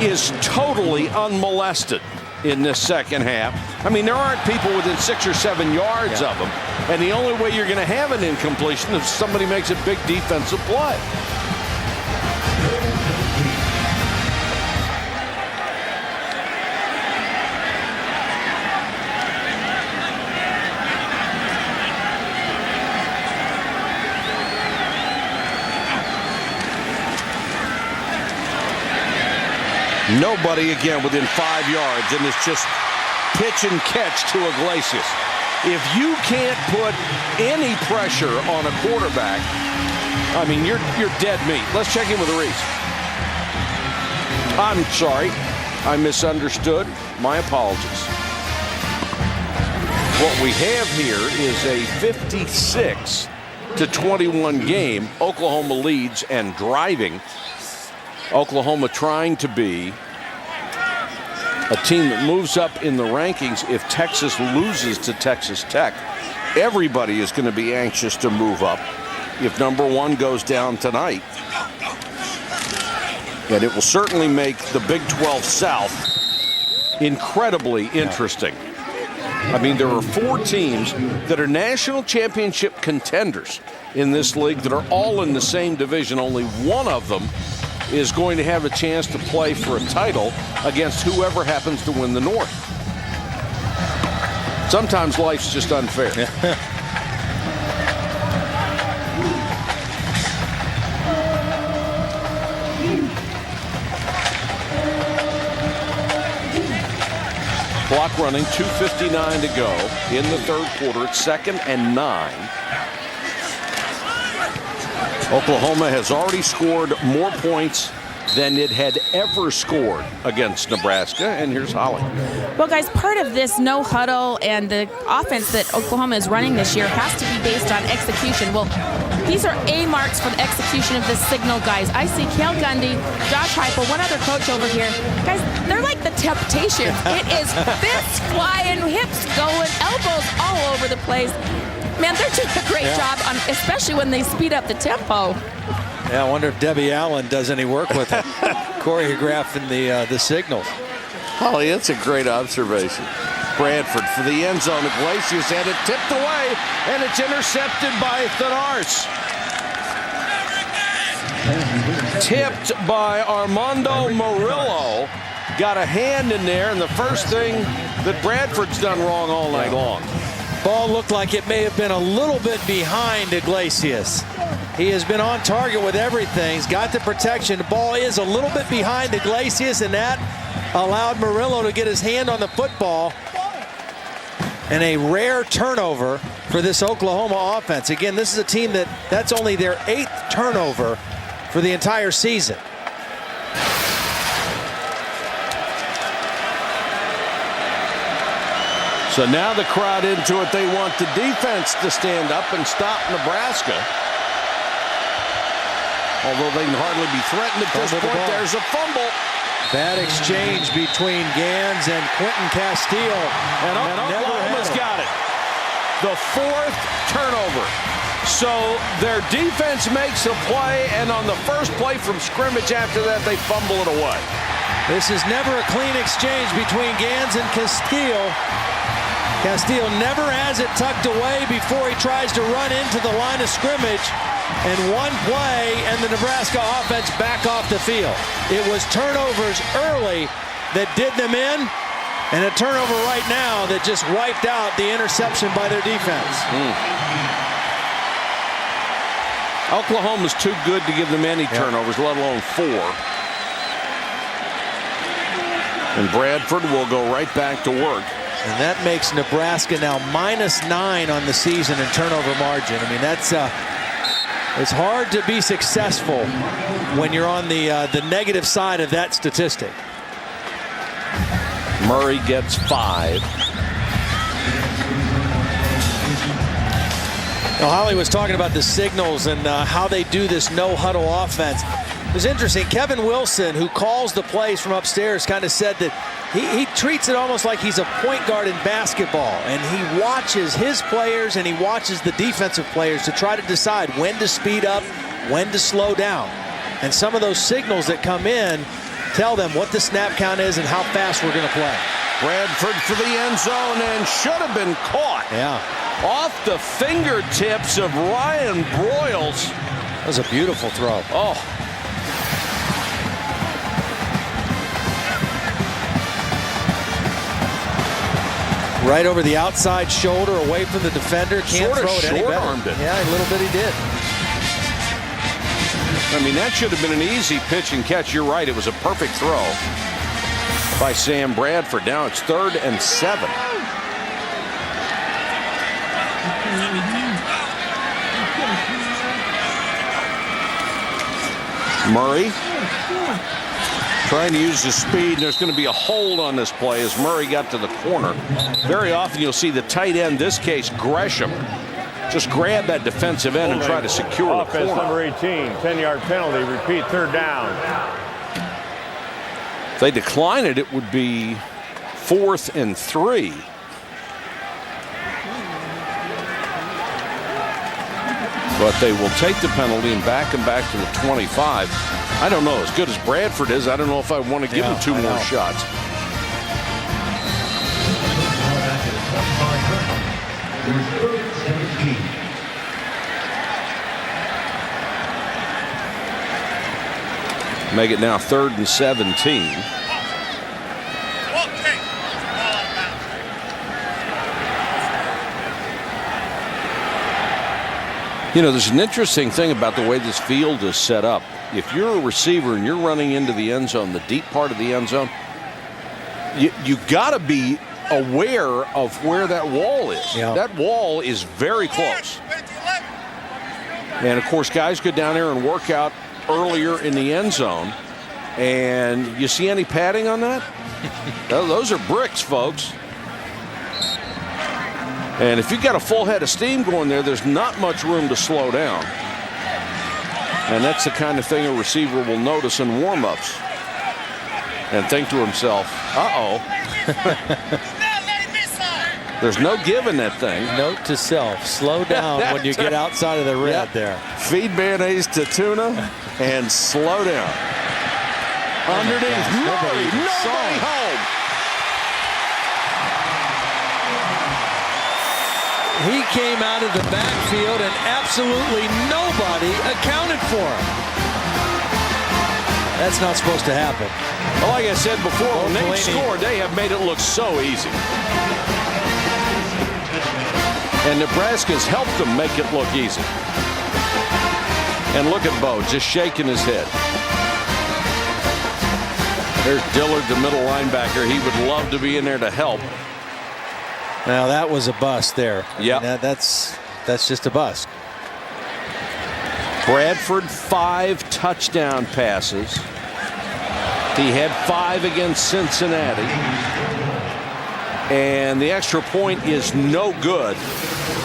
Speaker 1: is totally unmolested in this second half. I mean, there aren't people within 6 or 7 yards of him, and the only way you're going to have an incompletion is if somebody makes a big defensive play. Nobody again within 5 yards, and it's just pitch and catch to Iglesias. If you can't put any pressure on a quarterback, I mean, you're dead meat. Let's check in with Reese. I'm sorry, I misunderstood. My apologies. What we have here is a 56-21 game. Oklahoma leads and driving. Oklahoma trying to be a team that moves up in the rankings. If Texas loses to Texas Tech, everybody is going to be anxious to move up if number 1 goes down tonight. And it will certainly make the Big 12 South incredibly interesting. I mean, there are 4 teams that are national championship contenders in this league that are all in the same division. Only one of them is going to have a chance to play for a title against whoever happens to win the North. Sometimes life's just unfair. Clock running, 2:59 to go in the third quarter. It's 2nd and 9. Oklahoma has already scored more points than it had ever scored against Nebraska. And here's Holly.
Speaker 3: Well, guys, part of this no huddle and the offense that Oklahoma is running this year has to be based on execution. Well, these are A marks for the execution of the signal guys. I see Cale Gundy, Josh Heupel, one other coach over here. Guys, they're like the Temptations. It is fists flying, hips going, elbows all over the place. Man, they're doing a great job, especially when they speed up the tempo.
Speaker 10: Yeah, I wonder if Debbie Allen does any work with it. Choreographing the signals.
Speaker 1: Holly, that's a great observation. Bradford for the end zone. Iglesias had it tipped away, and it's intercepted by Thanars. Tipped by Armando Murillo. Got a hand in there, and the first thing that Bradford's done wrong all night long.
Speaker 10: Ball looked like it may have been a little bit behind Iglesias. He has been on target with everything. He's got the protection. The ball is a little bit behind Iglesias, and that allowed Murillo to get his hand on the football. And a rare turnover for this Oklahoma offense. Again, this is a team that's only their 8th turnover for the entire season.
Speaker 1: So now the crowd into it. They want the defense to stand up and stop Nebraska. Although they can hardly be threatened at this point. There's a fumble.
Speaker 10: Bad exchange between Gans and Quentin Castile.
Speaker 1: And Oklahoma's got it. The 4th turnover. So their defense makes a play, and on the first play from scrimmage after that, they fumble it away.
Speaker 10: This is never a clean exchange between Gans and Castile. Castile never has it tucked away before he tries to run into the line of scrimmage. And one play, and the Nebraska offense back off the field. It was turnovers early that did them in, and a turnover right now that just wiped out the interception by their defense.
Speaker 1: Oklahoma's too good to give them any turnovers, let alone 4. And Bradford will go right back to work.
Speaker 10: And that makes Nebraska now -9 on the season in turnover margin. I mean, that's it's hard to be successful when you're on the negative side of that statistic.
Speaker 1: Murray gets 5.
Speaker 10: Well, Holly was talking about the signals and how they do this no-huddle offense. It was interesting. Kevin Wilson, who calls the plays from upstairs, kind of said that he treats it almost like he's a point guard in basketball, and he watches his players and he watches the defensive players to try to decide when to speed up, when to slow down. And some of those signals that come in tell them what the snap count is and how fast we're going to play.
Speaker 1: Bradford for the end zone and should have been caught.
Speaker 10: Yeah.
Speaker 1: Off the fingertips of Ryan Broyles.
Speaker 10: That was a beautiful throw.
Speaker 1: Oh.
Speaker 10: Right over the outside shoulder, away from the defender. Can't throw it any better.
Speaker 1: Short-armed it.
Speaker 10: Yeah, a little bit he did.
Speaker 1: I mean, that should have been an easy pitch and catch. You're right. It was a perfect throw by Sam Bradford. Now it's 3rd and 7. Murray trying to use his speed. There's going to be a hold on this play as Murray got to the corner. Very often you'll see the tight end, this case Gresham, just grab that defensive end and try to secure the corner.
Speaker 5: Offense number 18, 10-yard penalty. Repeat, 3rd down.
Speaker 1: If they decline it, it would be 4th and 3. But they will take the penalty and back him back to the 25. I don't know. As good as Bradford is, I don't know if I want to give him 2 more shots. Make it now 3rd and 17. You know, there's an interesting thing about the way this field is set up. If you're a receiver and you're running into the end zone, the deep part of the end zone, you got to be aware of where that wall is.
Speaker 10: Yeah.
Speaker 1: That wall is very close. And, of course, guys go down there and work out earlier in the end zone. And you see any padding on that? Those are bricks, folks. And if you've got a full head of steam going there, there's not much room to slow down. And that's the kind of thing a receiver will notice in warm-ups and think to himself, uh-oh. There's no giving that thing.
Speaker 10: Note to self, slow down when you get outside of the red there.
Speaker 1: Feed mayonnaise to tuna and slow down. Underneath, nobody home.
Speaker 10: He came out of the backfield and absolutely nobody accounted for him. That's not supposed to happen.
Speaker 1: Well, like I said before, when they scored, they have made it look so easy. And Nebraska's helped them make it look easy. And look at Bo just shaking his head. There's Dillard, the middle linebacker. He would love to be in there to help.
Speaker 10: Now that was a bust there.
Speaker 1: Yeah,
Speaker 10: that's just a bust.
Speaker 1: Bradford 5 touchdown passes. He had 5 against Cincinnati. And the extra point is no good.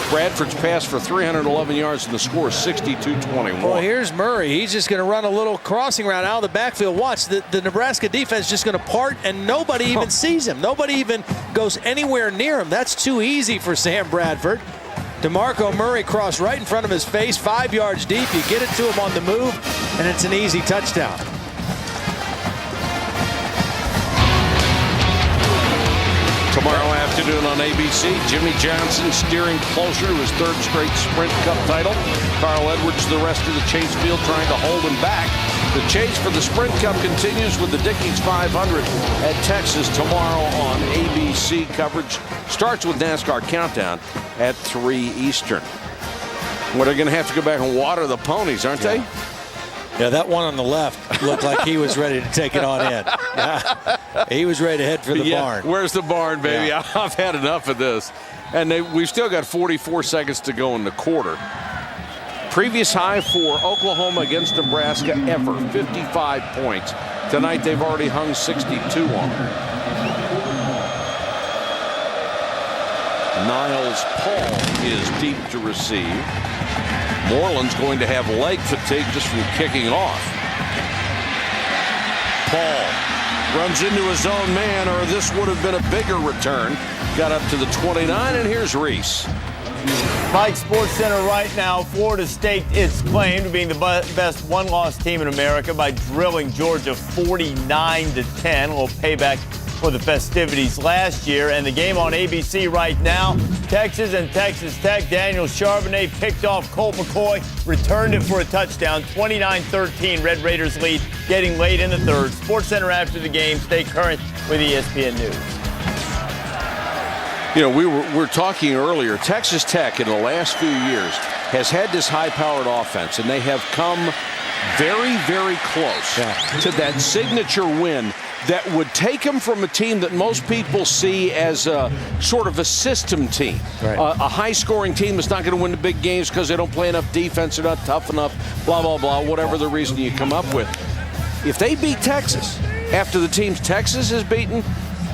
Speaker 1: Bradford's pass for 311 yards and the score is 62-21.
Speaker 10: Well, here's Murray. He's just going to run a little crossing route out of the backfield. Watch, the Nebraska defense just going to part and nobody even sees him. Nobody even goes anywhere near him. That's too easy for Sam Bradford. DeMarco Murray crossed right in front of his face, 5 yards deep. You get it to him on the move, and it's an easy touchdown.
Speaker 1: Tomorrow afternoon on ABC, Jimmy Johnson steering closer to his 3rd straight Sprint Cup title. Carl Edwards, the rest of the Chase field, trying to hold him back. The chase for the Sprint Cup continues with the Dickies 500 at Texas tomorrow on ABC. Coverage starts with NASCAR Countdown at 3 Eastern. Well, they're going to have to go back and water the ponies, aren't they?
Speaker 10: Yeah, that one on the left looked like he was ready to take it on in. He was ready to head for the barn.
Speaker 1: Where's the barn, baby? Yeah. I've had enough of this. And we've still got 44 seconds to go in the quarter. Previous high for Oklahoma against Nebraska ever, 55 points. Tonight they've already hung 62 on. Niles Paul is deep to receive. Moreland's going to have leg fatigue just from kicking off. Paul runs into his own man, or this would have been a bigger return. Got up to the 29, and here's Reese.
Speaker 7: Mike, Sports Center right now. Florida staked its claim to being the best one-loss team in America by drilling Georgia 49-10. A little payback for the festivities last year. And the game on ABC right now, Texas and Texas Tech. Daniel Charbonnet picked off Colt McCoy, returned it for a touchdown. 29-13, Red Raiders lead, getting late in the third. Sports Center after the game. Stay current with ESPN News.
Speaker 1: You know, we were talking earlier, Texas Tech in the last few years has had this high-powered offense, and they have come very, very close to that signature win that would take them from a team that most people see as a sort of a system team, a high-scoring team that's not going to win the big games because they don't play enough defense, they're not tough enough, blah, blah, blah, whatever the reason you come up with. If they beat Texas after the teams Texas has beaten,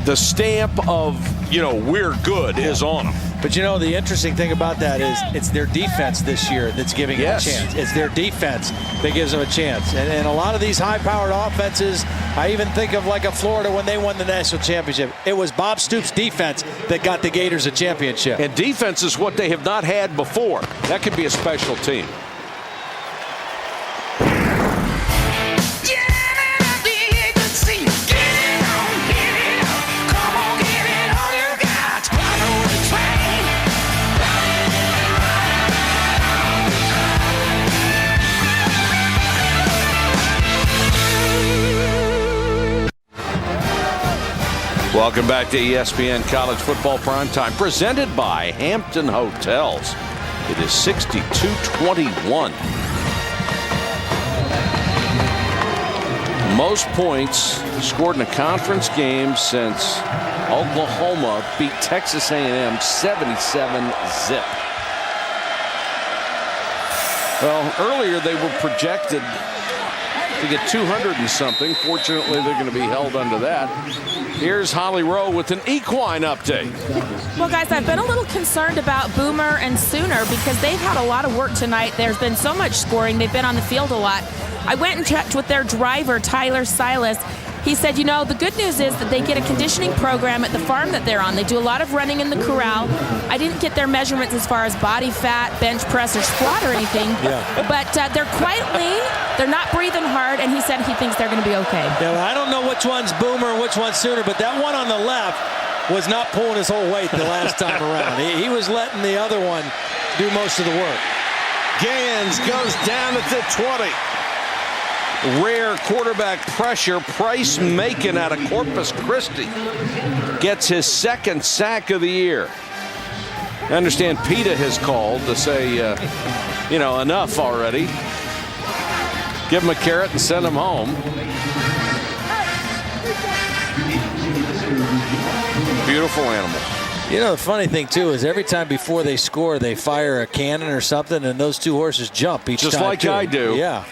Speaker 1: the stamp of, you know, we're good is on them.
Speaker 10: But, you know, the interesting thing about that is it's their defense this year that's giving them a chance. It's their defense that gives them a chance. And a lot of these high-powered offenses, I even think of like a Florida when they won the national championship. It was Bob Stoops' defense that got the Gators a championship.
Speaker 1: And defense is what they have not had before. That could be a special team. Welcome back to ESPN College Football Primetime, presented by Hampton Hotels. It is 62-21. Most points scored in a conference game since Oklahoma beat Texas A&M 77-zip. Well, earlier they were projected to get 200 and something. Fortunately, they're going to be held under that. Here's Holly Rowe with an equine update.
Speaker 3: Well, guys, I've been a little concerned about Boomer and Sooner because they've had a lot of work tonight. There's been so much scoring. They've been on the field a lot. I went and checked with their driver, Tyler Silas. He said, you know, the good news is that they get a conditioning program at the farm that they're on. They do a lot of running in the corral. I didn't get their measurements as far as body fat, bench press, or squat or anything. But they're quite lean. They're not breathing hard, and he said he thinks they're going to be okay.
Speaker 10: Yeah, I don't know which one's Boomer and which one's Sooner, but that one on the left was not pulling his whole weight the last time around. He was letting the other one do most of the work.
Speaker 1: Gans goes down at the 20. Rare quarterback pressure. Price Macon out of Corpus Christi gets his second sack of the year. I understand PETA has called to say, you know, enough already. Give him a carrot and send him home. Beautiful animals.
Speaker 10: You know, the funny thing, too, is every time before they score, they fire a cannon or something, and those two horses jump each time.
Speaker 1: Just like I do.
Speaker 10: Yeah.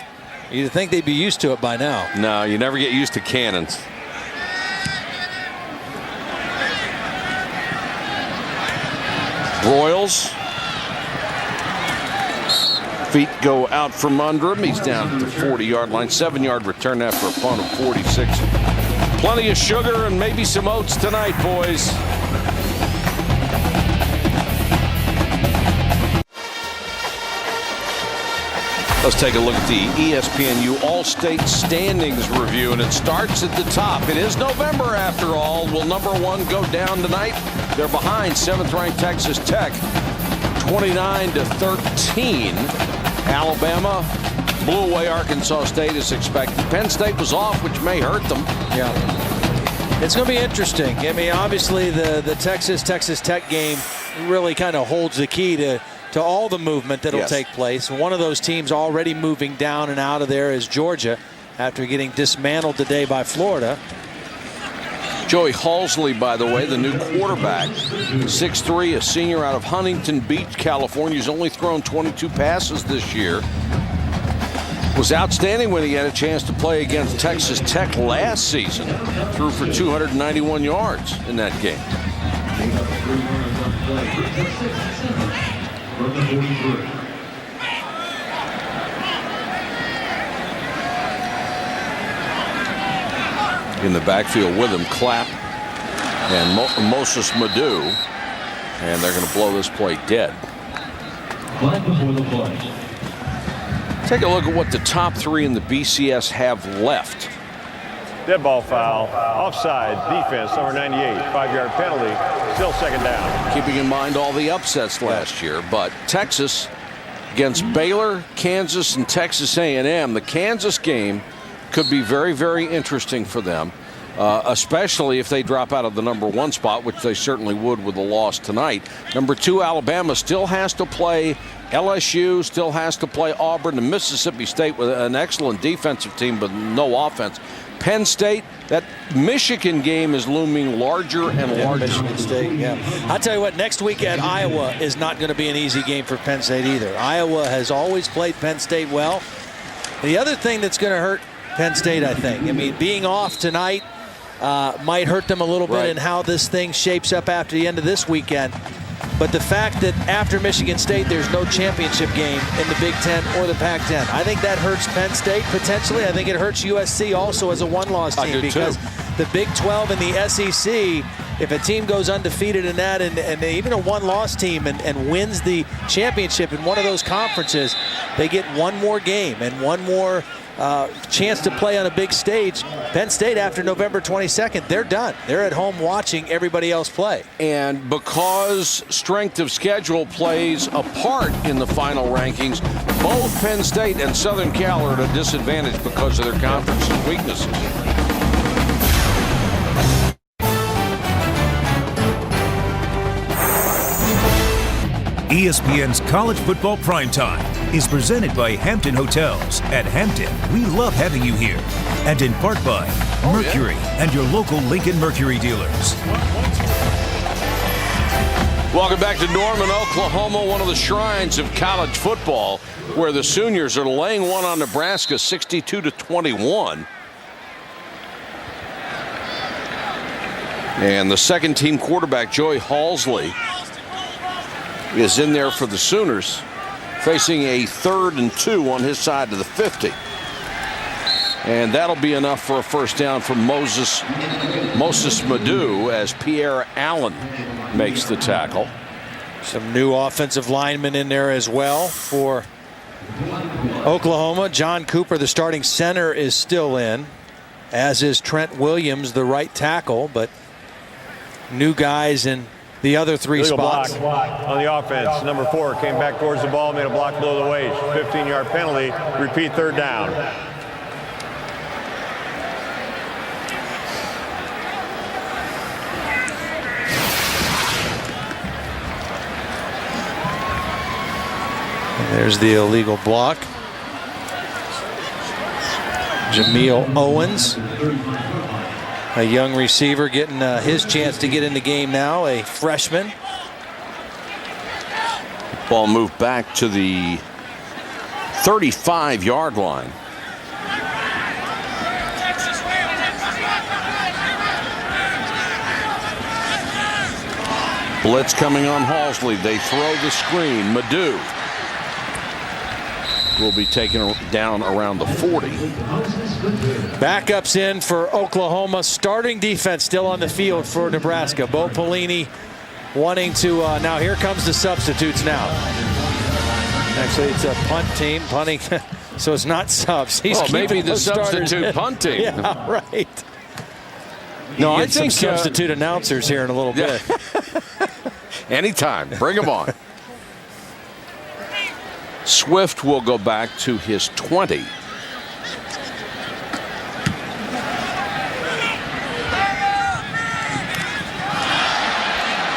Speaker 10: You'd think they'd be used to it by now.
Speaker 1: No, you never get used to cannons. Broyles. Feet go out from under him. He's down at the 40-yard line. 7-yard return after a punt of 46. Plenty of sugar and maybe some oats tonight, boys. Let's take a look at the ESPNU All-State Standings review, and it starts at the top. It is November, after all. Will number one go down tonight? They're behind 7th-ranked Texas Tech, 29-13. Alabama blew away Arkansas State as expected. Penn State was off, which may hurt them.
Speaker 10: Yeah. It's going to be interesting. I mean, obviously, the Texas Tech game really kind of holds the key to all the movement that will take place. One of those teams already moving down and out of there is Georgia after getting dismantled today by Florida.
Speaker 1: Joey Halsley, by the way, the new quarterback, 6'3", a senior out of Huntington Beach, California. He's only thrown 22 passes this year. Was outstanding when he had a chance to play against Texas Tech last season. Threw for 291 yards in that game. In the backfield with him, Clapp and Moses Madu, and they're going to blow this play dead. Take a look at what the top three in the BCS have left.
Speaker 5: Dead ball foul, offside, defense, number 98, 5-yard penalty, still second down.
Speaker 1: Keeping in mind all the upsets last year, but Texas against Baylor, Kansas, and Texas A&M. The Kansas game could be very, very interesting for them, especially if they drop out of the number 1 spot, which they certainly would with a loss tonight. Number 2, Alabama still has to play LSU, still has to play Auburn, and Mississippi State with an excellent defensive team but no offense. Penn State, that Michigan game is looming larger and larger.
Speaker 10: Michigan State, yeah. I'll tell you what, next week at Iowa is not going to be an easy game for Penn State either. Iowa has always played Penn State well. The other thing that's going to hurt Penn State, I think, being off tonight might hurt them a little bit in how this thing shapes up after the end of this weekend. But the fact that after Michigan State, there's no championship game in the Big Ten or the Pac-10, I think that hurts Penn State potentially. I think it hurts USC also as a one-loss team because the Big 12 and the SEC, if a team goes undefeated in that and even a one-loss team and wins the championship in one of those conferences, they get one more game and one more chance to play on a big stage. Penn State, after November 22nd, they're done. They're at home watching everybody else play.
Speaker 1: And because strength of schedule plays a part in the final rankings, both Penn State and Southern Cal are at a disadvantage because of their conference's weaknesses.
Speaker 4: ESPN's College Football Primetime is presented by Hampton Hotels. At Hampton, we love having you here. And in part by Mercury and your local Lincoln Mercury dealers.
Speaker 1: Welcome back to Norman, Oklahoma, one of the shrines of college football, where the Sooners are laying one on Nebraska 62-21. And the second-team quarterback, Joey Halsley, is in there for the Sooners, facing a 3rd and 2 on his side of the 50. And that'll be enough for a first down from Moses Madu as Pierre Allen makes the tackle.
Speaker 10: Some new offensive linemen in there as well for Oklahoma. John Cooper, the starting center, is still in, as is Trent Williams, the right tackle, but new guys in the other 3 spots.
Speaker 5: Block on the offense. Number 4 came back towards the ball, made a block below the waist. 15-yard penalty. Repeat, third down.
Speaker 10: And there's the illegal block. Jameel Owens, a young receiver, getting his chance to get in the game now, a freshman.
Speaker 1: Ball moved back to the 35-yard line. Blitz coming on Halsley. They throw the screen. Madu will be taken down around the 40.
Speaker 10: Backups in for Oklahoma. Starting defense still on the field for Nebraska. Bo Pelini wanting to, now here comes the substitutes now. Actually, it's a punt team, punting, so it's not subs. He's
Speaker 1: maybe the substitute
Speaker 10: starters.
Speaker 1: punting.
Speaker 10: Yeah, right.
Speaker 1: No, I
Speaker 10: think
Speaker 1: some
Speaker 10: substitute announcers here in a little bit.
Speaker 1: Anytime, bring them on. Swift will go back to his 20.
Speaker 10: I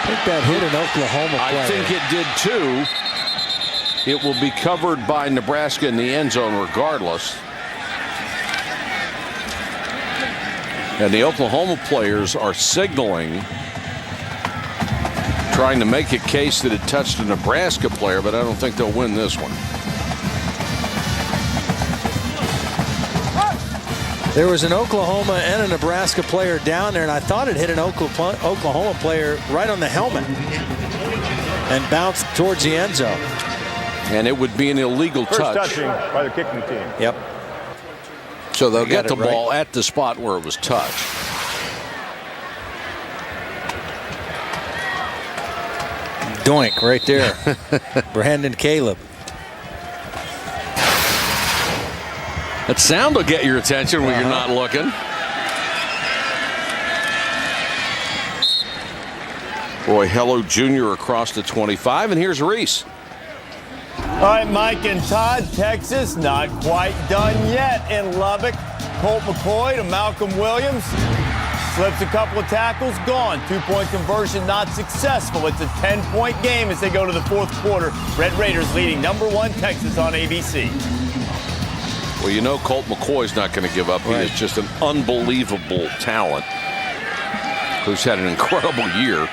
Speaker 10: think that hit an Oklahoma player.
Speaker 1: I think it did too. It will be covered by Nebraska in the end zone regardless. And the Oklahoma players are signaling, trying to make a case that it touched a Nebraska player, but I don't think they'll win this one.
Speaker 10: There was an Oklahoma and a Nebraska player down there, and I thought it hit an Oklahoma player right on the helmet. and bounced towards the end zone.
Speaker 1: And it would be an illegal
Speaker 5: First
Speaker 1: touch.
Speaker 5: touching by the kicking team.
Speaker 10: Yep.
Speaker 1: So they'll get the
Speaker 10: right.
Speaker 1: ball at the spot where it was touched.
Speaker 10: Doink right there. Brandon Caleb.
Speaker 1: That sound will get your attention when you're not looking. Roy Hello Jr. across the 25, and here's Reese.
Speaker 7: All right, Mike and Todd, Texas not quite done yet in Lubbock. Colt McCoy to Malcolm Williams. Slips a couple of tackles, gone. 2-point conversion not successful. It's a 10-point game as they go to the fourth quarter. Red Raiders leading #1 Texas on ABC.
Speaker 1: Well, you know Colt McCoy's not going to give up. He is just an unbelievable talent who's had an incredible year.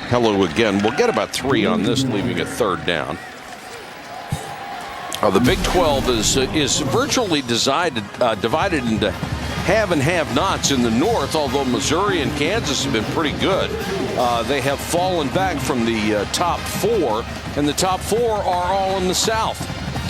Speaker 1: Hello again. We'll get about 3 on this, leaving a third down. The Big 12 is virtually divided into have and have-nots in the north, although Missouri and Kansas have been pretty good. They have fallen back from the top 4, and the top 4 are all in the south.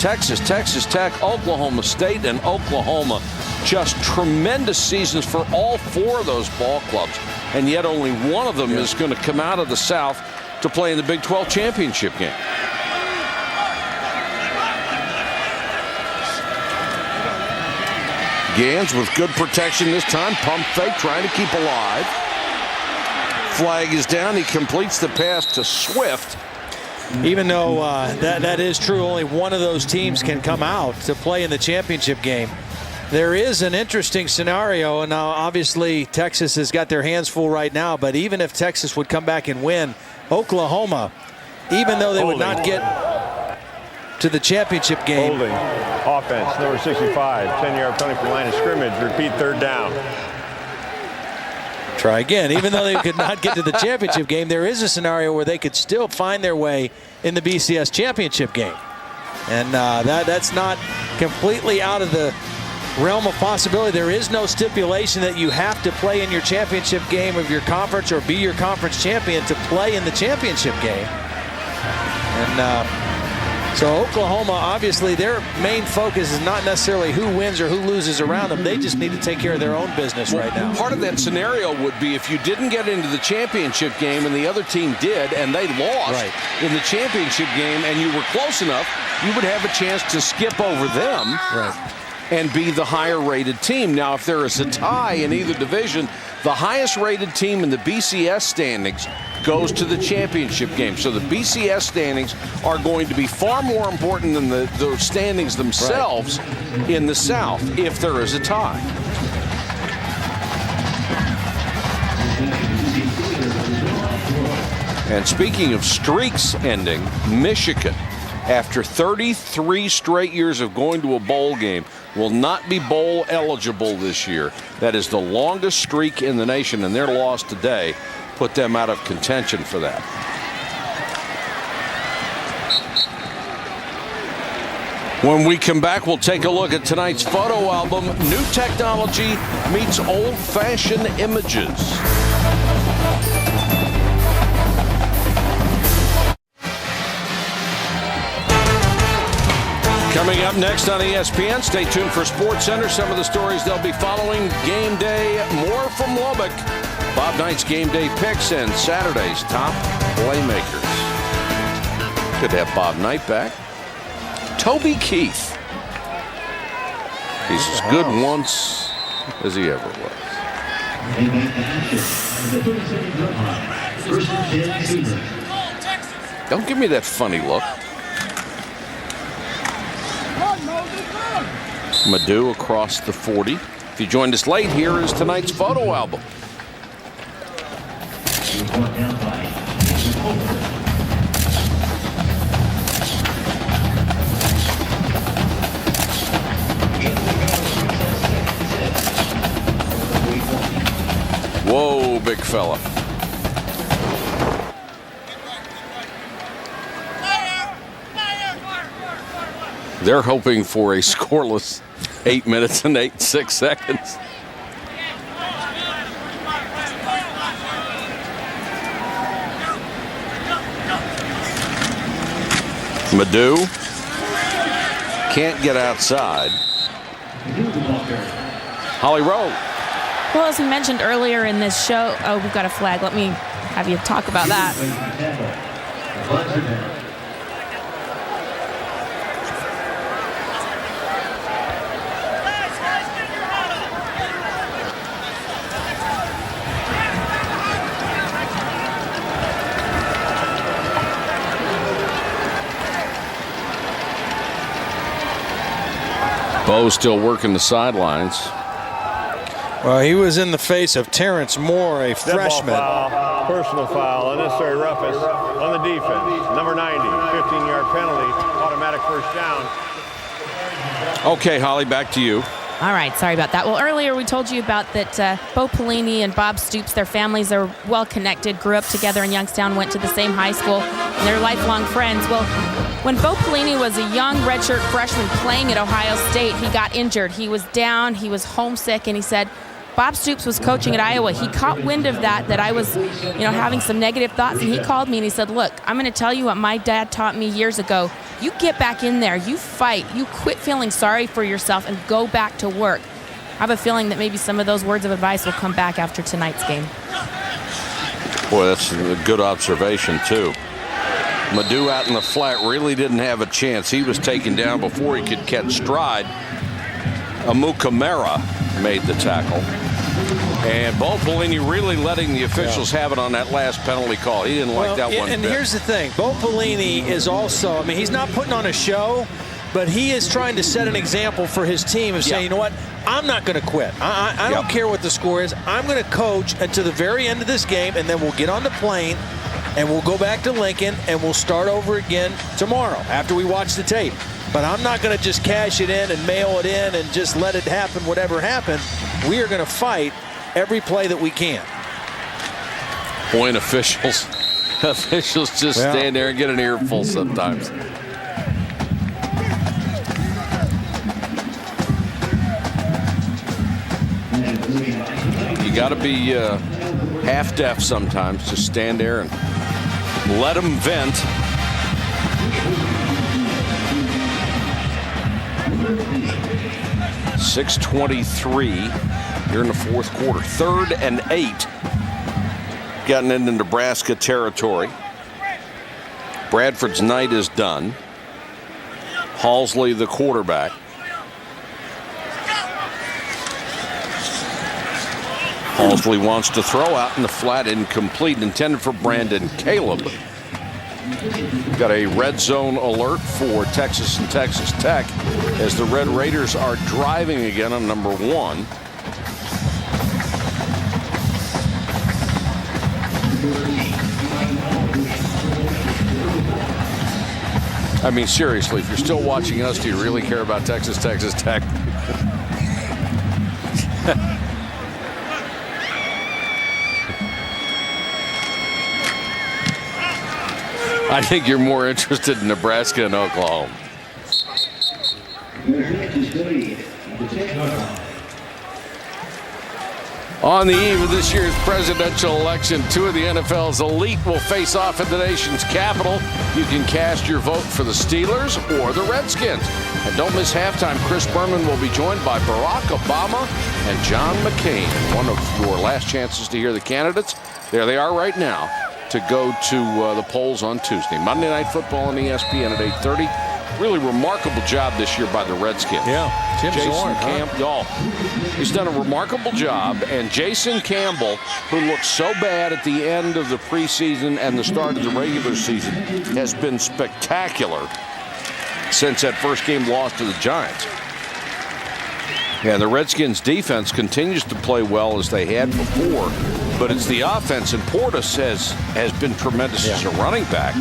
Speaker 1: Texas, Texas Tech, Oklahoma State, and Oklahoma. Just tremendous seasons for all 4 of those ball clubs, and yet only one of them is going to come out of the south to play in the Big 12 championship game. Gans with good protection this time. Pump fake, trying to keep alive. Flag is down. He completes the pass to Swift.
Speaker 10: Even though that is true, only one of those teams can come out to play in the championship game. There is an interesting scenario, and now obviously Texas has got their hands full right now, but even if Texas would come back and win, Oklahoma, even though they would not get to the championship game.
Speaker 5: Holding. Offense, number 65, 10-yard penalty from line of scrimmage. Repeat, third down.
Speaker 10: Try again. Even though they could not get to the championship game, there is a scenario where they could still find their way in the BCS championship game. And that's not completely out of the realm of possibility. There is no stipulation that you have to play in your championship game of your conference or be your conference champion to play in the championship game. And so Oklahoma, obviously, their main focus is not necessarily who wins or who loses around them. They just need to take care of their own business right now.
Speaker 1: Part of that scenario would be if you didn't get into the championship game and the other team did, and they lost in the championship game, and you were close enough, you would have a chance to skip over them and be the higher-rated team. Now, if there is a tie in either division, the highest-rated team in the BCS standings goes to the championship game. So the BCS standings are going to be far more important than the standings themselves in the South if there is a tie. And speaking of streaks ending, Michigan, after 33 straight years of going to a bowl game, will not be bowl eligible this year. That is the longest streak in the nation, and their loss today put them out of contention for that. When we come back, we'll take a look at tonight's photo album, New Technology Meets Old-Fashioned Images. Coming up next on ESPN, stay tuned for SportsCenter. Some of the stories they'll be following. Game day, more from Lubbock. Bob Knight's game day picks and Saturday's top playmakers. Good to have Bob Knight back. Toby Keith. He's as good once as he ever was. Don't give me that funny look. Madu across the 40. If you joined us late, here is tonight's photo album. Whoa, big fella. They're hoping for a scoreless 8 minutes and 6 seconds. Madu can't get outside. Holly Rowe.
Speaker 3: Well, as we mentioned earlier in this show, we've got a flag. Let me have you talk about that.
Speaker 1: Bo still working the sidelines.
Speaker 10: Well, he was in the face of Terrence Moore, a
Speaker 5: Dead
Speaker 10: freshman.
Speaker 5: ball foul, personal foul, unnecessary roughness on the defense. Number 90, 15-yard penalty, automatic first down.
Speaker 1: Okay, Holly, back to you.
Speaker 3: All right, sorry about that. Well, earlier we told you about that Bo Pelini and Bob Stoops, their families are well connected, grew up together in Youngstown, went to the same high school, and they're lifelong friends. Well, when Bo Pelini was a young redshirt freshman playing at Ohio State, he got injured. He was down, he was homesick, and he said, Bob Stoops was coaching at Iowa. He caught wind of that I was, having some negative thoughts, and he called me and he said, look, I'm going to tell you what my dad taught me years ago. You get back in there, you fight, you quit feeling sorry for yourself and go back to work. I have a feeling that maybe some of those words of advice will come back after tonight's game.
Speaker 1: Boy, that's a good observation, too. Madu out in the flat really didn't have a chance. He was taken down before he could catch stride. Amukamara made the tackle. And Bo Pelini really letting the officials have it on that last penalty call. He didn't like that one
Speaker 10: And
Speaker 1: bit.
Speaker 10: here's the thing. Bo Pelini is also, he's not putting on a show, but he is trying to set an example for his team of saying, you know what, I'm not going to quit. I don't care what the score is. I'm going to coach until the very end of this game, and then we'll get on the plane, and we'll go back to Lincoln, and we'll start over again tomorrow after we watch the tape. But I'm not going to just cash it in and mail it in and just let it happen, whatever happened. We are going to fight every play that we can.
Speaker 1: Point officials just stand there and get an earful sometimes. You got to be half deaf sometimes. Just stand there and let them vent. .623 here in the fourth quarter. 3rd and 8. Gotten into Nebraska territory. Bradford's night is done. Halsley, the quarterback. Halsley wants to throw out in the flat, incomplete, intended for Brandon Caleb. Got a red zone alert for Texas and Texas Tech as the Red Raiders are driving again on number 1. I mean, seriously, if you're still watching us, do you really care about Texas Tech? I think you're more interested in Nebraska and Oklahoma. On the eve of this year's presidential election, 2 of the NFL's elite will face off in the nation's capital. You can cast your vote for the Steelers or the Redskins. And don't miss halftime. Chris Berman will be joined by Barack Obama and John McCain. One of your last chances to hear the candidates. There they are right now to go to the polls on Tuesday. Monday Night Football on ESPN at 8:30. Really remarkable job this year by the Redskins.
Speaker 10: Yeah,
Speaker 1: Jason Campbell. He's done a remarkable job. And Jason Campbell, who looked so bad at the end of the preseason and the start of the regular season, has been spectacular since that first game loss to the Giants. And the Redskins defense continues to play well as they had before, but it's the offense, and Portis has been tremendous as a running back.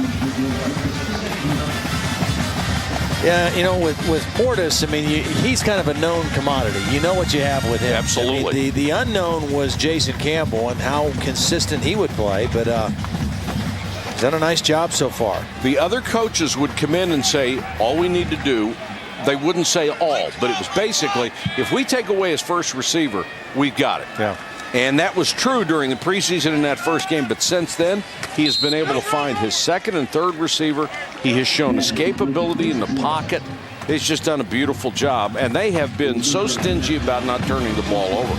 Speaker 10: Yeah, with Portis, he's kind of a known commodity. You know what you have with him.
Speaker 1: Absolutely.
Speaker 10: The unknown was Jason Campbell and how consistent he would play, but he's done a nice job so far.
Speaker 1: The other coaches would come in and say, all we need to do they wouldn't say all, but it was basically, if we take away his first receiver, we've got it.
Speaker 10: Yeah.
Speaker 1: And that was true during the preseason in that first game, but since then, he has been able to find his second and third receiver. He has shown escapability in the pocket. He's just done a beautiful job, and they have been so stingy about not turning the ball over.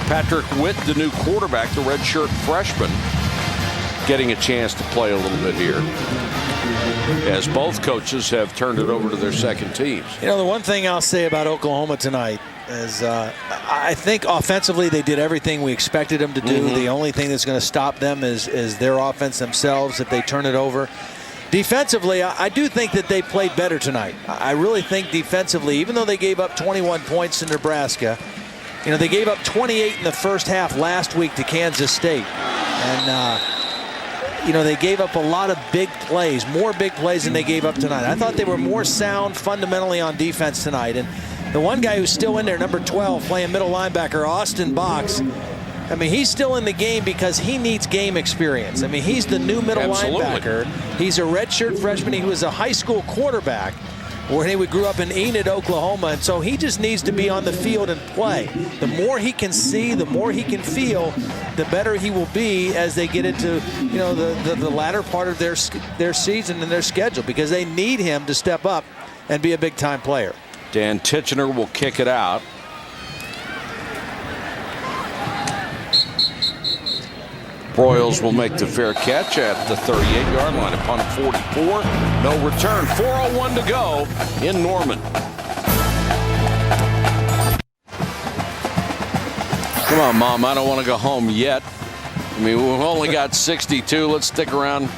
Speaker 1: Patrick Witt, the new quarterback, the redshirt freshman, getting a chance to play a little bit here, as both coaches have turned it over to their second teams.
Speaker 10: You know, the one thing I'll say about Oklahoma tonight is I think offensively they did everything we expected them to do. The only thing that's going to stop them is their offense themselves if they turn it over. Defensively, I do think that they played better tonight. I really think defensively, even though they gave up 21 points to Nebraska, you know, they gave up 28 in the first half last week to Kansas State. And, you know, they gave up a lot of big plays, more big plays than they gave up tonight. I thought they were more sound fundamentally on defense tonight. And the one guy who's still in there, number 12, playing middle linebacker, Austin Box, I mean, he's still in the game because he needs game experience. I mean, he's the new middle linebacker. He's a redshirt freshman. He was a high school quarterback where he grew up in Enid, Oklahoma, and so he just needs to be on the field and play. The more he can see, the more he can feel, the better he will be as they get into, you know, the latter part of their season and their schedule, because they need him to step up and be a big-time player.
Speaker 1: Dan Titchener will kick it out. Broyles will make the fair catch at the 38-yard line upon 44. No return. 4:01 to go in Norman. Come on, Mom. I don't want to go home yet. I mean, we've only got 62. Let's stick around,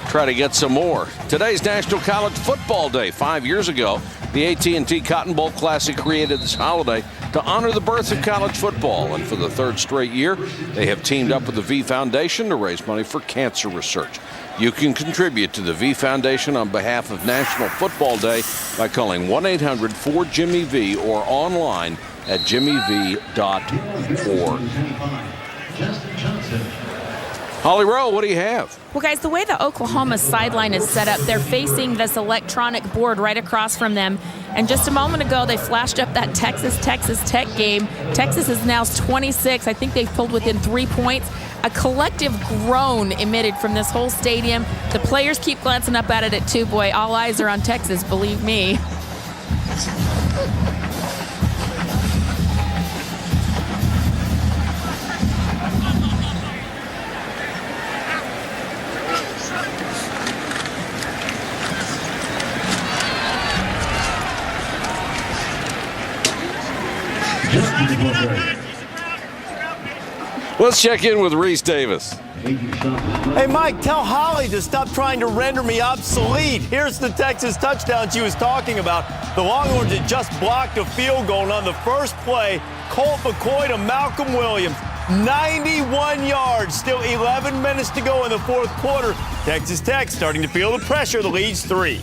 Speaker 1: try to get some more. Today's National College Football Day. 5 years ago, the AT&T Cotton Bowl Classic created this holiday to honor the birth of college football. And for the third straight year, they have teamed up with the V Foundation to raise money for cancer research. You can contribute to the V Foundation on behalf of National Football Day by calling 1-800-4-JIMMY-V or online at jimmyv.org. Holly Rowe, what do you have?
Speaker 3: Well, guys, the way the Oklahoma sideline is set up, they're facing this electronic board right across from them. And just a moment ago, they flashed up that Texas Tech game. Texas is now 26. I think they've pulled within 3 points. A collective groan emitted from this whole stadium. The players keep glancing up at it too. Boy, all eyes are on Texas, believe me.
Speaker 1: Let's check in with Reese Davis.
Speaker 7: Hey, Mike, tell Holly to stop trying to render me obsolete. Here's the Texas touchdown she was talking about. The Longhorns had just blocked a field goal, and on the first play, Colt McCoy to Malcolm Williams. 91 yards, still 11 minutes to go in the fourth quarter. Texas Tech starting to feel the pressure. The lead's 3.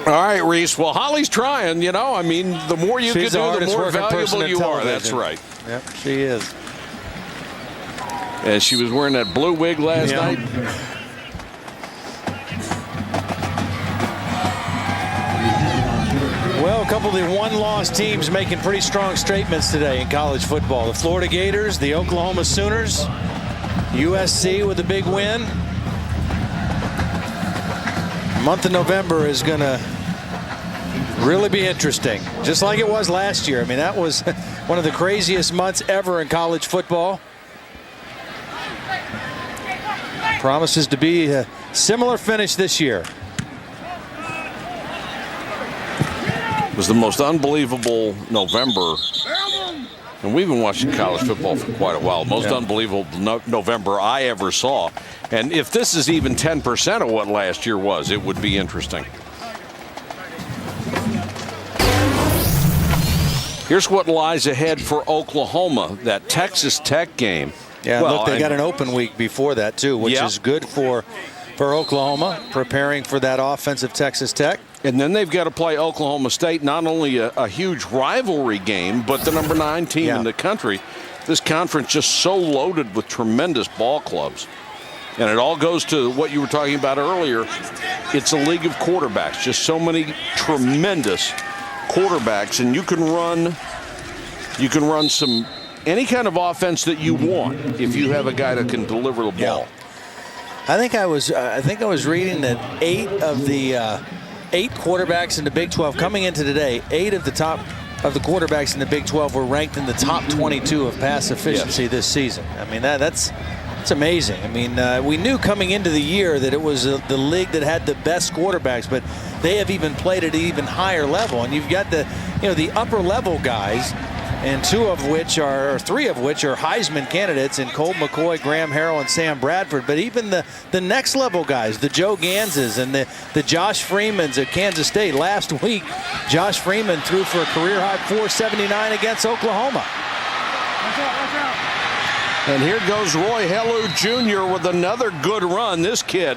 Speaker 1: All right, Reese. Well, Holly's trying, you know. I mean, the more you can do, the more valuable you are. That's right.
Speaker 10: Yep, she is.
Speaker 1: And she was wearing that blue wig last night.
Speaker 10: Well, a couple of the one-loss teams making pretty strong statements today in college football. The Florida Gators, the Oklahoma Sooners, USC with a big win. The month of November is going to really be interesting, just like it was last year. I mean, that was one of the craziest months ever in college football. Promises to be a similar finish this year.
Speaker 1: It was the most unbelievable November, and we've been watching college football for quite a while. Most unbelievable November I ever saw. And if this is even 10% of what last year was, it would be interesting. Here's what lies ahead for Oklahoma, that Texas Tech game.
Speaker 10: Yeah, well, look, they got an open week before that, too, which is good for Oklahoma, preparing for that offensive Texas Tech.
Speaker 1: And then they've got to play Oklahoma State, not only a huge rivalry game, but the number 9 team in the country. This conference just so loaded with tremendous ball clubs. And it all goes to what you were talking about earlier. It's a league of quarterbacks, just so many tremendous quarterbacks, and you can run any kind of offense that you want if you have a guy that can deliver the ball.
Speaker 10: I think I was reading that 8 of the 8 quarterbacks in the Big 12 coming into today, 8 of the top of the quarterbacks in the Big 12 were ranked in the top 22 of pass efficiency this season. I mean, that's amazing. I mean, we knew coming into the year that it was the league that had the best quarterbacks, but they have even played at an even higher level. And you've got the upper level guys, and 3 of which are Heisman candidates in Colt McCoy, Graham Harrell, and Sam Bradford. But even the next level guys, the Joe Ganses and the Josh Freemans at Kansas State. Last week, Josh Freeman threw for a career-high 479 against Oklahoma.
Speaker 1: And here goes Roy Hellu Jr. with another good run. This kid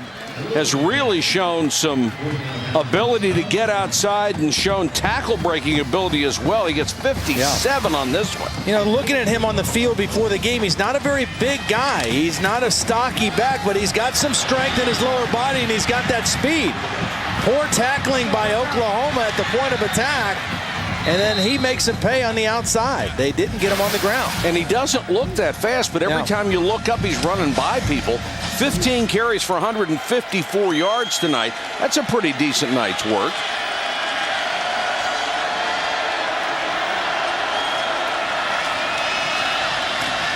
Speaker 1: has really shown some ability to get outside and shown tackle-breaking ability as well. He gets 57 on this one.
Speaker 10: You know, looking at him on the field before the game, he's not a very big guy. He's not a stocky back, but he's got some strength in his lower body, and he's got that speed. Poor tackling by Oklahoma at the point of attack. And then he makes him pay on the outside. They didn't get him on the ground.
Speaker 1: And he doesn't look that fast, but every time you look up, he's running by people. 15 carries for 154 yards tonight. That's a pretty decent night's work.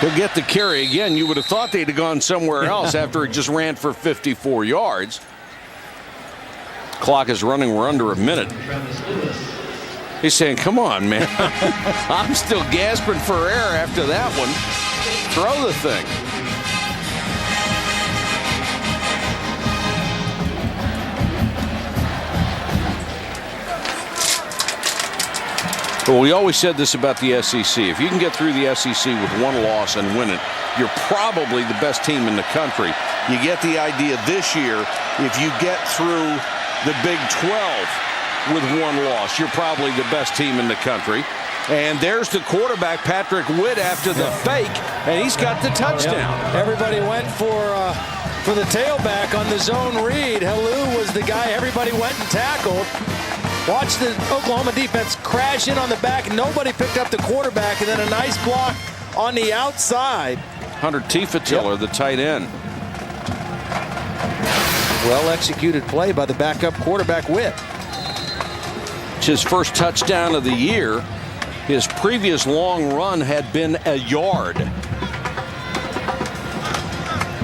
Speaker 1: He'll get the carry again. You would have thought they'd have gone somewhere else after he just ran for 54 yards. Clock is running. We're under a minute. He's saying, come on, man. I'm still gasping for air after that one. Throw the thing. Well, we always said this about the SEC. If you can get through the SEC with one loss and win it, you're probably the best team in the country. You get the idea this year, if you get through the Big 12 with one loss, you're probably the best team in the country. And there's the quarterback, Patrick Witt, after the fake, and he's got the touchdown.
Speaker 10: Yep. Everybody went for the tailback on the zone read. Hellu was the guy everybody went and tackled. Watch the Oklahoma defense crash in on the back. Nobody picked up the quarterback, and then a nice block on the outside.
Speaker 1: Hunter Tefatiller, the tight end.
Speaker 10: Well-executed play by the backup quarterback, Witt.
Speaker 1: It's his first touchdown of the year. His previous long run had been a yard.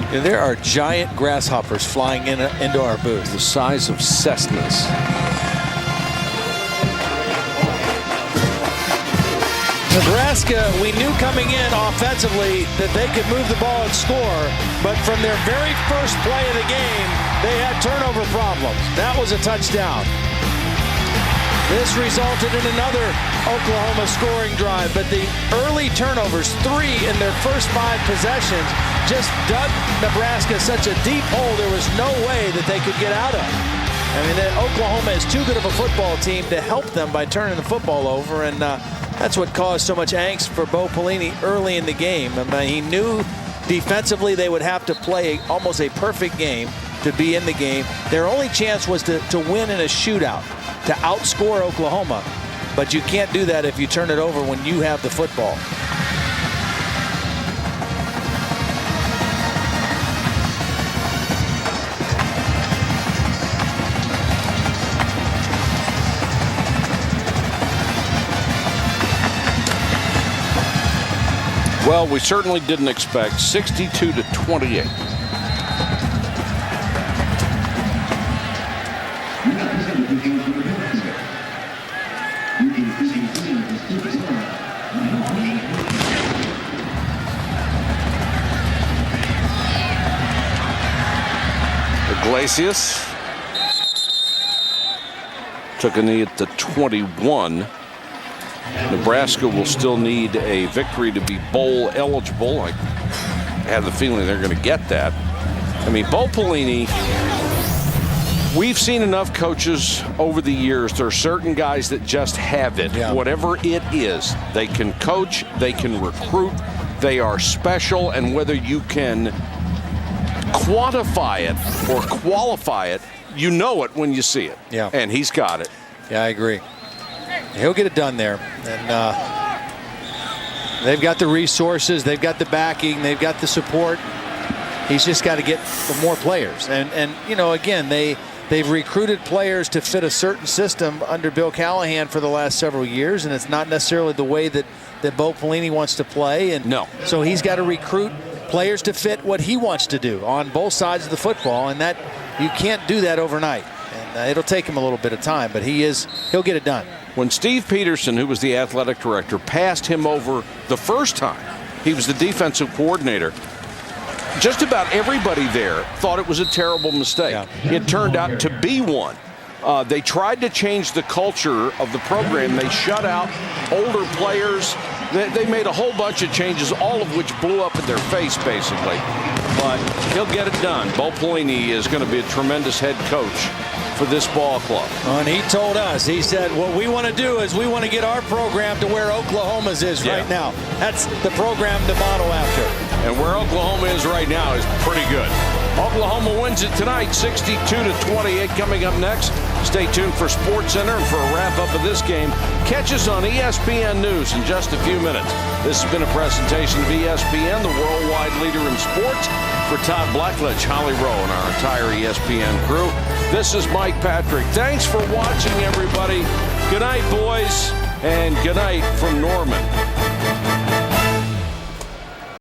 Speaker 10: And there are giant grasshoppers flying into our booth.
Speaker 1: The size of Cessnas.
Speaker 10: Nebraska, we knew coming in offensively that they could move the ball and score, but from their very first play of the game, they had turnover problems. That was a touchdown. This resulted in another Oklahoma scoring drive, but the early turnovers, 3 in their first 5 possessions, just dug Nebraska such a deep hole there was no way that they could get out of. I mean, Oklahoma is too good of a football team to help them by turning the football over, and that's what caused so much angst for Bo Pelini early in the game. I mean, he knew defensively they would have to play almost a perfect game to be in the game. Their only chance was to win in a shootout, to outscore Oklahoma. But you can't do that if you turn it over when you have the football.
Speaker 1: Well, we certainly didn't expect 62-28. Iglesias took a knee at the 21. Nebraska will still need a victory to be bowl eligible. I have the feeling they're going to get that. I mean, Bo Pelini, we've seen enough coaches over the years. There are certain guys that just have it. Yeah. Whatever it is, they can coach, they can recruit, they are special, and whether you can quantify it or qualify it, you know it when you see it.
Speaker 10: Yeah.
Speaker 1: And he's got it.
Speaker 10: Yeah, I agree. He'll get it done there. And they've got the resources, they've got the backing, they've got the support. He's just got to get more players. And you know, again, they've recruited players to fit a certain system under Bill Callahan for the last several years, and it's not necessarily the way that Bo Pelini wants to play. And
Speaker 1: no.
Speaker 10: So he's got to recruit players to fit what he wants to do on both sides of the football, and that you can't do that overnight. And it'll take him a little bit of time, but he'll get it done.
Speaker 1: When Steve Peterson, who was the athletic director, passed him over the first time, he was the defensive coordinator. Just about everybody there thought it was a terrible mistake. Yeah. It turned out to be one. They tried to change the culture of the program. They shut out older players. They made a whole bunch of changes, all of which blew up in their face, basically. But he'll get it done. Bo Pelini is going to be a tremendous head coach for this ball club.
Speaker 10: And he told us, he said, what we want to do is we want to get our program to where Oklahoma's is right now. That's the program to model after.
Speaker 1: And where Oklahoma is right now is pretty good. Oklahoma wins it tonight, 62-28. Coming up next, stay tuned for SportsCenter and for a wrap-up of this game. Catch us on ESPN News in just a few minutes. This has been a presentation of ESPN, the worldwide leader in sports. For Todd Blackledge, Holly Rowe, and our entire ESPN crew, this is Mike Patrick. Thanks for watching, everybody. Good night, boys, and good night from Norman.